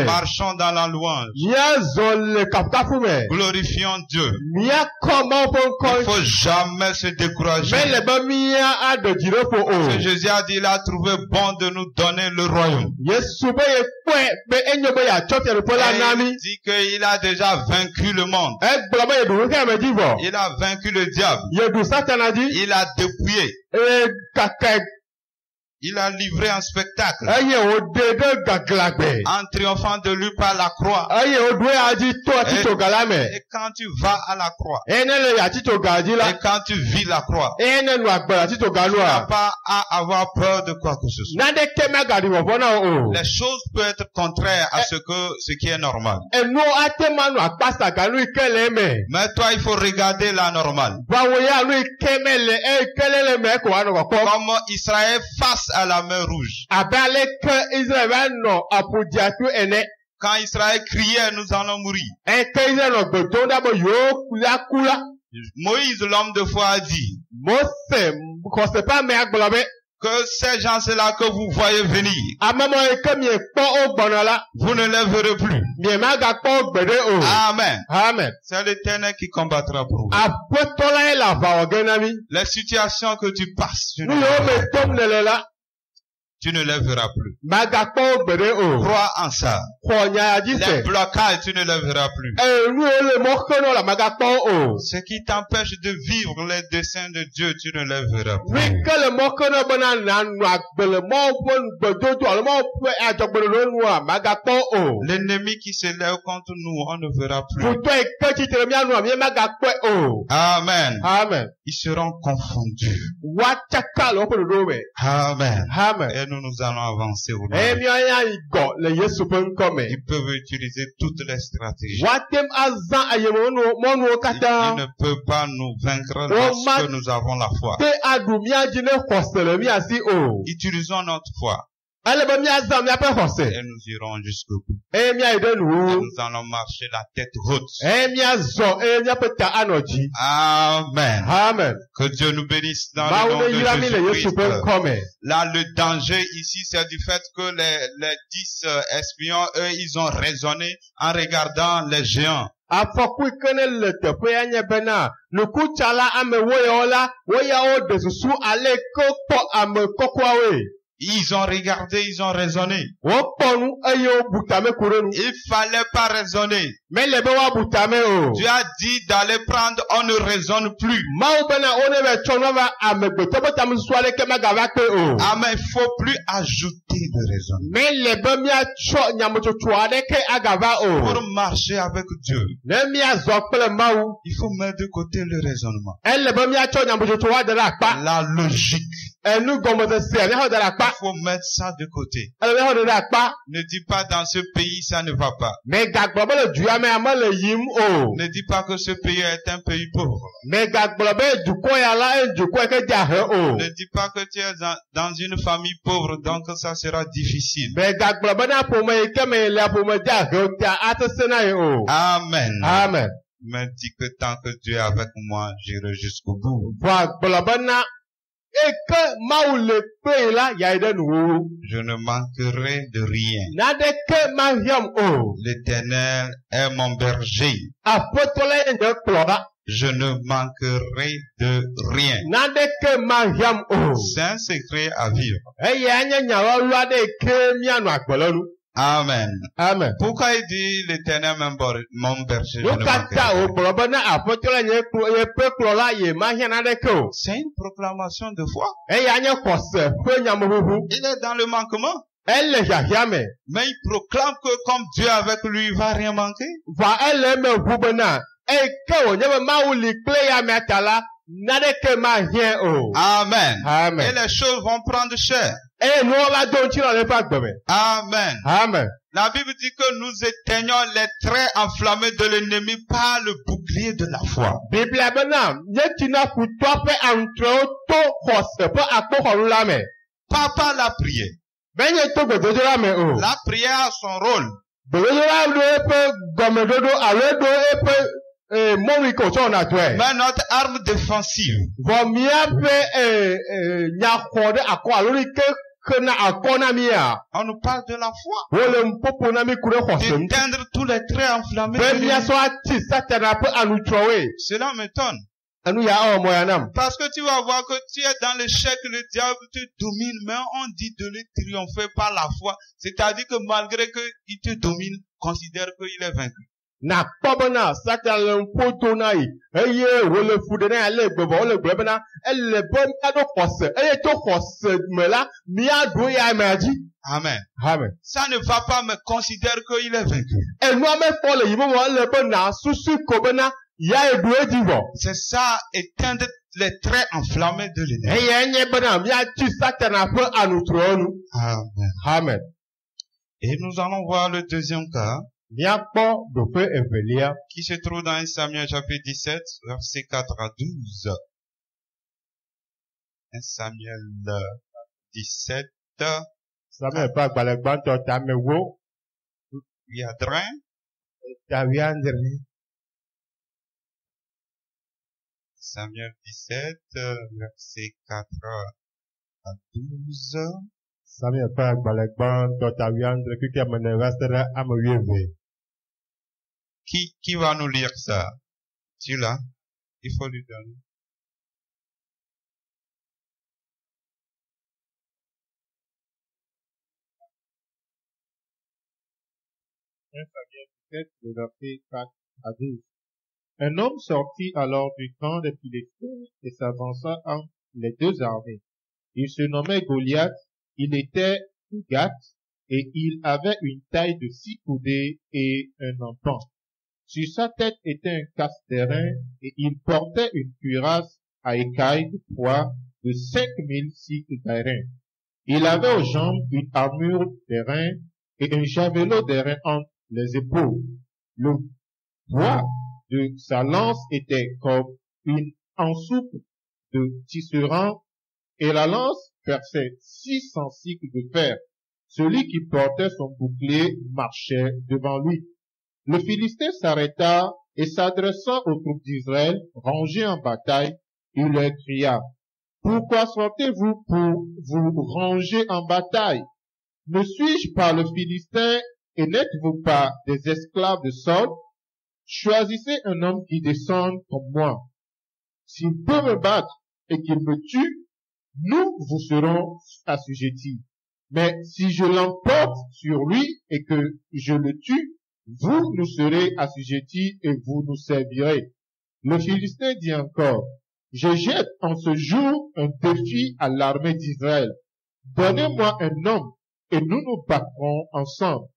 [SPEAKER 1] Marchons dans la louange. Glorifions Dieu. Il ne faut jamais se décourager. Ce Jésus a dit, il a trouvé bon de nous donner le royaume. Il dit qu'il a déjà vaincu le monde. Il a vaincu le diable. Il a dépouillé. Il a livré un spectacle
[SPEAKER 2] eye wòde ɖe gaglagbe.
[SPEAKER 1] en triomphant de lui par la croix.
[SPEAKER 2] Eye wòɖoe adzi to atitsoga la me.
[SPEAKER 1] Et quand tu vas à la croix,
[SPEAKER 2] Eye ne le atitsoga dzi la.
[SPEAKER 1] et quand tu vis la croix,
[SPEAKER 2] Eye ne nu agbe le atitsoga
[SPEAKER 1] tu n'as
[SPEAKER 2] nua.
[SPEAKER 1] pas à avoir peur de quoi que ce soit.
[SPEAKER 2] Naneke magaɖi vɔvɔ na wo o.
[SPEAKER 1] Les choses peuvent être contraires à ce qui est normal.
[SPEAKER 2] Enuwo ate ma nu akpasaga nu ike le eme.
[SPEAKER 1] Mais toi, il faut regarder la normale.
[SPEAKER 2] Vɔwo ya nu ike me le eke le me ko anɔ kɔkɔ.
[SPEAKER 1] Comme Israël face à la mer rouge.
[SPEAKER 2] Abe aleke Israel va nɔ aƒudziatu ene.
[SPEAKER 1] Quand Israël criait, nous allons mourir.
[SPEAKER 2] Eke Israel nɔ gbe dom ɖa be yewo ku la.
[SPEAKER 1] Moïse, l'homme de foi, a dit
[SPEAKER 2] Mose xɔseƒe ame agblɔ be.
[SPEAKER 1] que ces gens-là que vous voyez venir,
[SPEAKER 2] Amemɔ yi ke miekpɔ wo gbɔna la.
[SPEAKER 1] vous ne les verrez plus.
[SPEAKER 2] Miemagakpɔ wo gbe ɖe o.
[SPEAKER 1] Amen.
[SPEAKER 2] Amen.
[SPEAKER 1] C'est l'Éternel qui combattra pour vous.
[SPEAKER 2] Aƒetɔ la ye le aʋa wɔ ge na mi.
[SPEAKER 1] Les situations que tu passes, tu
[SPEAKER 2] Nu
[SPEAKER 1] ne
[SPEAKER 2] yiwo me tom le la.
[SPEAKER 1] les verras plus.
[SPEAKER 2] Magakpɔ wo gbe ɖe o.
[SPEAKER 1] Crois en ça.
[SPEAKER 2] Xɔ nya ya dzi
[SPEAKER 1] Les
[SPEAKER 2] se.
[SPEAKER 1] blocages, tu ne les verras plus.
[SPEAKER 2] Nu yiwo le mɔ xe nɔ la magakpɔ wo o.
[SPEAKER 1] Ce qui t'empêche de vivre les desseins de Dieu, tu ne les verras
[SPEAKER 2] Nu
[SPEAKER 1] plus.
[SPEAKER 2] ke le mɔ xe nɔ bena nanɔ agbe le mɔ ƒe gbedodo alo mɔ ƒe adzɔgbeɖoɖo nua magakpɔ o.
[SPEAKER 1] L'ennemi qui se lève contre nous, on ne verra plus.
[SPEAKER 2] Futɔ yi ke tsitre mía nua miemagakpɔe o.
[SPEAKER 1] Amen.
[SPEAKER 2] Amen.
[SPEAKER 1] Ils seront confondus.
[SPEAKER 2] Woatsaka le woƒe ɖoɖo me.
[SPEAKER 1] Amen.
[SPEAKER 2] Amen.
[SPEAKER 1] Et nous allons avancer au
[SPEAKER 2] Eye
[SPEAKER 1] nom.
[SPEAKER 2] míanya yi gɔ le Yesu ƒe ŋkɔ me.
[SPEAKER 1] Ils peuvent utiliser toutes les stratégies.
[SPEAKER 2] Woatem azã ayemɔnuwo mɔnuwo
[SPEAKER 1] Ils
[SPEAKER 2] katã.
[SPEAKER 1] ne peuvent pas nous vaincre
[SPEAKER 2] Oh,
[SPEAKER 1] lorsque nous avons la foi.
[SPEAKER 2] Te aɖu mía dzi ne xɔse le mía si o.
[SPEAKER 1] Utilisons notre foi
[SPEAKER 2] Ale be míazã míaƒe xɔse.
[SPEAKER 1] et nous irons jusqu'au bout.
[SPEAKER 2] Eye míayi ɖe
[SPEAKER 1] Et
[SPEAKER 2] nuwo.
[SPEAKER 1] nous allons marcher la tête haute.
[SPEAKER 2] Eye míazɔ eye míaƒe ta anɔ dzi.
[SPEAKER 1] Amen.
[SPEAKER 2] Amen.
[SPEAKER 1] Que Dieu nous bénisse dans le
[SPEAKER 2] Mawu
[SPEAKER 1] nom
[SPEAKER 2] ne
[SPEAKER 1] de
[SPEAKER 2] yra mi le Yesu ƒe
[SPEAKER 1] Jésus-Christ.
[SPEAKER 2] ŋkɔ me.
[SPEAKER 1] Là, le danger ici, c'est du fait que les 10 espions, eux, ils ont raisonné en regardant les géants.
[SPEAKER 2] Afɔku yi ke ne le teƒea nye bena nukutsala amewo yawo la woyawo ɖe susu ale ke kpɔ ame kɔkɔawoe.
[SPEAKER 1] Ils ont regardé, ils ont raisonné.
[SPEAKER 2] Wokpɔ nu eye wobu tame ku ɖe nu.
[SPEAKER 1] Il fallait pas raisonner.
[SPEAKER 2] Mele be woabu tame o.
[SPEAKER 1] Dieu a dit d'aller prendre, on ne raisonne plus.
[SPEAKER 2] Mawu bena wo ne be tsɔ nu va amegbetɔ be tamesusu aleke magava kpe o.
[SPEAKER 1] Amen. Il faut plus ajouter de raisonnement.
[SPEAKER 2] Mele be míatsɔ nyametsotso aɖeke agava
[SPEAKER 1] Pour
[SPEAKER 2] o.
[SPEAKER 1] marcher avec Dieu,
[SPEAKER 2] Ne míazɔ kple Mawu,
[SPEAKER 1] il faut mettre de côté le raisonnement.
[SPEAKER 2] ele be míatsɔ nyametsotso wa de ɖe akpa.
[SPEAKER 1] La logique.
[SPEAKER 2] Enu gɔmesese míaxɔ da ɖe akpa.
[SPEAKER 1] Il faut mettre ça de côté.
[SPEAKER 2] Ele míaxɔ da ɖe akpa.
[SPEAKER 1] Ne dis pas dans ce pays, ça ne va pas.
[SPEAKER 2] Megagblɔ be le duya me ame le yim o.
[SPEAKER 1] Ne dis pas que ce pays est un pays pauvre.
[SPEAKER 2] Megagblɔ be dukɔ ya la eye dukɔ yi ke de ahe o.
[SPEAKER 1] Ne dis pas que tu es dans une famille pauvre, donc ça sera difficile.
[SPEAKER 2] Megagblɔ be na ƒome yi ke me le ƒome de ahe o ta asese na ye o.
[SPEAKER 1] Amen.
[SPEAKER 2] Amen.
[SPEAKER 1] Mais dis que tant que Dieu est avec moi, j'irai jusqu'au bout.
[SPEAKER 2] Vɔ agblɔ be na eke Mawu le kpe yi la ya yi ɖe nuwo.
[SPEAKER 1] Je ne manquerai de rien.
[SPEAKER 2] Naɖeke mahiãm o.
[SPEAKER 1] L'Éternel est mon berger.
[SPEAKER 2] Aƒetɔ la ye nye kplɔla.
[SPEAKER 1] Je ne manquerai de rien.
[SPEAKER 2] Naɖeke mahiãm o.
[SPEAKER 1] C'est un secret à vivre.
[SPEAKER 2] Eya nye nya lɔlɔ aɖe yi ke míanɔ agbe le nu.
[SPEAKER 1] Amen.
[SPEAKER 2] Amen.
[SPEAKER 1] Pourquoi il dit l'Éternel mon berger? Je
[SPEAKER 2] Wo
[SPEAKER 1] ne
[SPEAKER 2] katã
[SPEAKER 1] manquerai.
[SPEAKER 2] wogblɔ be na aƒetɔ la nye ƒe kplɔla ye mahiã naɖeke o.
[SPEAKER 1] C'est une proclamation de foi.
[SPEAKER 2] Eya nye xɔse ƒe nyameʋuʋu.
[SPEAKER 1] Il est dans le manquement.
[SPEAKER 2] Ele hiahiã me.
[SPEAKER 1] Mais il proclame que comme Dieu est avec lui, il va rien manquer.
[SPEAKER 2] Va ele eme ʋu bena eyi ke wònye be Mawu li kple ya mea ta la naɖeke mahiã o.
[SPEAKER 1] Amen. Et
[SPEAKER 2] Amen.
[SPEAKER 1] les choses vont prendre cher.
[SPEAKER 2] Eye nuwo va do ŋuti le eƒe agbe me.
[SPEAKER 1] Amen.
[SPEAKER 2] Amen.
[SPEAKER 1] La Bible dit que nous éteignons les traits enflammés de l'ennemi par le bouclier de la foi.
[SPEAKER 2] Biblia bena míetina futɔ ƒe aŋutrɔwo to xɔse ƒe akpoxɔnu la me.
[SPEAKER 1] Pas par la prière.
[SPEAKER 2] Menye to gbedodo la me o.
[SPEAKER 1] La prière a son rôle.
[SPEAKER 2] Gbedodo la ɖo eƒe gɔmeɖoɖo alo eɖo eƒe mɔnu yi ke wòtsɔ wɔna dɔe.
[SPEAKER 1] Mais notre arme défensive,
[SPEAKER 2] Vɔ míaƒe nyaxɔ ɖe akɔ alo yi ke xena akɔ na mía.
[SPEAKER 1] on nous parle de la foi.
[SPEAKER 2] Wole ŋuƒoƒo na mí ku ɖe xɔse ŋu.
[SPEAKER 1] D'éteindre tous les traits enflammés.
[SPEAKER 2] Be
[SPEAKER 1] de l'ennemi.
[SPEAKER 2] míasɔ ati satana ƒe anutrɔwoe.
[SPEAKER 1] Cela m'étonne.
[SPEAKER 2] Enu ya awɔ mɔ ya nam.
[SPEAKER 1] Parce que tu vas voir que tu es dans l'échec, le diable te domine, mais on dit de le triompher par la foi. C'est-à-dire que malgré qu'il te domine, considère qu'il est vaincu.
[SPEAKER 2] Na kpɔbena Satan le ŋuƒoto na yi eye wòle fu ɖe na le gbegbe wòle gblɔ bena ele be míaɖo xɔse eye to xɔse me la míaɖo ya amea dzi.
[SPEAKER 1] Amen.
[SPEAKER 2] Amen.
[SPEAKER 1] Ça ne va pas, mais considère qu'il est vaincu.
[SPEAKER 2] Enua mekpɔ le yibɔ me ele be na susu ko bena ya eɖo edzi vɔ.
[SPEAKER 1] C'est ça, éteindre les traits enflammés de l'ennemi.
[SPEAKER 2] Eye enye bena míatsi Satana ƒe anutrɔwo nu.
[SPEAKER 1] Amen.
[SPEAKER 2] Amen.
[SPEAKER 1] Et nous allons voir le deuxième cas
[SPEAKER 2] Míakpɔ ɖoƒe evelia
[SPEAKER 1] qui se trouve dans 1 Samuel chapitre 17, versets 4 à 12. 1 Samuel 17,
[SPEAKER 2] Samuel ƒe agbalẽ gbãtɔ tame wo
[SPEAKER 1] il y a Drin.
[SPEAKER 2] tawiandre.
[SPEAKER 1] Samuel 17, versets 4 à 12.
[SPEAKER 2] Samuel ƒe agbalẽ gbãtɔ tawiandre keke ame va se ɖe ame 12.
[SPEAKER 1] Qui va nous lire ça? Tu l'as? Il faut lui donner.
[SPEAKER 3] Samuel 17, le verset 4 à 12. Un homme sortit alors du camp des Philistins et s'avança entre les deux armées. Il se nommait Goliath, il était de Gath et il avait une taille de 6 coudées et un enfant. Sur sa tête était un casse-terrain et il portait une cuirasse à écailles de poids de 5000 cycles d'airain. Il avait aux jambes une armure d'airain et un javelot d'airain entre les épaules. Le poids de sa lance était comme une ensoupe de tisserand et la lance perçait 600 cycles de fer. Celui qui portait son bouclier marchait devant lui. Le Philistin s'arrêta et s'adressant aux troupes d'Israël rangées en bataille, il leur cria: Pourquoi sortez-vous pour vous ranger en bataille? Ne suis-je pas le Philistin et n'êtes-vous pas des esclaves de Saul? Choisissez un homme qui descende comme moi. S'il peut me battre et qu'il me tue, nous vous serons assujettis. Mais si je l'emporte sur lui et que je le tue, vous nous serez assujettis et vous nous servirez. Le Philistin dit encore: Je jette en ce jour un défi à l'armée d'Israël. Donnez-moi un homme et nous nous battrons ensemble.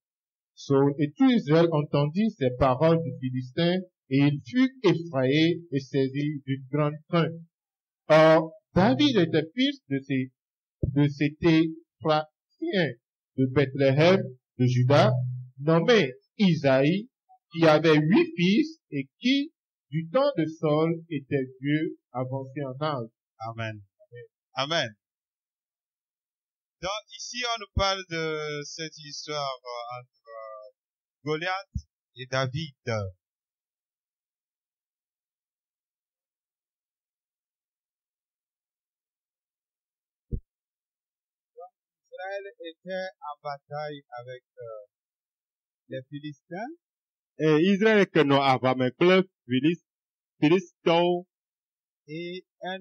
[SPEAKER 3] Saul et tout Israël entendit ces paroles du Philistin et il fut effrayé et saisi d'une grande crainte. Or, David était fils de cet Éphrathien de Bethléem de Juda, nommé Isaïe, qui avait 8 fils et qui, du temps de Saul, était vieux, avancé en âge.
[SPEAKER 1] Amen. Amen. Donc ici, on nous parle de cette histoire entre Goliath et David. Israël était en bataille avec les Philistins.
[SPEAKER 2] Et Israël que nous avons mes clubs Philistins
[SPEAKER 1] Et un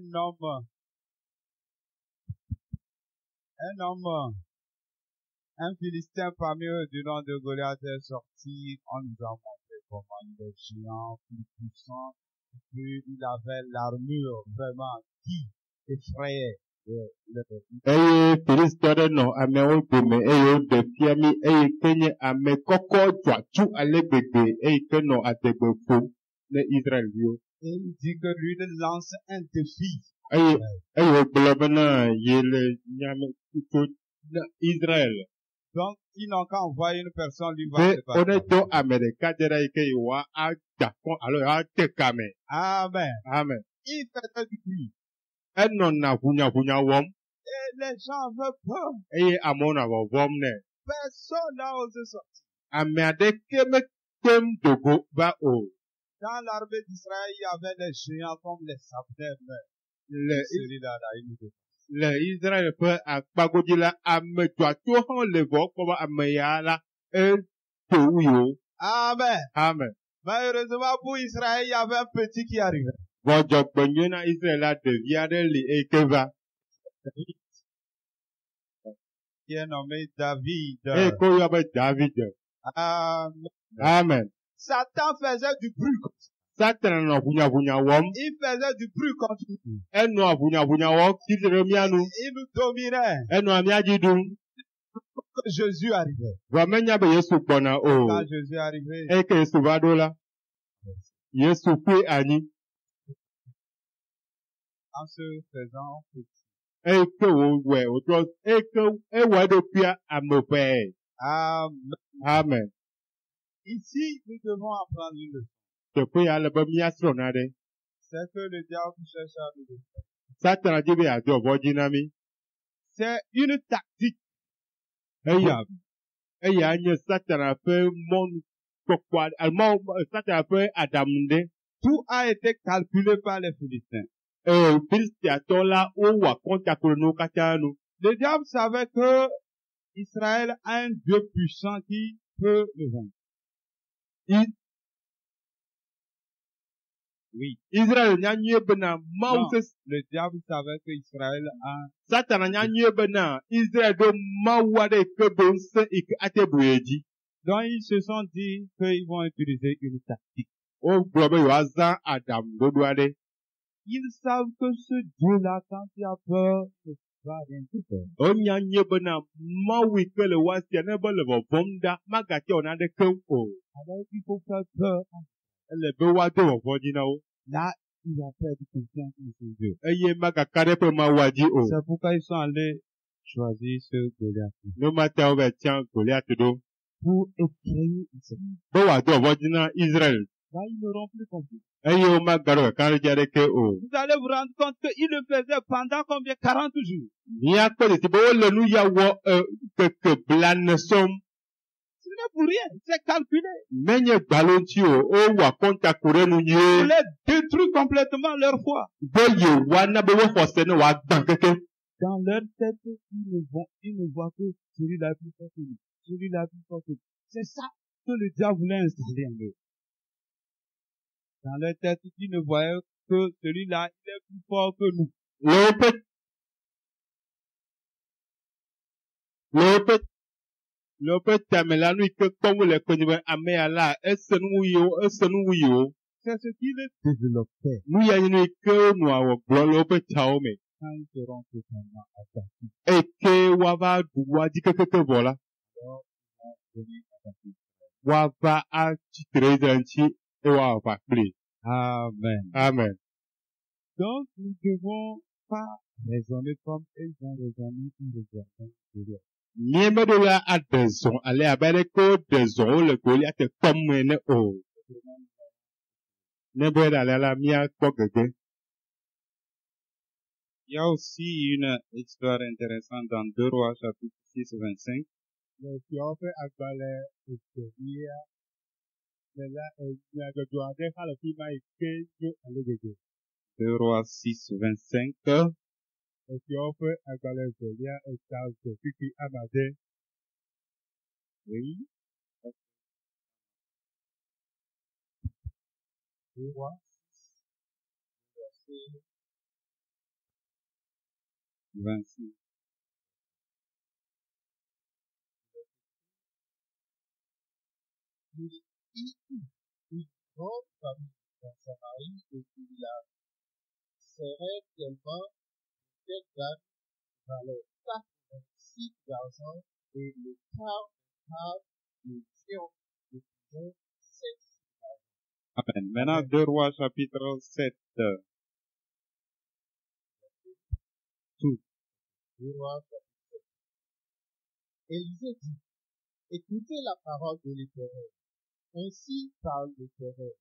[SPEAKER 1] Philistin parmi eux du nom de Goliath est sorti. On nous a montré comment il est géant, plus puissant. Puis il avait l'armure vraiment qui effrayait.
[SPEAKER 2] eye Philistins ɖe nɔ amewo dome eye woɖe fia mi eye ke nye ame kɔkɔ dzɔatsu ale gbegbe eye ke nɔ adegbe ƒom ne Israelviwo.
[SPEAKER 1] Et il dit que lui il lance un défi.
[SPEAKER 2] Eye wògblɔ bena yele nyame tso na Israel.
[SPEAKER 1] Donc ils n'ont qu'à envoyer une personne lui va
[SPEAKER 2] Be
[SPEAKER 1] se battre.
[SPEAKER 2] wonetsɔ ame ɖeka de ɖa yi ke yewoa ada kɔ alo yewoate kame.
[SPEAKER 1] Amen.
[SPEAKER 2] Amen.
[SPEAKER 1] Il faisait du bruit.
[SPEAKER 2] Enɔna ʋunyaʋunya wɔm
[SPEAKER 1] Et les gens avaient peur.
[SPEAKER 2] eye amewo nɔ vɔvɔm nɛ.
[SPEAKER 1] Personne n'a osé sortir.
[SPEAKER 2] Ame aɖeke mekpem dogo va o.
[SPEAKER 1] Dans l'armée d'Israël, il y avait des géants comme les Sabder, mais
[SPEAKER 2] Le
[SPEAKER 1] celui-là, là, il nous défend.
[SPEAKER 2] le Israël ƒe akpa godzi la, ame dzɔatsuwo hã le vɔ kpɔ be ame ya la eto wu yewo.
[SPEAKER 1] Amen.
[SPEAKER 2] Amen.
[SPEAKER 1] Malheureusement pour Israël, il y avait un petit qui arrivait.
[SPEAKER 2] Vɔ dzɔgbenyui na Israël la, ɖevi aɖe li eye ke va.
[SPEAKER 1] Qui est nommé David.
[SPEAKER 2] Eye ko yɔ be David.
[SPEAKER 1] Amen.
[SPEAKER 2] Amen.
[SPEAKER 1] Satan faisait du bruit comme ça.
[SPEAKER 2] Satan nɔ ʋunyaʋunya wɔm.
[SPEAKER 1] Il faisait du bruit contre nous.
[SPEAKER 2] Enɔ ʋunyaʋunya wɔm titre mía nu.
[SPEAKER 1] Il nous dominait.
[SPEAKER 2] Enɔ mía dzi ɖum.
[SPEAKER 1] Quand Jésus arrivait.
[SPEAKER 2] Vɔ menya be Yesu gbɔna o.
[SPEAKER 1] Quand Jésus arrivait,
[SPEAKER 2] Eye ke Yesu va ɖo la. Yesu ƒe anyi.
[SPEAKER 1] en se faisant petit.
[SPEAKER 2] Eye ke wòwɔe wòtrɔ eye ke ewɔ eɖokui ame ʋɛe.
[SPEAKER 1] Amen.
[SPEAKER 2] Amen.
[SPEAKER 1] Ici, nous devons apprendre une leçon.
[SPEAKER 2] Teƒe ya le be míasrɔ̃ na ɖe.
[SPEAKER 1] C'est que le diable cherche à nous détruire.
[SPEAKER 2] Satan di be yeadzɔ vɔdzi na mí.
[SPEAKER 1] C'est une tactique.
[SPEAKER 2] Eya nye Satan ƒe mɔnukpɔkpɔ Satan ƒe aɖamu ɖe.
[SPEAKER 1] Tout a été calculé par les Philistins.
[SPEAKER 2] Filistiatɔ la wowɔ akɔntakro na wo katã nu.
[SPEAKER 1] Le diable savait que Israël a un Dieu puissant qui peut le vaincre. Oui.
[SPEAKER 2] Israël nya nyuie bena Mawu
[SPEAKER 1] Non, le diable savait que Israël a
[SPEAKER 2] Satan nya nyuie bena Israël ɖo Mawu aɖe yi ke be ŋusẽ yi ke ate bu ye dzi.
[SPEAKER 1] Donc ils se sont dit qu'ils vont utiliser une tactique.
[SPEAKER 2] Wogblɔ be yewoazã aɖaŋuɖoɖo aɖe.
[SPEAKER 1] Ils savent que ce Dieu-là, quand il a peur, ne va rien tout faire.
[SPEAKER 2] Wonya nyuie bena Mawu yi ke le woasia ne be le vɔvɔm ɖa magate wɔ naneke o.
[SPEAKER 1] Alors il faut faire peur.
[SPEAKER 2] Ele be woado vɔvɔ dzi na wo.
[SPEAKER 1] Là, il va perdre confiance en son Dieu.
[SPEAKER 2] Eye magaka ɖe ƒe Mawua dzi o.
[SPEAKER 1] C'est pourquoi ils sont allés choisir ce Goliath
[SPEAKER 2] Ne mate wova tia Goliath ɖo.
[SPEAKER 1] pour effrayer Israël.
[SPEAKER 2] Be wòado vɔvɔ dzi na Israël.
[SPEAKER 1] Là, ils n'auront plus confiance.
[SPEAKER 2] Eye womagaɖo ɖekaɖedzi aɖeke o.
[SPEAKER 1] Vous allez vous rendre compte qu'il le faisait pendant combien? 40 jours.
[SPEAKER 2] Míakpɔ desi be wole nu ya wɔ keke blane sɔm.
[SPEAKER 1] Ce n'est pour rien. C'est calculé.
[SPEAKER 2] Menye gbalo ŋuti o, wowɔ akɔntako ɖe nu
[SPEAKER 1] Pour
[SPEAKER 2] nyuie.
[SPEAKER 1] les détruire complètement leur foi.
[SPEAKER 2] Be yewoana be woxɔse ne wòagbã keke.
[SPEAKER 1] Dans leur tête, ils ne voient que celui-là plus fort que nous. Celui-là plus fort que nous. C'est ça que le diable voulait installer en eux. Dans leur tête, ils ne voyaient que celui-là, il est plus fort que nous.
[SPEAKER 2] Le woƒe tame la nu yi ke kpɔm wole kpenye be ame ya la ese nu wu yiwo.
[SPEAKER 1] C'est ce qu'ils développaient
[SPEAKER 2] Nu ya nye nu yi ke wonɔa wɔ gblɔ le woƒe tawo me.
[SPEAKER 1] quand ils seront totalement attaqués.
[SPEAKER 2] Eye ke woava ɖu woadzi kekeke vɔ la,
[SPEAKER 1] Alors, ils vont venir attaquer.
[SPEAKER 2] woava atsitre Israel ŋuti eye woava kpli.
[SPEAKER 1] Amen.
[SPEAKER 2] Amen.
[SPEAKER 1] Donc, nous ne devons pas raisonner comme ils ont raisonné en regardant Goliath.
[SPEAKER 2] Míemeɖo la aɖe zɔ ale abe aleke woɖe zɔ wole Goliath kpɔm ene o. Ne be ɖalia la míakpɔ gege.
[SPEAKER 1] Il y a aussi une histoire intéressante dans 2 Rois chapitre 6, 25.
[SPEAKER 2] Le fiawo ƒe agbalẽ Ezeria le la nyagbɔgblɔ aɖe hã le fi ma yi ke nyo ale gbegbe.
[SPEAKER 1] 2 Rois 6, 25.
[SPEAKER 2] Le fiawo ƒe agbalẽ Ezeria eta ze fifi amade.
[SPEAKER 1] Oui. 2 Rois 6, verset 25.
[SPEAKER 3] Une grande famille dans Samarie et du village serait tellement que Dan valait 86 d'argent et le quart de viande de pigeon 7 d'argent.
[SPEAKER 1] Amen. Maintenant, 2 Rois chapitre 7.
[SPEAKER 3] Tout. 2 Rois chapitre 7. Élisée dit, écoutez la parole de l'Éternel. Ainsi parle l'Éternel.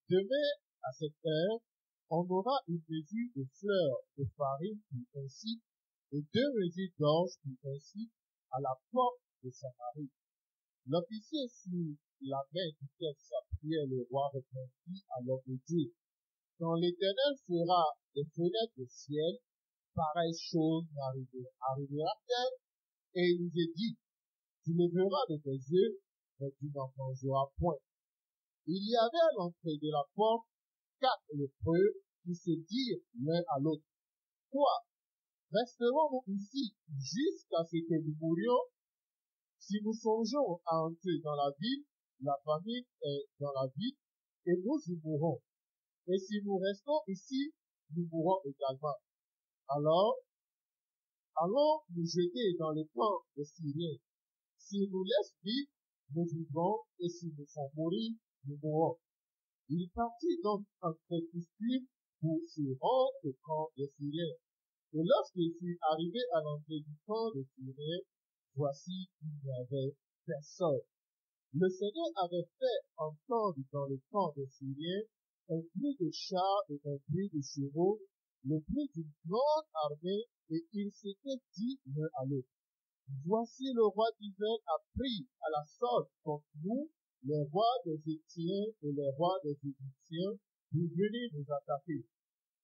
[SPEAKER 3] Demain, à cette heure, on aura une mesure de fleurs de farine pour un cycle et 2 mesures d'orge pour un cycle à la porte de Samarie. L'officier sur la main duquel s'appuyait le roi répondit à l'homme de Dieu. Quand l'Éternel fera des fenêtres du ciel, pareille chose arrivera-t-elle? Et il nous dit, tu le verras de tes yeux, mais tu n'en mangeras point. Il y avait à l'entrée de la porte 4 lépreux qui se dirent l'un à l'autre, quoi? Resterons-nous ici jusqu'à ce que nous mourions? Si nous songeons à entrer dans la ville, la famine est dans la ville et nous y mourrons. Et si nous restons ici, nous mourrons également. Alors, allons nous jeter dans le camp des Syriens. S'ils nous laissent vivre, nous vivons, et s'ils nous font mourir, nous mourrons. Il partit donc en crépuscule pour se rendre au camp des Syriens. Et lorsqu'il fut arrivé à l'entrée du camp des Syriens, voici il n'y avait personne. Le Seigneur avait fait entendre dans le camp des Syriens un bruit de chars et un bruit de chevaux, le bruit d'une grande armée, et ils s'étaient dit l'un à l'autre: voici le roi d'Israël a pris à la sorte contre nous les rois des Étiens et les rois des Égyptiens pour venir nous attaquer.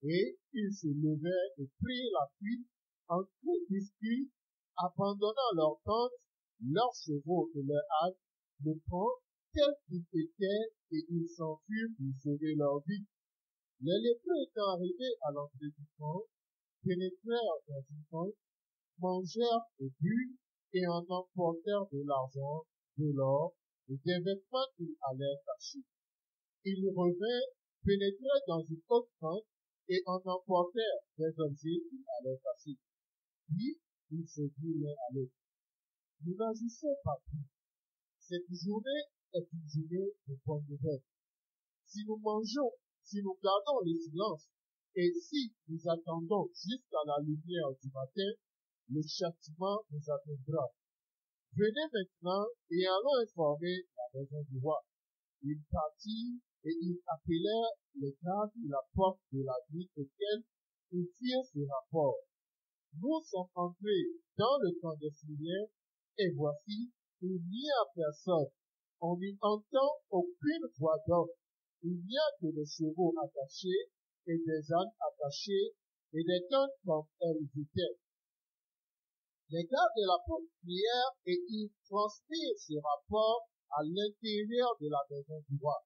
[SPEAKER 3] Et ils se levèrent et prirent la fuite en crépuscule, abandonnant leurs tentes, leurs chevaux et leurs ânes, le camp tel qu'il était, et ils s'enfuirent pour sauver leur vie. Les lépreux étant arrivés à l'entrée du camp, pénétrèrent dans une tente, mangèrent et burent, et en emportèrent de l'argent, de l'or, et des vêtements qu'ils allèrent cacher. Ils revinrent, pénétrèrent dans une autre tente, et en emportèrent des objets qu'ils allaient cacher. Puis, ils se dirent l'un à l'autre: nous n'agissons pas plus. Cette journée est une journée de bonne nouvelle. Si nous mangeons, si nous gardons le silence, et si nous attendons jusqu'à la lumière du matin, le châtiment nous atteindra. Venez maintenant et allons informer la maison du roi. Ils partirent et ils appelèrent les gardes de la porte de la ville auxquels ils firent ce rapport. Nous sommes entrés dans le camp des Syriens, et voici, il n'y a personne. On n'y entend aucune voix d'homme. Il n'y a que des chevaux attachés et des ânes attachés et des tentes comme elles étaient. Les gardes de la porte prièrent et ils transmirent ce rapport à l'intérieur de la maison du roi.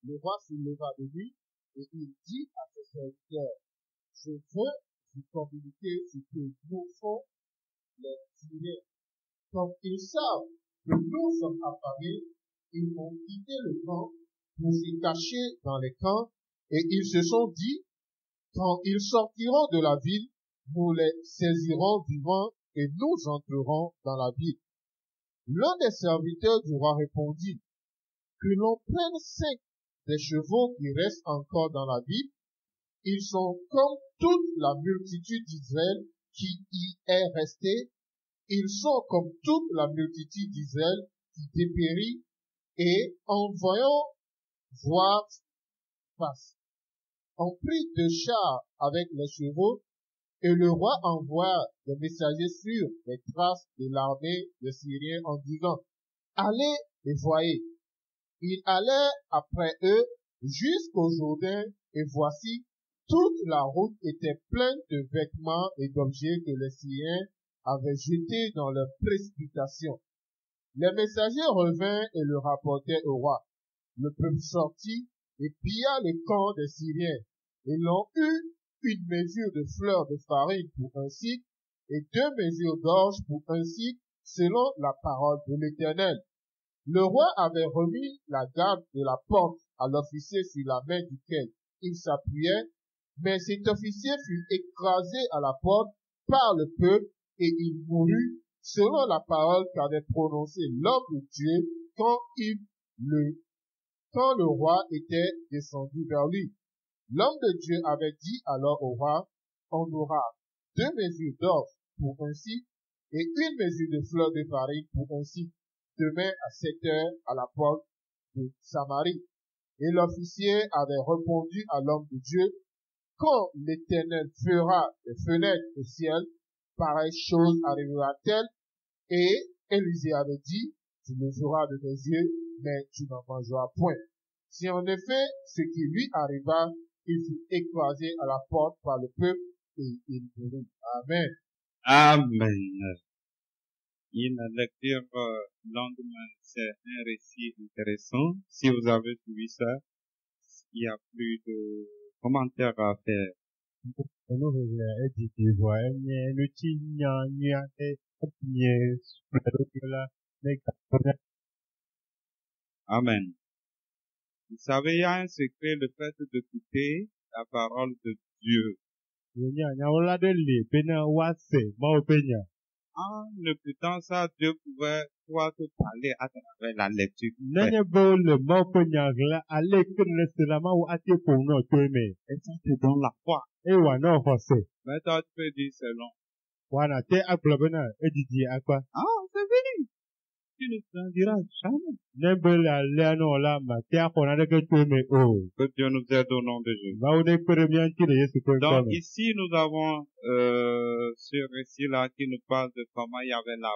[SPEAKER 3] Le roi se leva de lui et il dit à ses serviteurs: je veux vous communiquer ce que nous font les Syriens. Comme ils savent que nous sommes affamés, ils ont quitté le camp pour se cacher dans les camps, et ils se sont dit: quand ils sortiront de la ville, nous les saisirons vivants et nous entrerons dans la ville. L'un des serviteurs du roi répondit: que l'on prenne 5 des chevaux qui restent encore dans la ville. Ils sont comme toute la multitude d'Israël qui y est restée. Ils sont comme toute la multitude d'Israël qui dépérit, et en voyant voir face. On prit 2 chars avec les chevaux, et le roi envoya des messagers sur les traces de l'armée des Syriens en disant: allez et voyez. Ils allèrent après eux jusqu'au Jourdain, et voici, toute la route était pleine de vêtements et d'objets que les Syriens avaient jetés dans leur précipitation. Les messagers revinrent et le rapportèrent au roi. Le peuple sortit et pilla les camps des Syriens. Ils l'ont eu une mesure de fleurs de farine pour un cycle et 2 mesures d'orge pour un cycle, selon la parole de l'Éternel. Le roi avait remis la garde de la porte à l'officier sur la main duquel il s'appuyait, mais cet officier fut écrasé à la porte par le peuple et il mourut selon la parole qu'avait prononcée l'homme de Dieu quand le roi était descendu vers lui. L'homme de Dieu avait dit alors au roi: on aura 2 mesures d'orge pour un cycle et 1 mesure de fleurs de farine pour un cycle, demain à 7 heures à la porte de Samarie. Et l'officier avait répondu à l'homme de Dieu: quand l'Éternel fera des fenêtres au ciel, pareille chose arrivera-t-elle? Et Élisée avait dit: tu le feras de tes yeux, mais tu n'en mangeras point. Si en effet ce qui lui arriva, il fut écrasé à la porte par le peuple et il mourut. Amen.
[SPEAKER 1] Amen. Une lecture longue, mais c'est un récit intéressant. Si vous avez suivi ça, il n'y a plus de commentaires à faire. Amen. Vous savez, il y a un secret, le fait d'écouter la parole de Dieu.
[SPEAKER 3] Yenya nyawola de le bena wase ma openya.
[SPEAKER 1] En écoutant ça, Dieu pouvait pouvoir te parler à travers la lecture.
[SPEAKER 3] Nenye bo le ma openya gla ale kene sela ma wo ate po no tweme.
[SPEAKER 1] Et ça te donne la foi.
[SPEAKER 3] E wa no hose.
[SPEAKER 1] Mais toi, tu peux dire c'est long.
[SPEAKER 3] Wana te aglobena edidi akwa.
[SPEAKER 1] Ah, c'est fini. Tu ne t'en diras jamais.
[SPEAKER 3] Nebela le no la ma te akona de ke tweme o.
[SPEAKER 1] Que Dieu nous aide au nom de Jésus.
[SPEAKER 3] Ba one peremian ti de Yesu Christ.
[SPEAKER 1] Donc ici, nous avons ce récit-là qui nous parle de comment il y avait la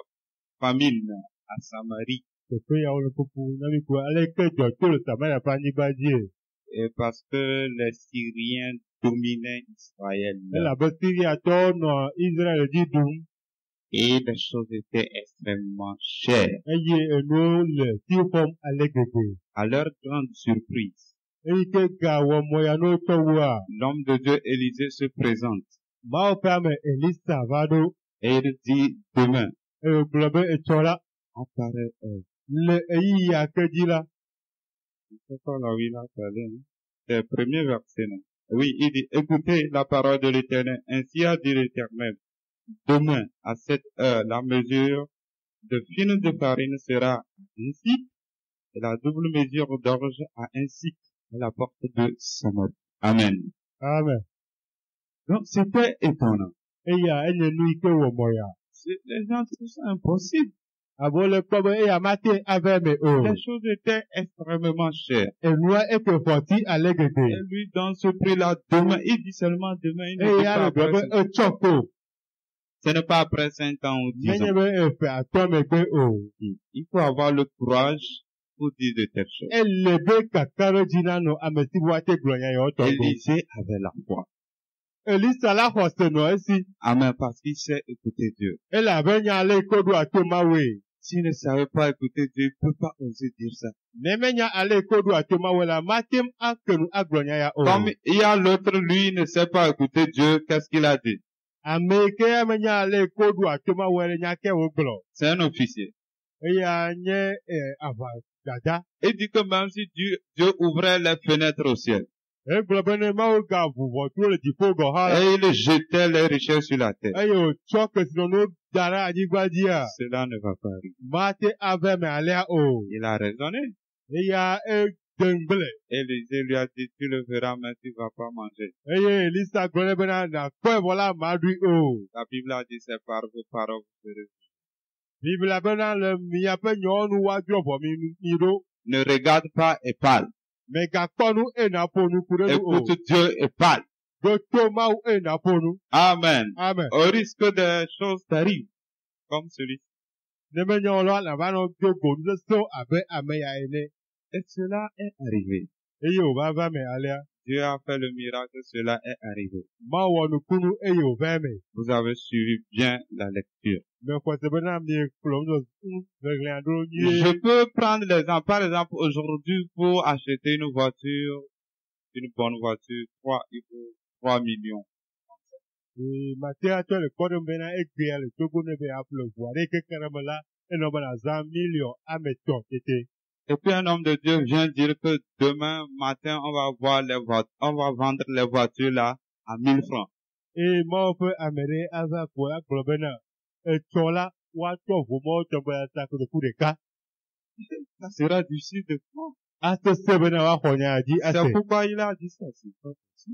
[SPEAKER 1] famine à Samarie.
[SPEAKER 3] Ko ya ole popu na mi ko ale ke jo to le tamaya pani baje.
[SPEAKER 1] Et parce que les Syriens dominaient Israël.
[SPEAKER 3] La bactérie a tourné Israël dit dum.
[SPEAKER 1] Et les choses étaient extrêmement chères.
[SPEAKER 3] Eye eno le tiofom alegede.
[SPEAKER 1] À leur grande surprise,
[SPEAKER 3] Eye ke ga wo moya no towa.
[SPEAKER 1] l'homme de Dieu Élisée se présente
[SPEAKER 3] Ma opame Elisa vado.
[SPEAKER 1] et il dit demain,
[SPEAKER 3] E globe e chola.
[SPEAKER 1] à pareille heure.
[SPEAKER 3] Le eyi ya ke di la.
[SPEAKER 1] C'est pas là où il a parlé, hein? C'est le premier verset, non? Oui, il dit, écoutez la parole de l'Éternel. Ainsi a dit l'Éternel. Demain, à cette heure, la mesure de fine de farine sera à un cycle, et la double mesure d'orge à un cycle, à la porte de Samarie. Amen.
[SPEAKER 3] Amen.
[SPEAKER 1] Donc, c'était étonnant.
[SPEAKER 3] Eya enye nui ke wo moya.
[SPEAKER 1] Les gens trouvent ça impossible.
[SPEAKER 3] Abo le kobe eya mate ave me o.
[SPEAKER 1] Les choses étaient extrêmement chères.
[SPEAKER 3] E nua e ke foti alegede.
[SPEAKER 1] Et lui, dans ce prix-là, demain, il dit seulement demain, il ne dit
[SPEAKER 3] Eya
[SPEAKER 1] pas
[SPEAKER 3] le
[SPEAKER 1] après
[SPEAKER 3] globe e choko.
[SPEAKER 1] ce n'est pas après 5 ans ou 10
[SPEAKER 3] Nenye
[SPEAKER 1] ans.
[SPEAKER 3] be e fe atome gbe o.
[SPEAKER 1] Il faut avoir le courage pour dire de telles choses.
[SPEAKER 3] Elebe kakaro jina no amesi wate glonya yo togo.
[SPEAKER 1] Élisée avait la foi.
[SPEAKER 3] Elisa la hose no esi.
[SPEAKER 1] Amen, parce qu'il sait écouter Dieu.
[SPEAKER 3] Ela benya ale kodu atomawe.
[SPEAKER 1] S'il ne savait pas écouter Dieu, il ne peut pas oser dire ça.
[SPEAKER 3] Nemenya ale kodu atomawe la matem akenu aglonya ya o.
[SPEAKER 1] Comme il y a l'autre, lui, il ne sait pas écouter Dieu, qu'est-ce qu'il a dit?
[SPEAKER 3] Ameke amenya ale kodu atomawe le nyake oglo.
[SPEAKER 1] C'est un officier.
[SPEAKER 3] Eya nye ava dada.
[SPEAKER 1] Il dit que même si Dieu ouvrait les fenêtres au ciel,
[SPEAKER 3] E globene ma o ga vuvo tu le dipo go ha.
[SPEAKER 1] et il jetait les richesses sur la terre,
[SPEAKER 3] Eyo choke sinono dara anigba dia.
[SPEAKER 1] cela ne va pas arriver.
[SPEAKER 3] Mate ave me ale o.
[SPEAKER 1] Il a raisonné.
[SPEAKER 3] Eya dengle.
[SPEAKER 1] Élisée lui a dit, tu le verras, mais tu ne vas pas manger.
[SPEAKER 3] Eye Elisa globene bena na kwe vola madui o.
[SPEAKER 1] La Bible a dit, c'est par vos paroles que vous serez.
[SPEAKER 3] Biblia bena le miape nyɔnu wa dzɔ vɔ mi ɖo.
[SPEAKER 1] Ne regarde pas et parle.
[SPEAKER 3] Mɛ gakpɔnu ena ƒonu ku ɖe nu o.
[SPEAKER 1] Écoute Dieu et parle.
[SPEAKER 3] Do to mawu ena ƒonu.
[SPEAKER 1] Amen.
[SPEAKER 3] Amen.
[SPEAKER 1] Au risque des choses t'arrivent, comme celui-ci.
[SPEAKER 3] Ne be nyɔ lɔ nava nɔ do gonu ɖe so abe ame ya ene.
[SPEAKER 1] Et cela est arrivé.
[SPEAKER 3] Eye o va va me alea.
[SPEAKER 1] Dieu a fait le miracle, cela est arrivé.
[SPEAKER 3] Ma wɔ nukunu eye o va me.
[SPEAKER 1] Vous avez suivi bien la lecture.
[SPEAKER 3] Mɛ xɔse bena mi kplɔm ɖo ʋeʋlia ɖo nyuie.
[SPEAKER 1] Je peux prendre l'exemple, par exemple, aujourd'hui, pour acheter une voiture, une bonne voiture, il faut 3 millions.
[SPEAKER 3] Mate atɔ le kɔ ɖem bena egbea le togo ne be aƒle ʋua ɖe keke ɖe me la enɔ bena zã million ame tɔ tete.
[SPEAKER 1] Et puis un homme de Dieu vient dire que demain matin, on va vendre les voitures là à 1000 francs.
[SPEAKER 3] Eye Mawu ƒe ame ɖe ava ko agblɔ bena etsɔ la woatɔ ʋu mɔ tɔ be ata kotoku ɖeka.
[SPEAKER 1] Ça sera difficile de prendre.
[SPEAKER 3] Asese bena woaxɔ nya dzi ase.
[SPEAKER 1] C'est pourquoi il a dit ça.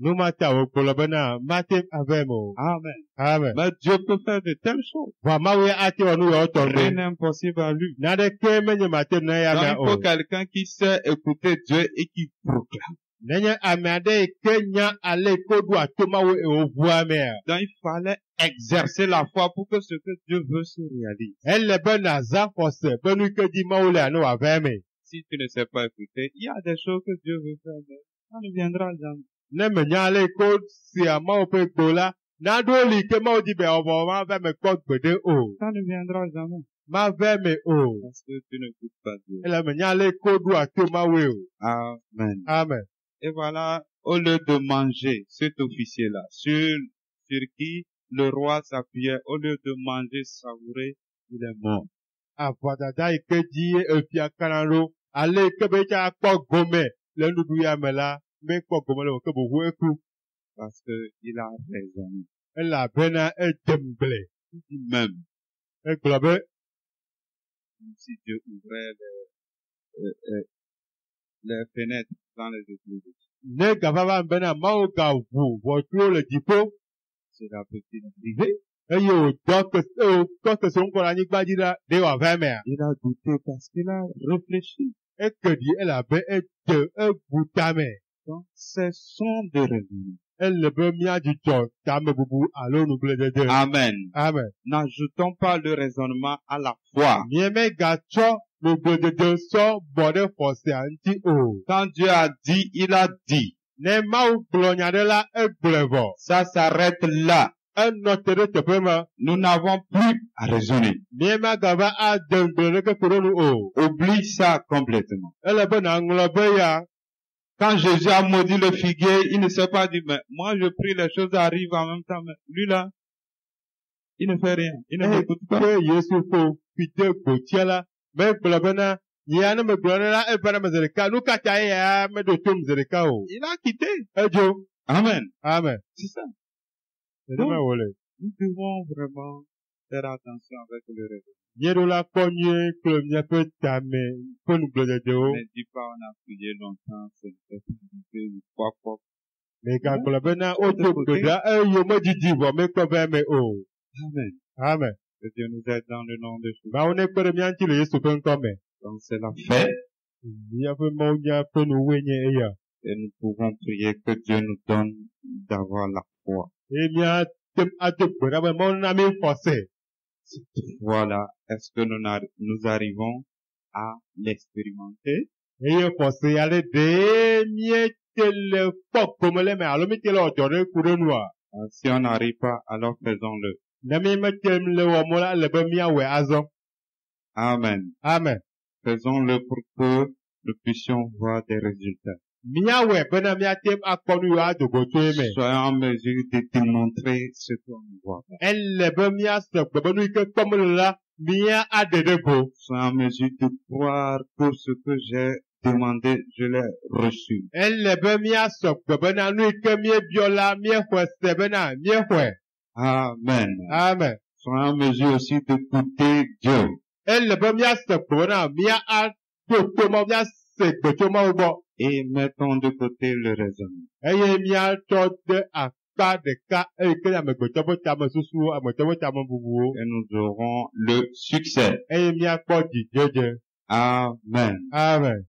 [SPEAKER 3] Nu mata wògblɔ bena mate ave me o.
[SPEAKER 1] Amen.
[SPEAKER 3] Amen.
[SPEAKER 1] Mais Dieu peut faire de telles choses.
[SPEAKER 3] Vɔ Mawu ya ate wɔ nu yawo tɔ
[SPEAKER 1] Rien
[SPEAKER 3] ɖe.
[SPEAKER 1] n'est impossible à lui.
[SPEAKER 3] Naɖeke menye mate na ya
[SPEAKER 1] Donc
[SPEAKER 3] mea
[SPEAKER 1] il faut
[SPEAKER 3] o.
[SPEAKER 1] quelqu'un qui sait écouter Dieu et qui proclame.
[SPEAKER 3] Nenye ame aɖe yi ke nya ale ko ɖo ato Mawu wòʋua mea.
[SPEAKER 1] Donc il fallait exercer la foi pour que ce que Dieu veut se réalise.
[SPEAKER 3] Ele be nàza xɔse be nu yi ke di Mawu lea ne wòava me.
[SPEAKER 1] Si tu ne sais pas écouter, il y a des choses que Dieu veut faire, mais ça ne viendra jamais.
[SPEAKER 3] Ne menya ale ko sia Mawu ƒe gbo la, naɖewo li ke Mawu di be wòavɔ mava me kpɔ gbeɖe o.
[SPEAKER 1] Ça ne viendra jamais.
[SPEAKER 3] Mava me o.
[SPEAKER 1] Parce que tu n'écoutes pas Dieu.
[SPEAKER 3] Ele menya ale ko ɖo ato Mawu o.
[SPEAKER 1] Amen.
[SPEAKER 3] Amen.
[SPEAKER 1] Et voilà, au lieu de manger cet officier-là, sur qui le roi s'appuyait, au lieu de manger, savourer, il est mort.
[SPEAKER 3] Avɔdada yi ke dzi efia kana ɖo
[SPEAKER 2] Ale ke be tsa kpɔ gome le nuɖuya me la, me kpɔ gome le o ke boʋu eku.
[SPEAKER 1] Parce qu'il a raisonné.
[SPEAKER 2] Elabena edem gble.
[SPEAKER 1] Il dit même,
[SPEAKER 2] Egblɔ be,
[SPEAKER 1] si Dieu ouvrait les fenêtres dans les églises,
[SPEAKER 2] ne gavava bena Mawu gaʋu ʋɔtruwo le dziƒo,
[SPEAKER 1] cela peut-il arriver?
[SPEAKER 2] eye wòtɔ kese ŋkɔ le anyigba dzi ɖa, ɖe wòava emea.
[SPEAKER 1] Il a douté parce qu'il a réfléchi.
[SPEAKER 2] Eke ɖi elabe eʋu tame.
[SPEAKER 1] Donc, cessons de raisonner.
[SPEAKER 2] Ele be míadzudzɔ tamebubu alo nugblẽdede.
[SPEAKER 1] Amen.
[SPEAKER 2] Amen.
[SPEAKER 1] N'ajoutons pas le raisonnement à la foi.
[SPEAKER 2] Míemegatsɔ nugblẽdede sɔ bɔ ɖe xɔsea ŋuti o.
[SPEAKER 1] Quand Dieu a dit, il a dit.
[SPEAKER 2] Ne Mawu gblɔ nya ɖe la, egblɔe vɔ.
[SPEAKER 1] Ça s'arrête là.
[SPEAKER 2] Enɔ te ɖe teƒe me.
[SPEAKER 1] Nous n'avons plus à raisonner.
[SPEAKER 2] Míemagava ade ŋgble ɖeke ko ɖe nu o.
[SPEAKER 1] Oublie ça complètement.
[SPEAKER 2] Ele be nàŋlɔ be ya.
[SPEAKER 1] Quand Jésus a maudit le figuier, il ne s'est pas dit, mais moi je prie, les choses arrivent en même temps, mais lui là, il ne fait rien, il ne m'écoute pas.
[SPEAKER 2] Ke Yesu ƒo fite gbotia la, megblɔ bena, ya ne megblɔ ne la, evana me zi ɖeka, nu katã ya meɖo tom zi ɖeka o.
[SPEAKER 1] Il a quitté.
[SPEAKER 2] Edzo.
[SPEAKER 1] Amen.
[SPEAKER 2] Amen.
[SPEAKER 1] C'est ça.
[SPEAKER 2] Nenema wòle.
[SPEAKER 1] Nous devons vraiment faire attention avec le raisonnement.
[SPEAKER 2] Míeɖola kpɔ nyuie kple míaƒe tame ƒe nugblẽdedewo.
[SPEAKER 1] Ne dis pas on a prié longtemps, c'est une fois.
[SPEAKER 2] Megagblɔ bena wodo gbe ɖa eye medidi vɔ mekpɔ be eme o.
[SPEAKER 1] Amen.
[SPEAKER 2] Amen.
[SPEAKER 1] Que Dieu nous aide dans le nom de Jésus.
[SPEAKER 2] Mawu nekpe ɖe mía ŋuti le Yesu ƒe ŋkɔ me.
[SPEAKER 1] Donc c'est la fête.
[SPEAKER 2] Míaƒe mawunya ƒe nuwoe nye eya.
[SPEAKER 1] Et nous pouvons prier que Dieu nous donne d'avoir la foi.
[SPEAKER 2] Eye míatem ado gbe ɖa be Mawu na mí xɔse.
[SPEAKER 1] Cette foi-là, est-ce que nous arrivons à l'expérimenter?
[SPEAKER 2] Eye xɔse ya ɖe ɖe míete le kpɔ gome le me alo míete le ɔdzɔ ɖe ku ɖe nua.
[SPEAKER 1] Si on n'arrive pas, alors faisons-le.
[SPEAKER 2] Ne mí metem le wɔ mo la, ele be míawɔe azɔ.
[SPEAKER 1] Amen.
[SPEAKER 2] Amen.
[SPEAKER 1] Faisons-le pour que nous puissions voir des résultats.
[SPEAKER 2] Míawɔe bena míatem akpɔ nu yiwo adogo tso eme.
[SPEAKER 1] Soyons en mesure de démontrer ce qu'on ne voit pas.
[SPEAKER 2] Ele be míasɔ gbe be nu yi ke kpɔm le la, mía aɖe ɖe go.
[SPEAKER 1] Soyons en mesure de croire que ce que j'ai demandé, je l'ai reçu.
[SPEAKER 2] Ele be míasɔ gbe bena nu yi ke míebiɔ la, míexɔe se bena míexɔe.
[SPEAKER 1] Amen.
[SPEAKER 2] Amen.
[SPEAKER 1] Soyons en mesure aussi d'écouter Dieu.
[SPEAKER 2] Ele be míasɔ gbe bena mía aɖo to Mawu, míase gbe tso Mawu gbɔ.
[SPEAKER 1] Et mettons de côté le raisonnement.
[SPEAKER 2] Eye míatsɔ de akpa ɖeka eye ke amegbetɔ ƒe tame susuwo, amegbetɔ ƒe tame bubuwo.
[SPEAKER 1] Et nous aurons le succès.
[SPEAKER 2] Eye míakpɔ dzidzedze.
[SPEAKER 1] Amen.
[SPEAKER 2] Amen.